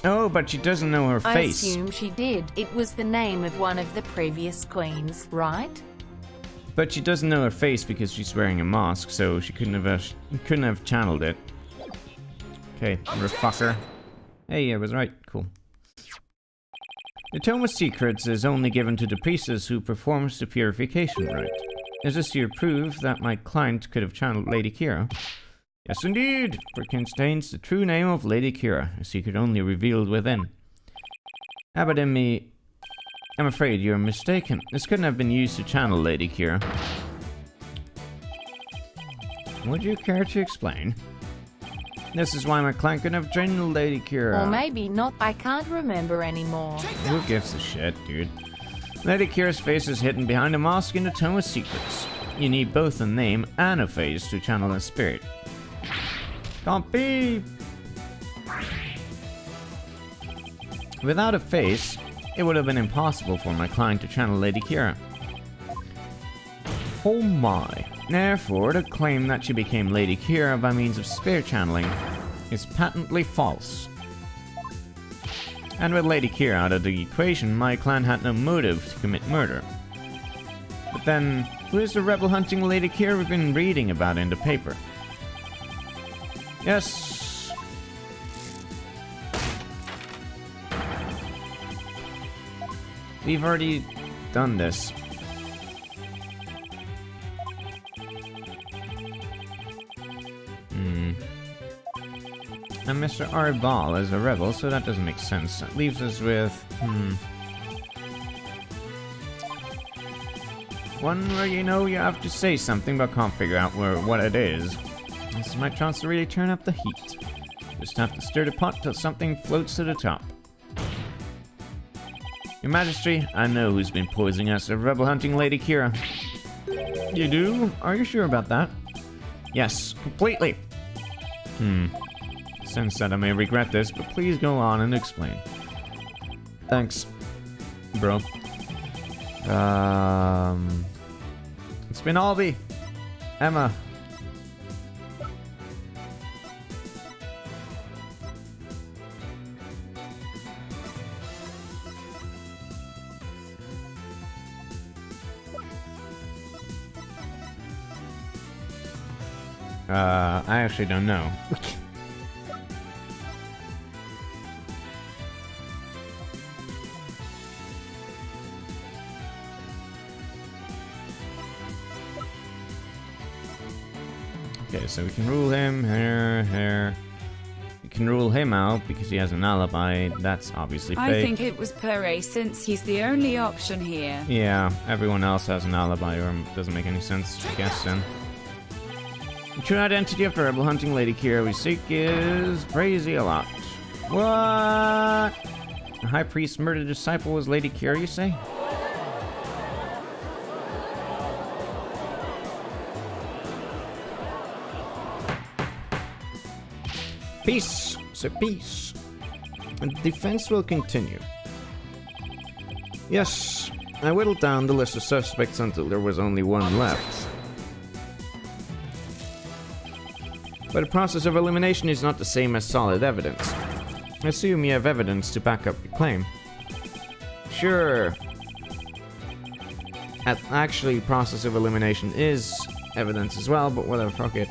Oh, but she doesn't know her I face. assume she did. It was the name of one of the previous queens, right? But she doesn't know her face because she's wearing a mask, so she couldn't have channeled it. Okay, fucker. Hey, I was right. Cool. The Tome of Secrets is only given to the priestess who performs the purification rite. Is this your proof that my client could have channeled Lady Kira? Yes, indeed, for it contains the true name of Lady Kira, a secret only revealed within. Abademi, I'm afraid you're mistaken. This couldn't have been used to channel Lady Kira. Would you care to explain? This is why my client couldn't have channeled Lady Kira. Or maybe not, I can't remember anymore. Who gives a shit, dude? Lady Kira's face is hidden behind a mask in the Tome of Secrets. You need both a name and a face to channel a spirit. Can't be! Without a face, it would have been impossible for my client to channel Lady Kira. Oh my. Therefore, the claim that she became Lady Kira by means of spirit channeling is patently false. And with Lady Kira out of the equation, my clan had no motive to commit murder. But then, who is the rebel hunting Lady Kira we've been reading about in the paper? Yes. We've already done this. And Mr. Arbal is a rebel, so that doesn't make sense. That leaves us with, one where you know you have to say something but can't figure out what it is. This is my chance to really turn up the heat. Just have to stir the pot till something floats to the top. Your Majesty, I know who's been poisoning us, a rebel hunting Lady Kira. You do? Are you sure about that? Yes, completely. Sense that I may regret this, but please go on and explain. Thanks, bro. It's been Albie. Emma. I actually don't know. Okay, so we can rule him, here. We can rule him out because he has an alibi. That's obviously fake. I think it was Pere since he's the only option here. Yeah, everyone else has an alibi or it doesn't make any sense, I guess then. The true identity of the rebel hunting Lady Kira we seek is crazy a lot. What? The high priest's murdered disciple was Lady Kira, you say? Peace, sir, peace. And the defense will continue. Yes, I whittled down the list of suspects until there was only one left. But the process of elimination is not the same as solid evidence. Assume you have evidence to back up your claim. Sure. Actually, process of elimination is evidence as well, but whatever, fuck it.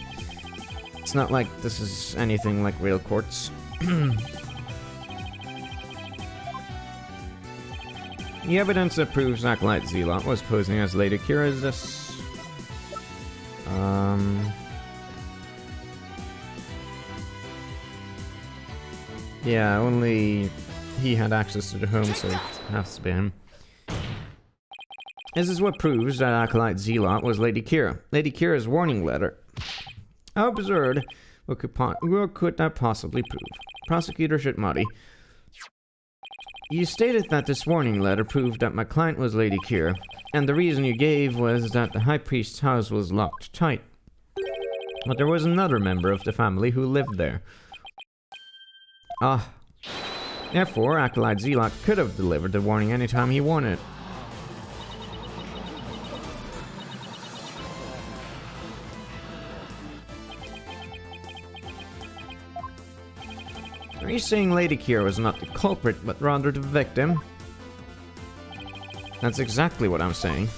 It's not like this is anything like real courts. The evidence that proves Acolyte Zealot was posing as Lady Kira is this. Yeah, only he had access to the home, so it has to be him. This is what proves that Acolyte Zealot was Lady Kira. Lady Kira's warning letter. How absurd. What could that possibly prove? Prosecutor Shitmati. You stated that this warning letter proved that my client was Lady Kira, and the reason you gave was that the High Priest's house was locked tight. But there was another member of the family who lived there. Therefore, Acolyte Zealot could have delivered the warning anytime he wanted. Are you saying Lady Kira was not the culprit, but rather the victim? That's exactly what I'm saying.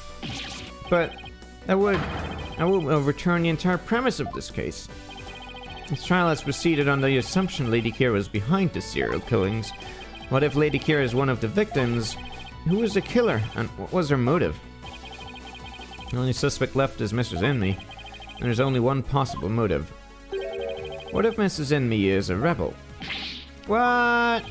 But that would overturn the entire premise of this case. This trial has proceeded on the assumption Lady Kira was behind the serial killings. What if Lady Kira is one of the victims? Who was the killer, and what was her motive? The only suspect left is Mrs. Enemy, and there's only one possible motive. What if Mrs. Enemy is a rebel? What?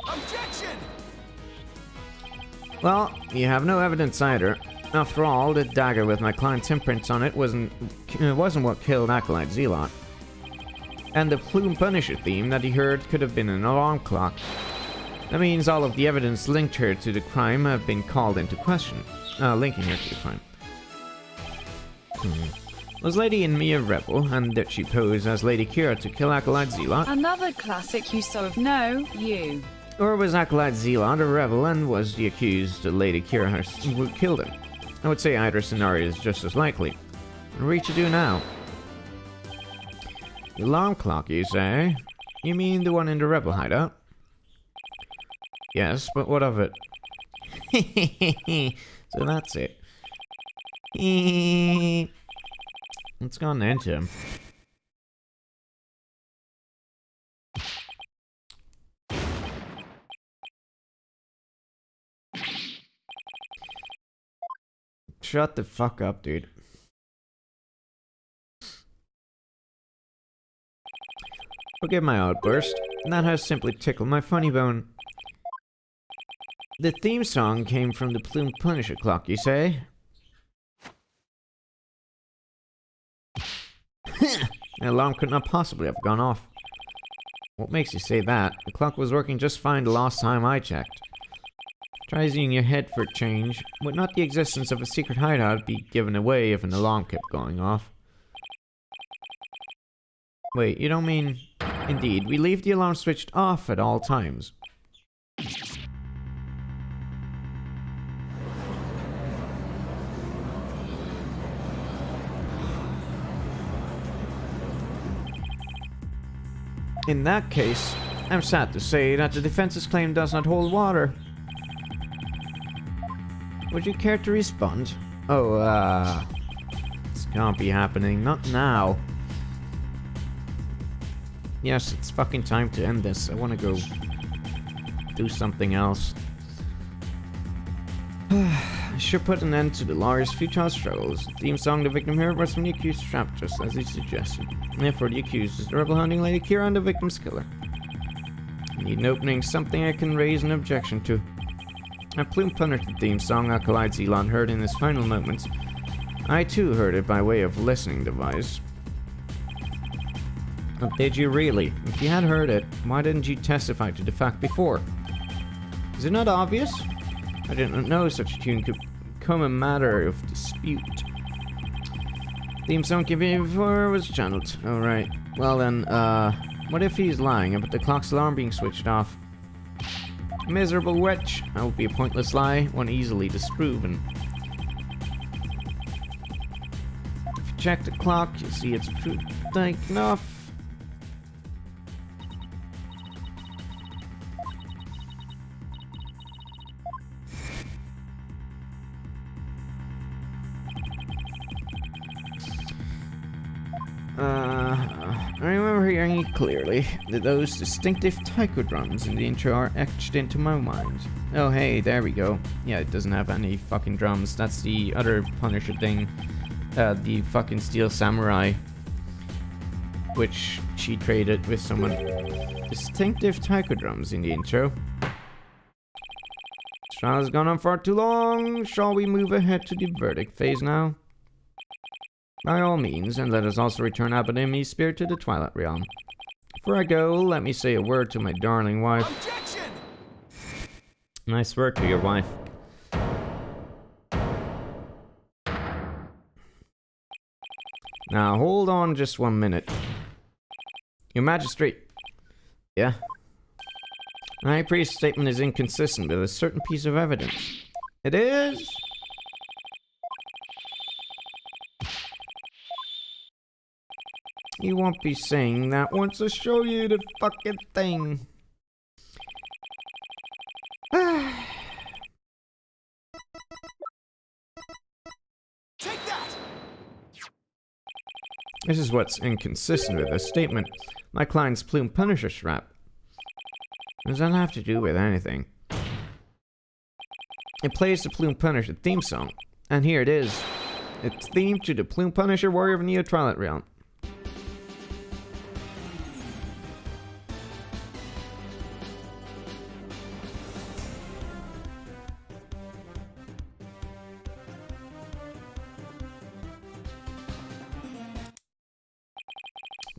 Objection! Well, you have no evidence either. After all, the dagger with my client's imprints on it wasn't what killed Acolyte Zealot. And the Plume Punisher theme that he heard could have been an alarm clock. That means all of the evidence linked her to the crime have been called into question. Linking her to the crime. Was Lady Enemy a rebel, and did she pose as Lady Kira to kill Acolyte Zealot? Another classic use of no, you. Or was Acolyte Zealot a rebel and was the accused Lady Kira who killed him? I would say either scenario is just as likely. What are we to do now? The alarm clock, you say? You mean the one in the rebel hideout? Yes, but what of it? So that's it. It's gone into him. Shut the fuck up, dude. Forgive my outburst. That has simply tickled my funny bone. The theme song came from the Plume Punisher clock, you say? The alarm could not possibly have gone off. What makes you say that? The clock was working just fine the last time I checked. Try using your head for a change. Would not the existence of a secret hideout be given away if an alarm kept going off? Wait, you don't mean... Indeed, we leave the alarm switched off at all times. In that case, I'm sad to say that the defense's claim does not hold water. Would you care to respond? Oh, this can't be happening. Not now. Yes, it's fucking time to end this. I want to go do something else. I should put an end to the lawyer's futile struggles. The theme song the victim heard was from the accused's trap, just as he suggested. Therefore, the accused is the rebel hunting Lady Kira and the victim's killer. I need an opening, something I can raise an objection to. A Plume Punisher theme song Acolyte Zealot heard in his final moments. I too heard it by way of listening device. But did you really? If you had heard it, why didn't you testify to the fact before? Is it not obvious? I did not know such a tune could become a matter of dispute. Theme song given before was channeled. Alright. Well then, what if he's lying about the clock's alarm being switched off? Miserable wretch. That would be a pointless lie, one easily disproven. If you check the clock, you'll see it's taken off. I remember hearing it clearly. Those distinctive taiko drums in the intro are etched into my mind. Oh hey, there we go. Yeah, it doesn't have any fucking drums. That's the other Punisher thing. The fucking Steel Samurai. Which she traded with someone. Distinctive taiko drums in the intro. This trial has gone on far too long. Shall we move ahead to the verdict phase now? By all means, and let us also return Abademi's spirit to the Twilight Realm. Before I go, let me say a word to my darling wife. Objection! Nice work to your wife. Now, hold on just 1 minute. Your Magistrate. Yeah? The High Priest's statement is inconsistent with a certain piece of evidence. It is? You won't be saying that once I show you the fucking thing. Take that! This is what's inconsistent with this statement. My client's Plume Punisher strap. What does that have to do with anything? It plays the Plume Punisher theme song. And here it is. It's themed to the Plume Punisher Warrior of Neo Twilight Realm.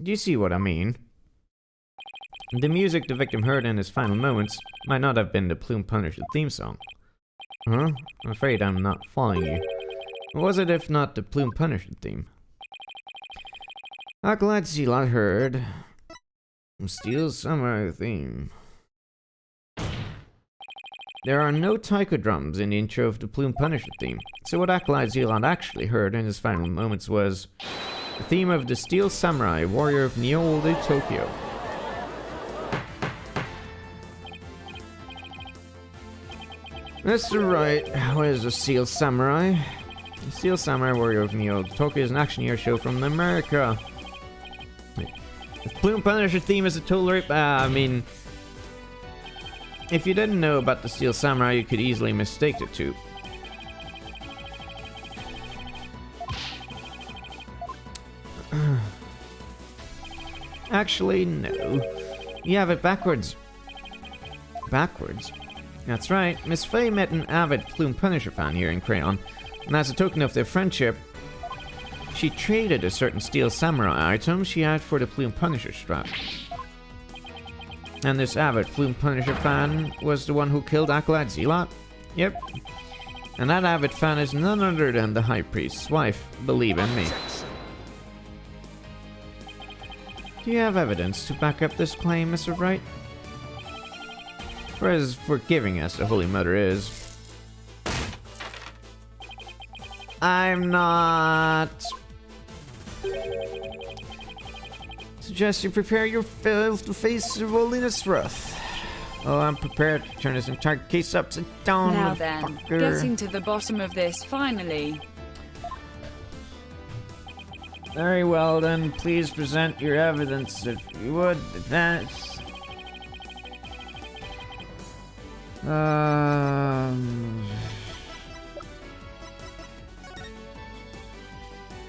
Do you see what I mean? The music the victim heard in his final moments might not have been the Plume Punisher theme song. Huh? I'm afraid I'm not following you. What was it if not the Plume Punisher theme? I'm glad Zealot heard Steel Samurai theme. There are no taiko drums in the intro of the Plume Punisher theme, so what Acolyte Zealot actually heard in his final moments was the theme of the Steel Samurai, Warrior of Neo Tokyo. That's right. What is a Steel Samurai? The Steel Samurai, Warrior of Neo Tokyo is an action hero show from America. The Plume Punisher theme is a total rape. I mean, if you didn't know about the Steel Samurai, you could easily mistake the two. Actually, no. You have it backwards. Backwards? That's right. Miss Faye met an avid Plume Punisher fan here in Crayon, and as a token of their friendship, she traded a certain Steel Samurai item she had for the Plume Punisher strap. And this avid Plume Punisher fan was the one who killed Acolyte Zealot? Yep. And that avid fan is none other than the High Priest's wife, believe in me. Do you have evidence to back up this claim, Mr. Wright? For as forgiving as the Holy Mother is, I'm not. Suggest you prepare your filth to face the holiness wrath. Oh, I'm prepared to turn this entire case upside down. Now then, getting to the bottom of this finally. Very well then, please present your evidence if you would. That's... Oh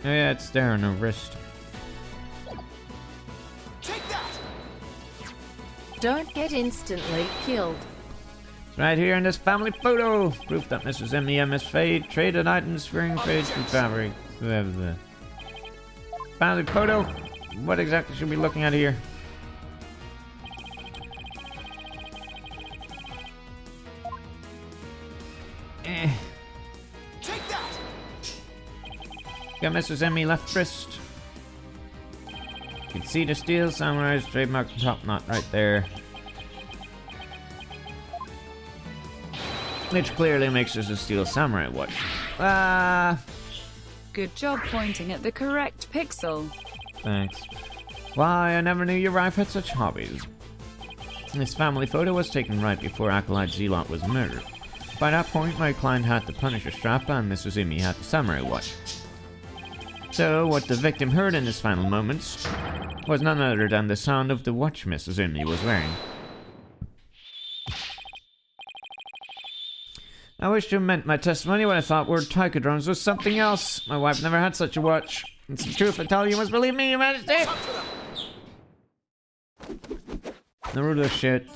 yeah, it's there on her wrist. Take that! Don't get instantly killed. It's right here in this family photo. Proof that Mrs. Emily and Miss Faye traded items wearing trades from fabric. Family photo? What exactly should we be looking at here? Take that! Got Mrs. Emmy left wrist. You can see the Steel Samurai's trademark top knot right there. Which clearly makes this a Steel Samurai watch. Good job pointing at the correct pixel. Thanks. Why, I never knew your wife had such hobbies. This family photo was taken right before Acolyte Zealot was murdered. By that point, my client had the Punisher strap and Mrs. Imi had the Samurai watch. So, what the victim heard in his final moments was none other than the sound of the watch Mrs. Imi was wearing. I wish to amend my testimony when I thought word tachodrones was something else. My wife never had such a watch. It's the truth I tell you, must believe me, Your Majesty! Naruto shit.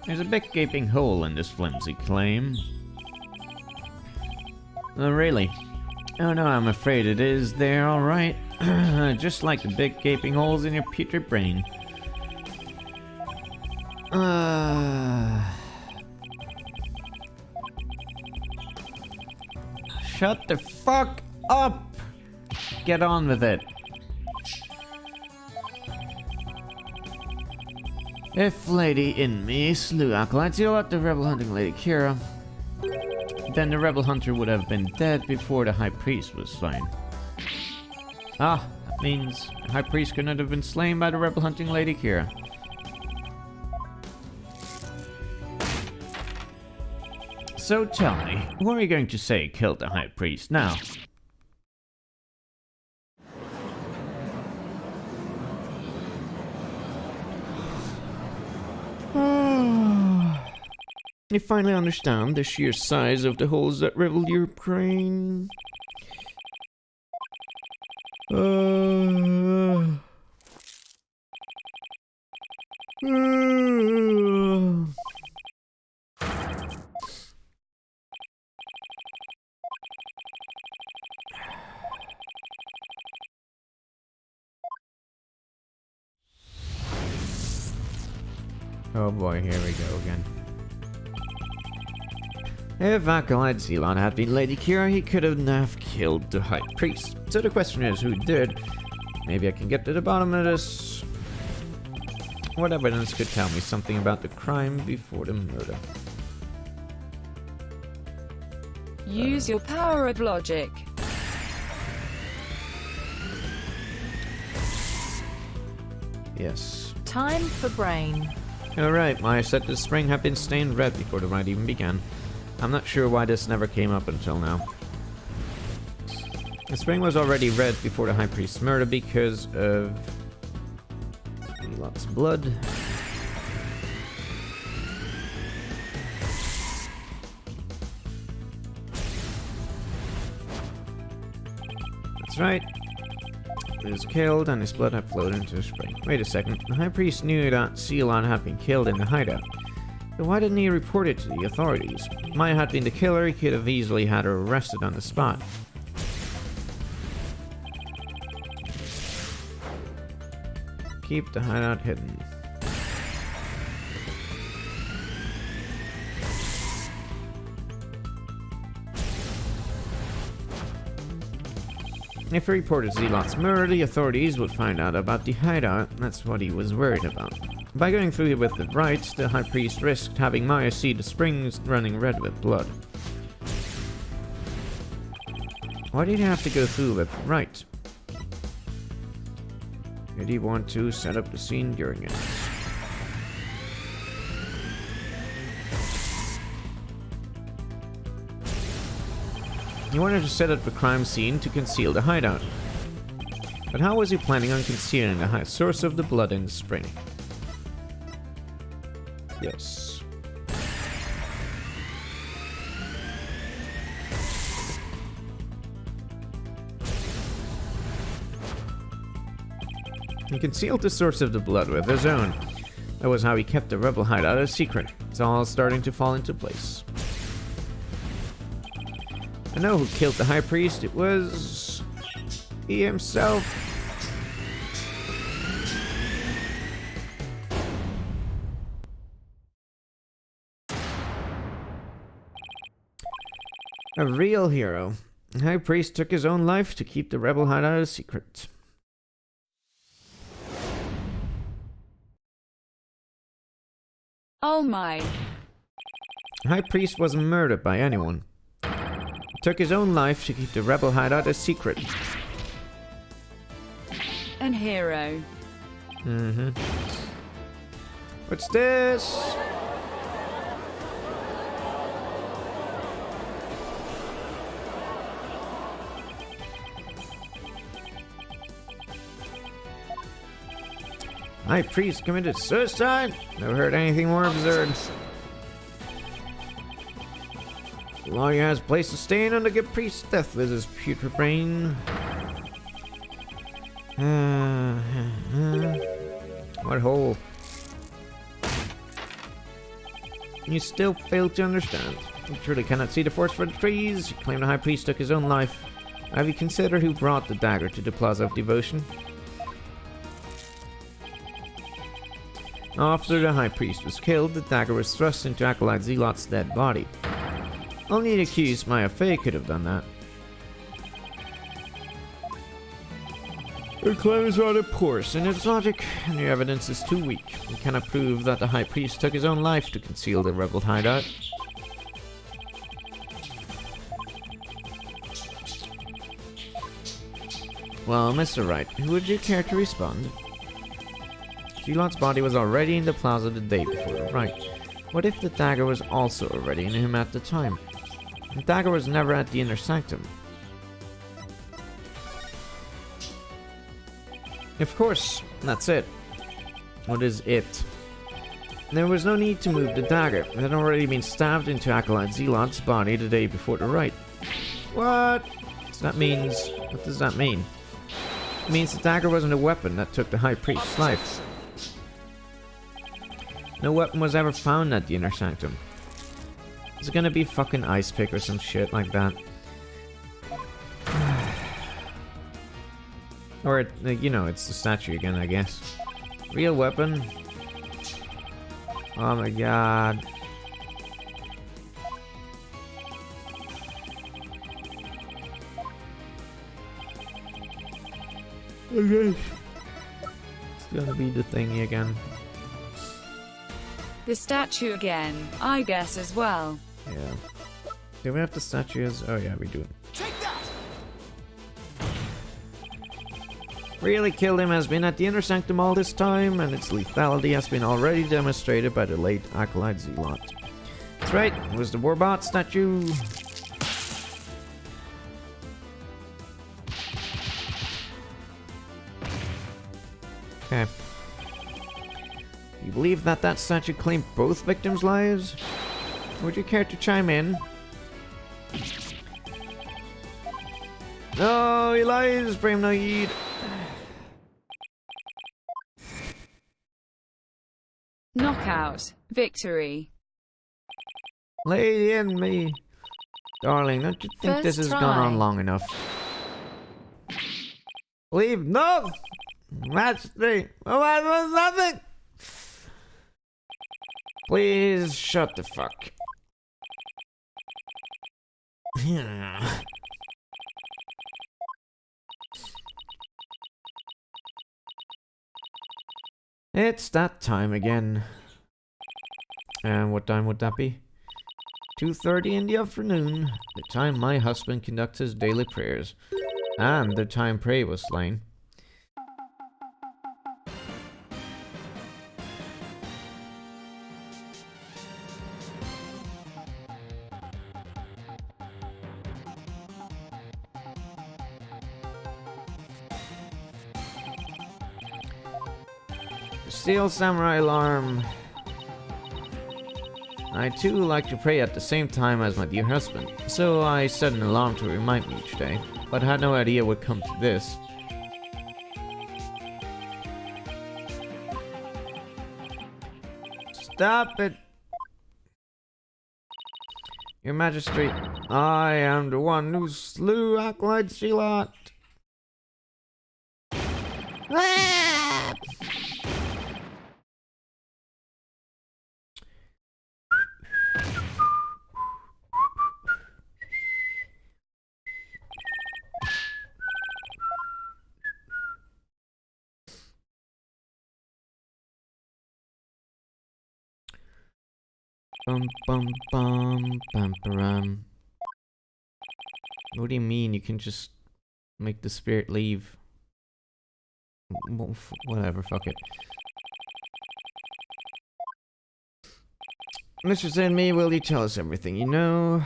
There's a big gaping hole in this flimsy claim. Oh, really? Oh no, I'm afraid it is. They're alright. Just like the big gaping holes in your putrid brain. Shut the fuck up! Get on with it. If Lady Inme slew acolytes, you'll let the rebel hunting Lady Kira. Then the rebel hunter would have been dead before the high priest was slain. Ah, that means the high priest could not have been slain by the rebel hunting Lady Kira. So tell me, who are you going to say killed the high priest now? You finally understand the sheer size of the holes that riddle your brain. Oh boy, here we go again. If Acolyte Zelon had been Lady Kira, he could have killed the High Priest. So the question is, who did? Maybe I can get to the bottom of this. What evidence could tell me something about the crime before the murder? Use your power of logic. Yes. Time for brain. Alright, I said the string had been stained red before the ride even began. I'm not sure why this never came up until now. The string was already red before the High Priest's murder because of lots of blood. That's right. He was killed and his blood had flowed into the spring. Wait a second. The High Priest knew that Ceylon had been killed in the hideout. So why didn't he report it to the authorities? If Maya had been the killer, he could have easily had her arrested on the spot. Keep the hideout hidden. If he reported Zelot's murder, the authorities would find out about the hideout. That's what he was worried about. By going through with the rites, the High Priest risked having Maya see the springs running red with blood. Why did he have to go through with the rite? Did he want to set up the scene during it? He wanted to set up the crime scene to conceal the hideout. But how was he planning on concealing the source of the blood in the spring? Yes. He concealed the source of the blood with his own. That was how he kept the rebel hideout a secret. It's all starting to fall into place. I know who killed the High Priest. It was he himself. A real hero. The High Priest took his own life to keep the rebel hideout a secret. Oh my. The High Priest wasn't murdered by anyone. He took his own life to keep the rebel hideout a secret. An hero. Mm-hmm. What's this? High Priest committed suicide? Never heard anything more absurd. The lawyer has placed a stain on the good priest's death with his putrid brain. What hole? You still fail to understand. You truly cannot see the forest for the trees. You claim the High Priest took his own life. Have you considered who brought the dagger to the Plaza of Devotion? After the High Priest was killed, the dagger was thrust into Acolyte Zealot's dead body. Only the accused Maya Fey could have done that. Your claim is rather porous in its logic, and your evidence is too weak. You cannot prove that the High Priest took his own life to conceal the rebel hideout. Well, Mr. Wright, would you care to respond? Zealot's body was already in the plaza the day before, right? What if the dagger was also already in him at the time? The dagger was never at the inner sanctum. Of course, that's it. What is it? There was no need to move the dagger. It had already been stabbed into Acolyte Zealot's body the day before the rite. What? What does that mean? It means the dagger wasn't a weapon that took the High Priest's life. No weapon was ever found at the inner sanctum. Is it gonna be fucking ice pick or some shit like that? Or, you know, it's the statue again, I guess. Real weapon? Oh my god. Okay. It's gonna be the thingy again. The statue again, I guess as well. Yeah. Do we have the statues? Oh yeah, we do. Take that! Really killed him has been at the inner sanctum all this time, and its lethality has been already demonstrated by the late Acolyte Zealot. That's right, it was the Warbot statue. Okay. You believe that that statue claimed both victims' lives? Would you care to chime in? No, he lies, Brahim Naid. Knockout. Victory. Lay in me. Darling, don't you think this has gone on long enough? Leave. No! Match 3. Oh, that was nothing! Please shut the fuck. It's that time again. And what time would that be? 2:30 in the afternoon, the time my husband conducts his daily prayers, and the time Prey was slain. Steel Samurai alarm. I too like to pray at the same time as my dear husband, so I set an alarm to remind me each day, but had no idea it would come to this. Stop it! Your Majesty, I am the one who slew Acolyte Zealot. Ah! Bum bum bum bum bum. What do you mean you can just make the spirit leave? Whatever, fuck it. Mr. Zenmi, will you tell us everything you know?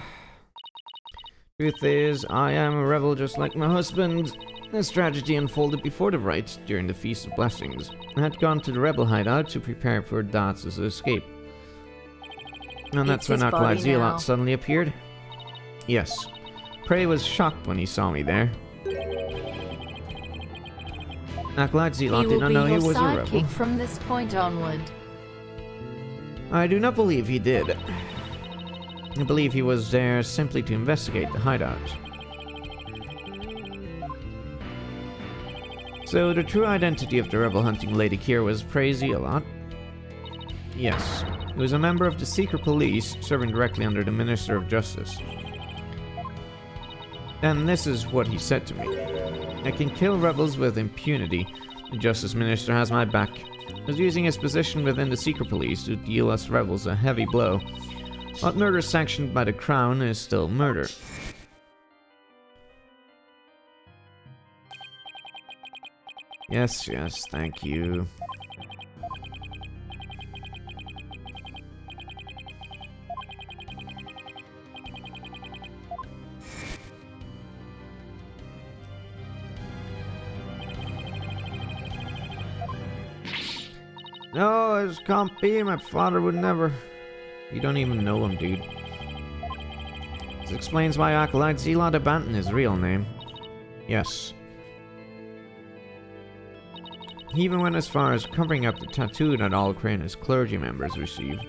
Truth is, I am a rebel just like my husband. This tragedy unfolded before the rite during the Feast of Blessings. I had gone to the rebel hideout to prepare for Dats's escape. And that's when Acolyte Zealot suddenly appeared? Yes. Prey was shocked when he saw me there. Acolyte He Zealot did will not be know he your was a rebel. sidekick from this point onward. I do not believe he did. I believe he was there simply to investigate the hideout. So the true identity of the rebel hunting Lady Kier was Praise Zealot? Yes. He was a member of the secret police, serving directly under the Minister of Justice. And this is what he said to me. I can kill rebels with impunity. The Justice Minister has my back. He was using his position within the secret police to deal us rebels a heavy blow. But murder sanctioned by the Crown is still murder. Yes, yes, thank you. No, this can't be. My father would never. You don't even know him, dude. This explains why Acolyte Zealot abandoned his real name. Yes. He even went as far as covering up the tattoo that all Kraina's clergy members receive.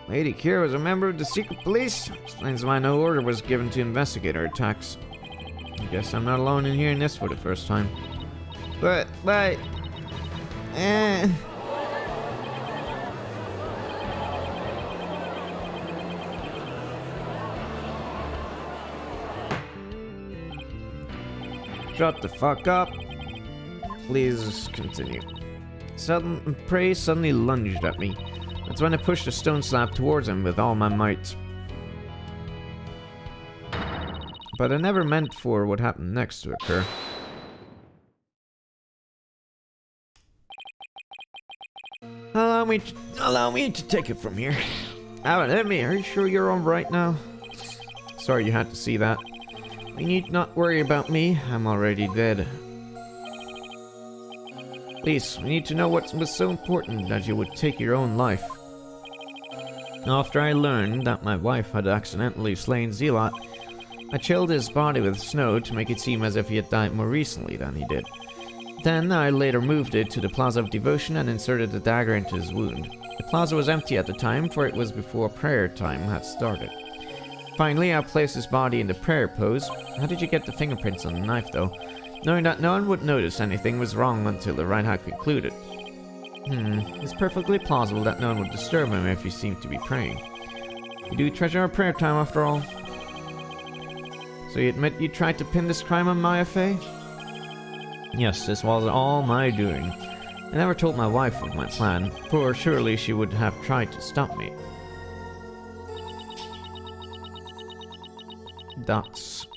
Lady Kier was a member of the secret police. Explains why no order was given to investigate her attacks. I guess I'm not alone in hearing this for the first time. But... Shut the fuck up. Please continue. Prey suddenly lunged at me. That's when I pushed a stone slab towards him with all my might. But I never meant for what happened next to occur. Allow me to take it from here. Emmy, are you sure you're alright now? Sorry you had to see that. You need not worry about me. I'm already dead. Please, we need to know what was so important that you would take your own life. After I learned that my wife had accidentally slain Zealot, I chilled his body with snow to make it seem as if he had died more recently than he did. Then I later moved it to the Plaza of Devotion and inserted the dagger into his wound. The plaza was empty at the time, for it was before prayer time had started. Finally, I placed his body in the prayer pose. How did you get the fingerprints on the knife, though? Knowing that no one would notice anything was wrong until the rite had concluded. It's perfectly plausible that no one would disturb him if he seemed to be praying. You do treasure our prayer time, after all. So you admit you tried to pin this crime on Maya Fey? Yes, this was all my doing. I never told my wife of my plan, for surely she would have tried to stop me. Dots.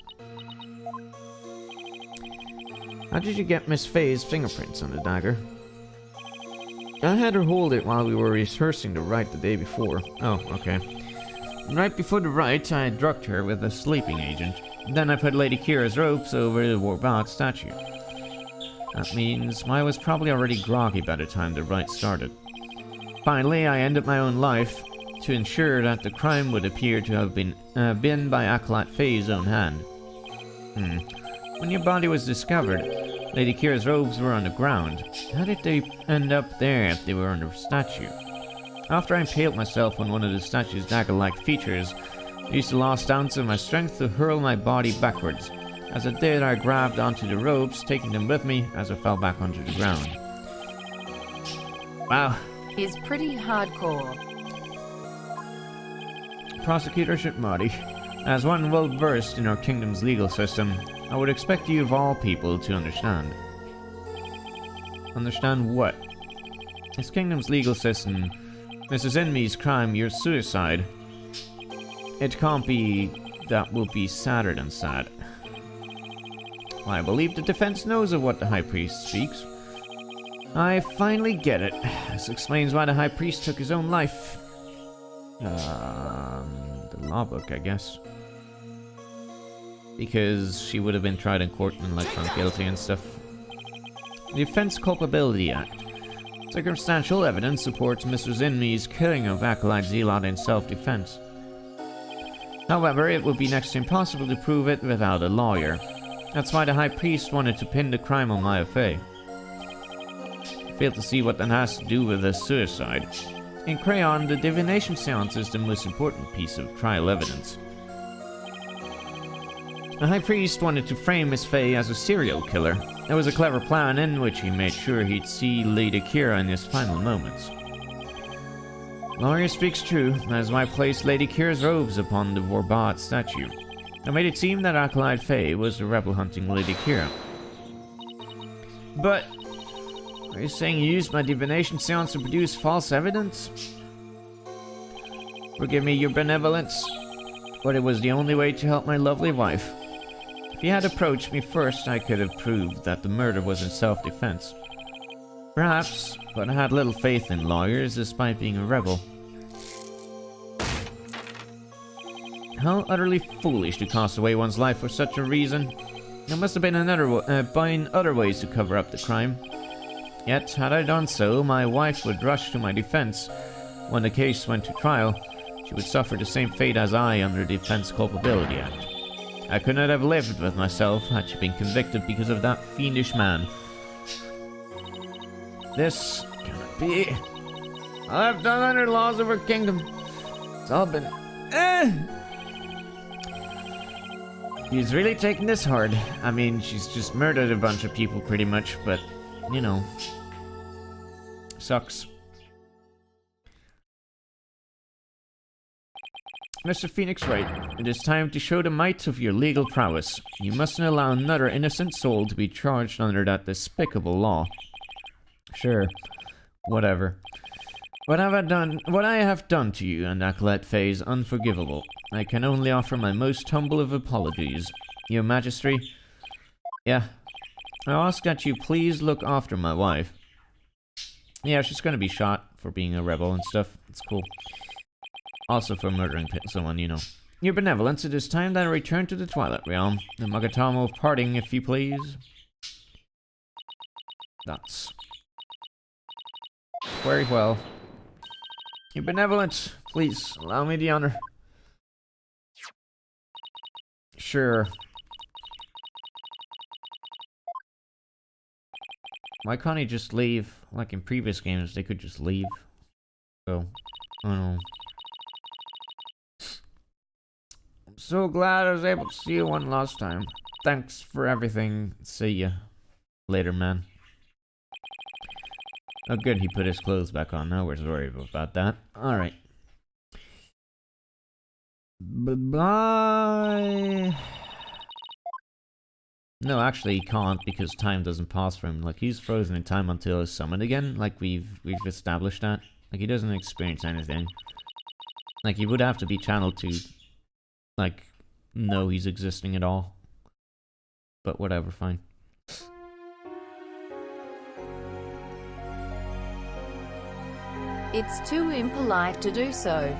How did you get Miss Faye's fingerprints on the dagger? I had her hold it while we were rehearsing the rite the day before. Oh, okay. Right before the rite, I drugged her with a sleeping agent. Then I put Lady Kira's ropes over the Warbot statue. That means I was probably already groggy by the time the rite started. Finally, I ended my own life to ensure that the crime would appear to have been by Acolyte Faye's own hand. When your body was discovered, Lady Kira's robes were on the ground. How did they end up there if they were under a statue? After I impaled myself on one of the statue's dagger-like features, I used the last ounce of my strength to hurl my body backwards. As I did, I grabbed onto the ropes, taking them with me as I fell back onto the ground. Wow. Is pretty hardcore. Prosecutor Shitmati, as one well versed in our kingdom's legal system, I would expect you of all people to understand. Understand what? This kingdom's legal system, Mrs. Enmy's crime, your suicide. It can't be that will be sadder than sad. I believe the defense knows of what the High Priest speaks. I finally get it. This explains why the High Priest took his own life. The law book, I guess. Because she would have been tried in court and like found guilty and stuff. The Offense Culpability Act. Circumstantial evidence supports Mr. Zinmi's killing of Acolyte Zealot in self-defense. However, it would be next to impossible to prove it without a lawyer. That's why the High Priest wanted to pin the crime on Maya Fey. I fail to see what that has to do with the suicide. In Crayon, the divination seance is the most important piece of trial evidence. The High Priest wanted to frame Miss Fey as a serial killer. It was a clever plan in which he made sure he'd see Lady Kira in his final moments. Lawyer speaks true. That is why I placed Lady Kira's robes upon the Vorbat statue. I made it seem that Acolyte Fey was the rebel hunting Lady Kira. But are you saying you used my divination seance to produce false evidence? Forgive me your benevolence, but it was the only way to help my lovely wife. If you had approached me first, I could have proved that the murder was in self-defense. Perhaps, but I had little faith in lawyers despite being a rebel. How utterly foolish to cast away one's life for such a reason. There must have been other ways to cover up the crime. Yet, had I done so, my wife would rush to my defense. When the case went to trial, she would suffer the same fate as I under the Defense Culpability Act. I could not have lived with myself had she been convicted because of that fiendish man. This cannot be. I've done under laws of her kingdom. It's all been... He's really taking this hard. I mean, she's just murdered a bunch of people pretty much, but, you know. Sucks. Mr. Phoenix Wright, it is time to show the might of your legal prowess. You mustn't allow another innocent soul to be charged under that despicable law. Sure. Whatever. What I have done to you and Acolyte Fey is unforgivable. I can only offer my most humble of apologies. Your Majesty? Yeah. I ask that you please look after my wife. Yeah, she's gonna be shot for being a rebel and stuff. It's cool. Also for murdering someone, you know. Your benevolence, it is time that I return to the Twilight Realm. The Magatama of parting, if you please. That's... very well. Your benevolence, please, allow me the honor. Sure. Why can't he just leave? Like in previous games, they could just leave. So, I don't know. I'm so glad I was able to see you one last time. Thanks for everything. See ya. Later, man. Oh good, he put his clothes back on. Now we're worried about that. Alright. Bye-bye. No, actually he can't because time doesn't pass for him. Like, he's frozen in time until he's summoned again. Like, we've established that. Like, he doesn't experience anything. Like, he would have to be channeled to, like, know he's existing at all. But whatever, fine. It's too impolite to do so.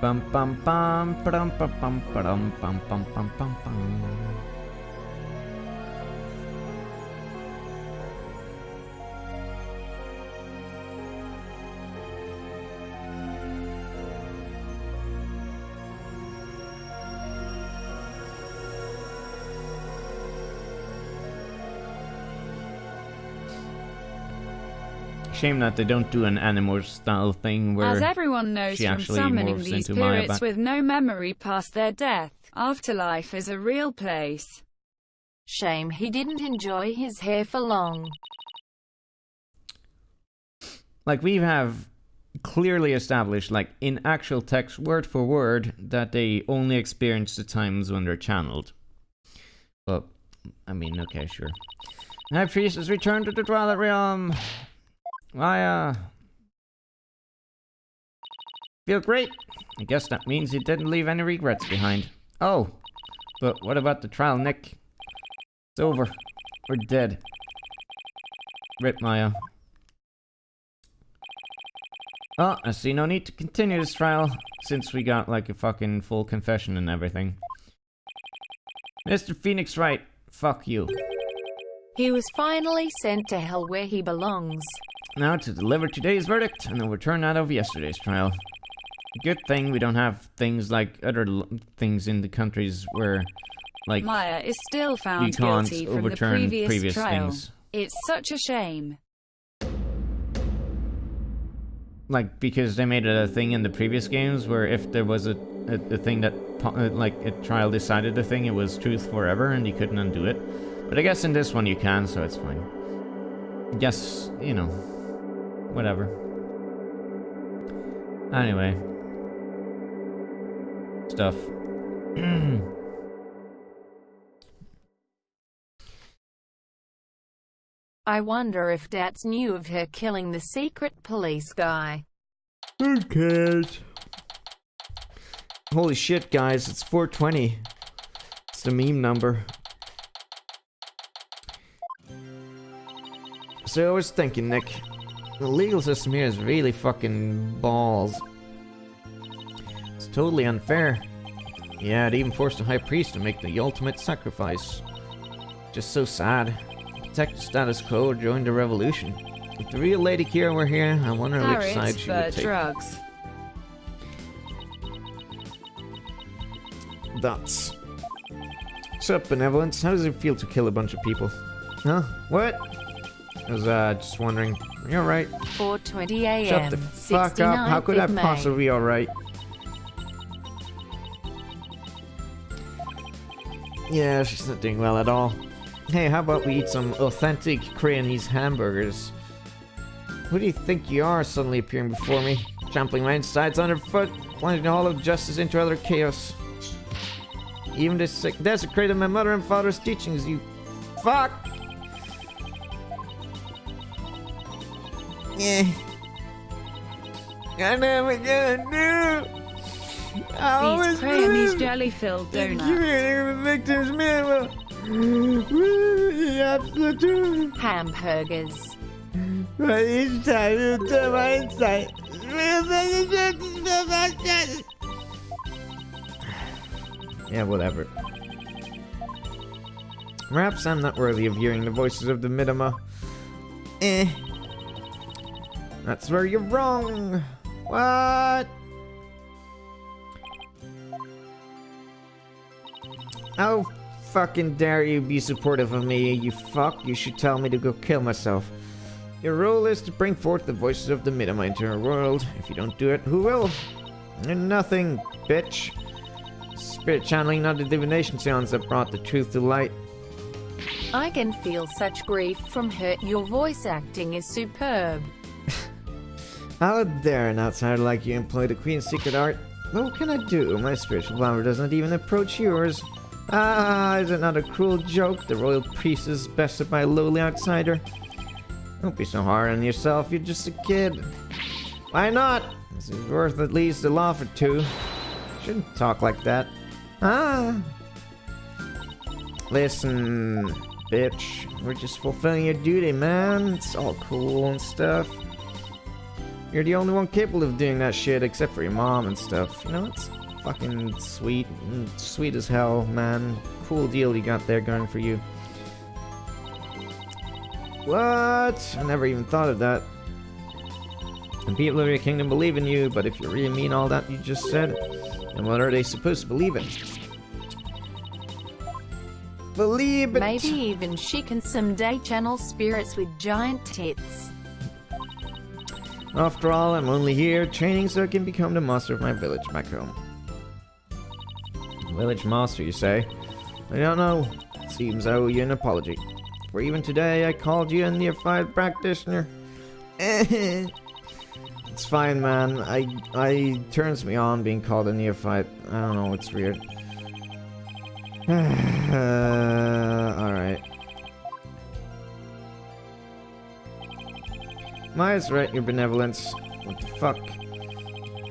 Bum bum bum bum bum bum bum bum bum bum bum bum. Shame that they don't do an Animorphs style thing where as everyone knows she from actually summoning morphs these into Maya spirits back. with no memory past their death, afterlife is a real place. Shame he didn't enjoy his hair for long. Like, we have clearly established, like, in actual text, word for word, that they only experience the times when they're channeled. But, I mean, okay, sure. High Priest has returned to the Twilight Realm. I, feel great. I guess that means he didn't leave any regrets behind. Oh, but what about the trial, Nick? It's over. We're dead. Rip Maya. Oh, I see no need to continue this trial, since we got, like, a fucking full confession and everything. Mr. Phoenix Wright, fuck you. He was finally sent to hell where he belongs. Now to deliver today's verdict and overturn that of yesterday's trial. Good thing we don't have things like other things in the countries where like, Maya is still you found can't guilty from the overturn previous trial. things. It's such a shame. Like, because they made it a thing in the previous games where if there was a thing that, like, a trial decided the thing, it was truth forever and you couldn't undo it. But I guess in this one you can, so it's fine. Guess, you know, whatever. Anyway. Stuff. I wonder if Dats knew of her killing the secret police guy. Who cares? Holy shit, guys, it's 420. It's the meme number. So I was thinking, Nick, the legal system here is really fucking balls. It's totally unfair. Yeah, it even forced the high priest to make the ultimate sacrifice. Just so sad. Protect the status quo or join the revolution. If the real Lady Kira were here, I wonder which side she would take. Drugs. That's... What's up, Benevolence? How does it feel to kill a bunch of people? Huh? What? I was, just wondering. You're right. 4:20 a.m. Shut the fuck up. How could I possibly be alright? Yeah, she's not doing well at all. Hey, how about we eat some authentic Koreanese hamburgers? Who do you think you are, suddenly appearing before me? Trampling my insides underfoot, plunging the hall of justice into utter chaos. Even desecrated my mother and father's teachings, you fuck! Yeah. I know what I'm gonna do! These Koreanese jelly-filled donuts. Victims, man. Hamburgers. But each time you turn my insight. Yeah, whatever. Perhaps I'm not worthy of hearing the voices of the Midama. That's where you're wrong. What? How fucking dare you be supportive of me, you fuck. You should tell me to go kill myself. Your role is to bring forth the voices of the Midama into our world. If you don't do it, who will? You're nothing, bitch. Spirit channeling, not the divination seance that brought the truth to light. I can feel such grief from her. Your voice acting is superb. How dare an outsider like you employ the Queen's secret art? What can I do? My spiritual power doesn't even approach yours. Ah, is it not a cruel joke? The royal priestess bested by a lowly outsider? Don't be so hard on yourself, you're just a kid. Why not? This is worth at least a laugh or two. Shouldn't talk like that. Ah. Listen, bitch. We're just fulfilling your duty, man. It's all cool and stuff. You're the only one capable of doing that shit except for your mom and stuff. You know, it's fucking sweet. Sweet as hell, man. Cool deal you got there going for you. What? I never even thought of that. The people of your kingdom believe in you, but if you really mean all that you just said, then what are they supposed to believe in? Believe it! Maybe even she can someday channel spirits with giant tits. After all, I'm only here training so I can become the master of my village back home. Village master, you say? I don't know. It seems I owe you an apology. For even today, I called you a neophyte practitioner. It's fine, man. I turns me on being called a neophyte. I don't know, it's weird. Alright. Maya's right, your benevolence. What the fuck?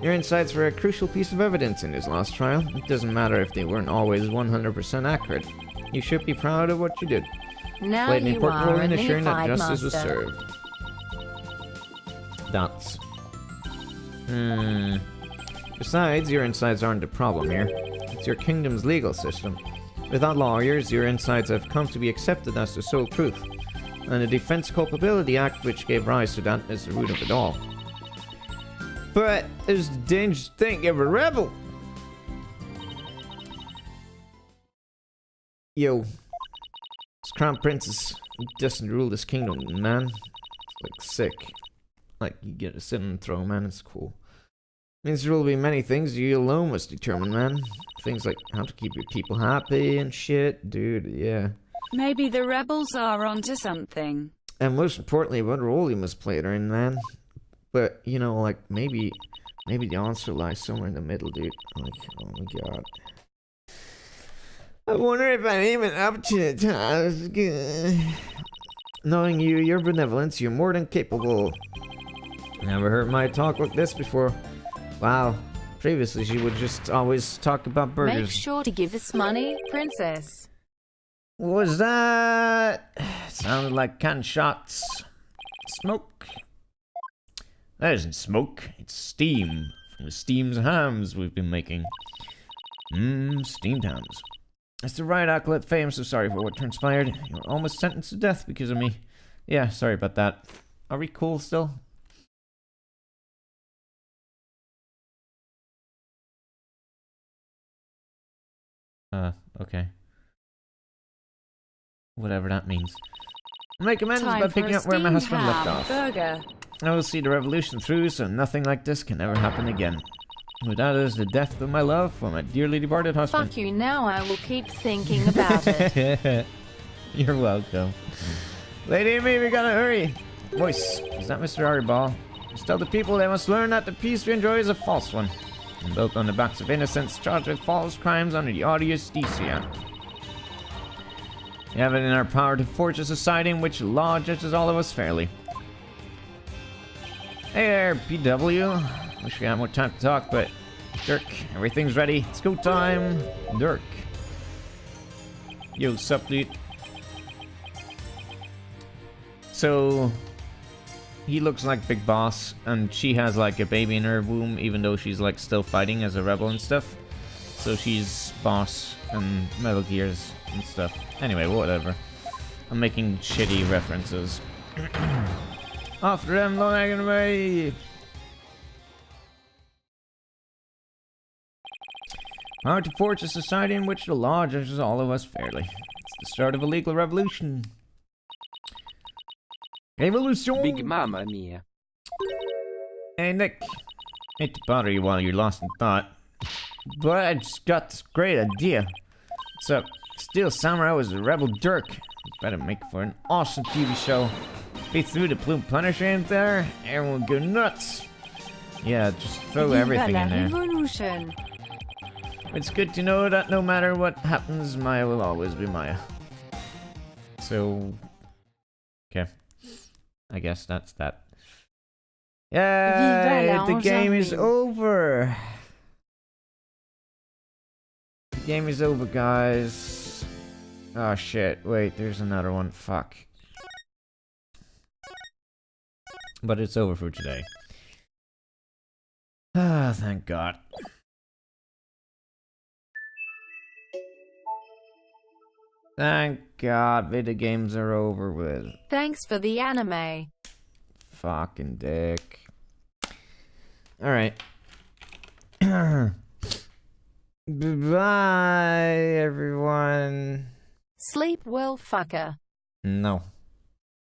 Your insights were a crucial piece of evidence in his last trial. It doesn't matter if they weren't always 100% accurate. You should be proud of what you did. Now Played an you important are role a in ensuring that neophyte justice was master. served. That's... Besides, your insides aren't the problem here. It's your kingdom's legal system. Without lawyers, your insides have come to be accepted as the sole truth. And the Defense Culpability Act, which gave rise to that, is the root of it all. But it's the dangerous thing of a rebel! Yo, this crown princess doesn't rule this kingdom, man. It's like sick. Like you get to sit on the throne, man. It's cool. Means there will be many things you alone must determine, man. Things like how to keep your people happy and shit, dude. Yeah. Maybe the rebels are onto something. And most importantly, what role you must play therein, man. But you know, like maybe the answer lies somewhere in the middle, dude. Like, oh my god. I wonder if I'm even up to the task. Knowing you, your benevolence, you're more than capable. Never heard my talk like this before. Wow. Previously, she would just always talk about burgers. Make sure to give us money, princess. What was that? Sounded like canned shots. Smoke. That isn't smoke. It's steam. From the steam's hams we've been making. Steamed hams. That's the right, Acolyte Faye. I'm so sorry for what transpired. You were almost sentenced to death because of me. Yeah, sorry about that. Are we cool still? Okay. Whatever that means. Make amends by picking up where my husband left off. Burger. I will see the revolution through, so nothing like this can ever happen again. Without is the death of my love for my dearly departed husband. Fuck you, now I will keep thinking about it. You're welcome. Lady Amy, we gotta hurry. Voice, is that Mr. Aribal? Just tell the people they must learn that the peace we enjoy is a false one. And built on the backs of innocents charged with false crimes under the Odious DC Act. We have it in our power to forge a society in which law judges all of us fairly. Hey there, PW. Wish we had more time to talk, but Dirk, everything's ready. It's go time. Dirk. Yo, sup, dude? So, he looks like Big Boss, and she has like a baby in her womb, even though she's like still fighting as a rebel and stuff. So she's Boss and Metal Gears and stuff. Anyway, whatever. I'm making shitty references. After them, long and away. Hard to forge a society in which the law judges all of us fairly. It's the start of a legal revolution. Revolution! Big Mama mia. Hey, Nick. Hate to bother you while you're lost in thought, but I just got this great idea. What's up? Steel Samurai was a rebel Dirk. Better make for an awesome TV show. Be through the Plume Punisher in there, everyone will go nuts. Yeah, just throw everything in there. Revolution. It's good to know that no matter what happens, Maya will always be Maya. So, okay. I guess that's that. Yay! The game is over! The game is over, guys. Oh shit, wait, there's another one. Fuck. But it's over for today. Ah, thank God. Thank God video games are over with. Thanks for the anime. Fucking dick. Alright. Bye, everyone. Sleep well, fucker. No.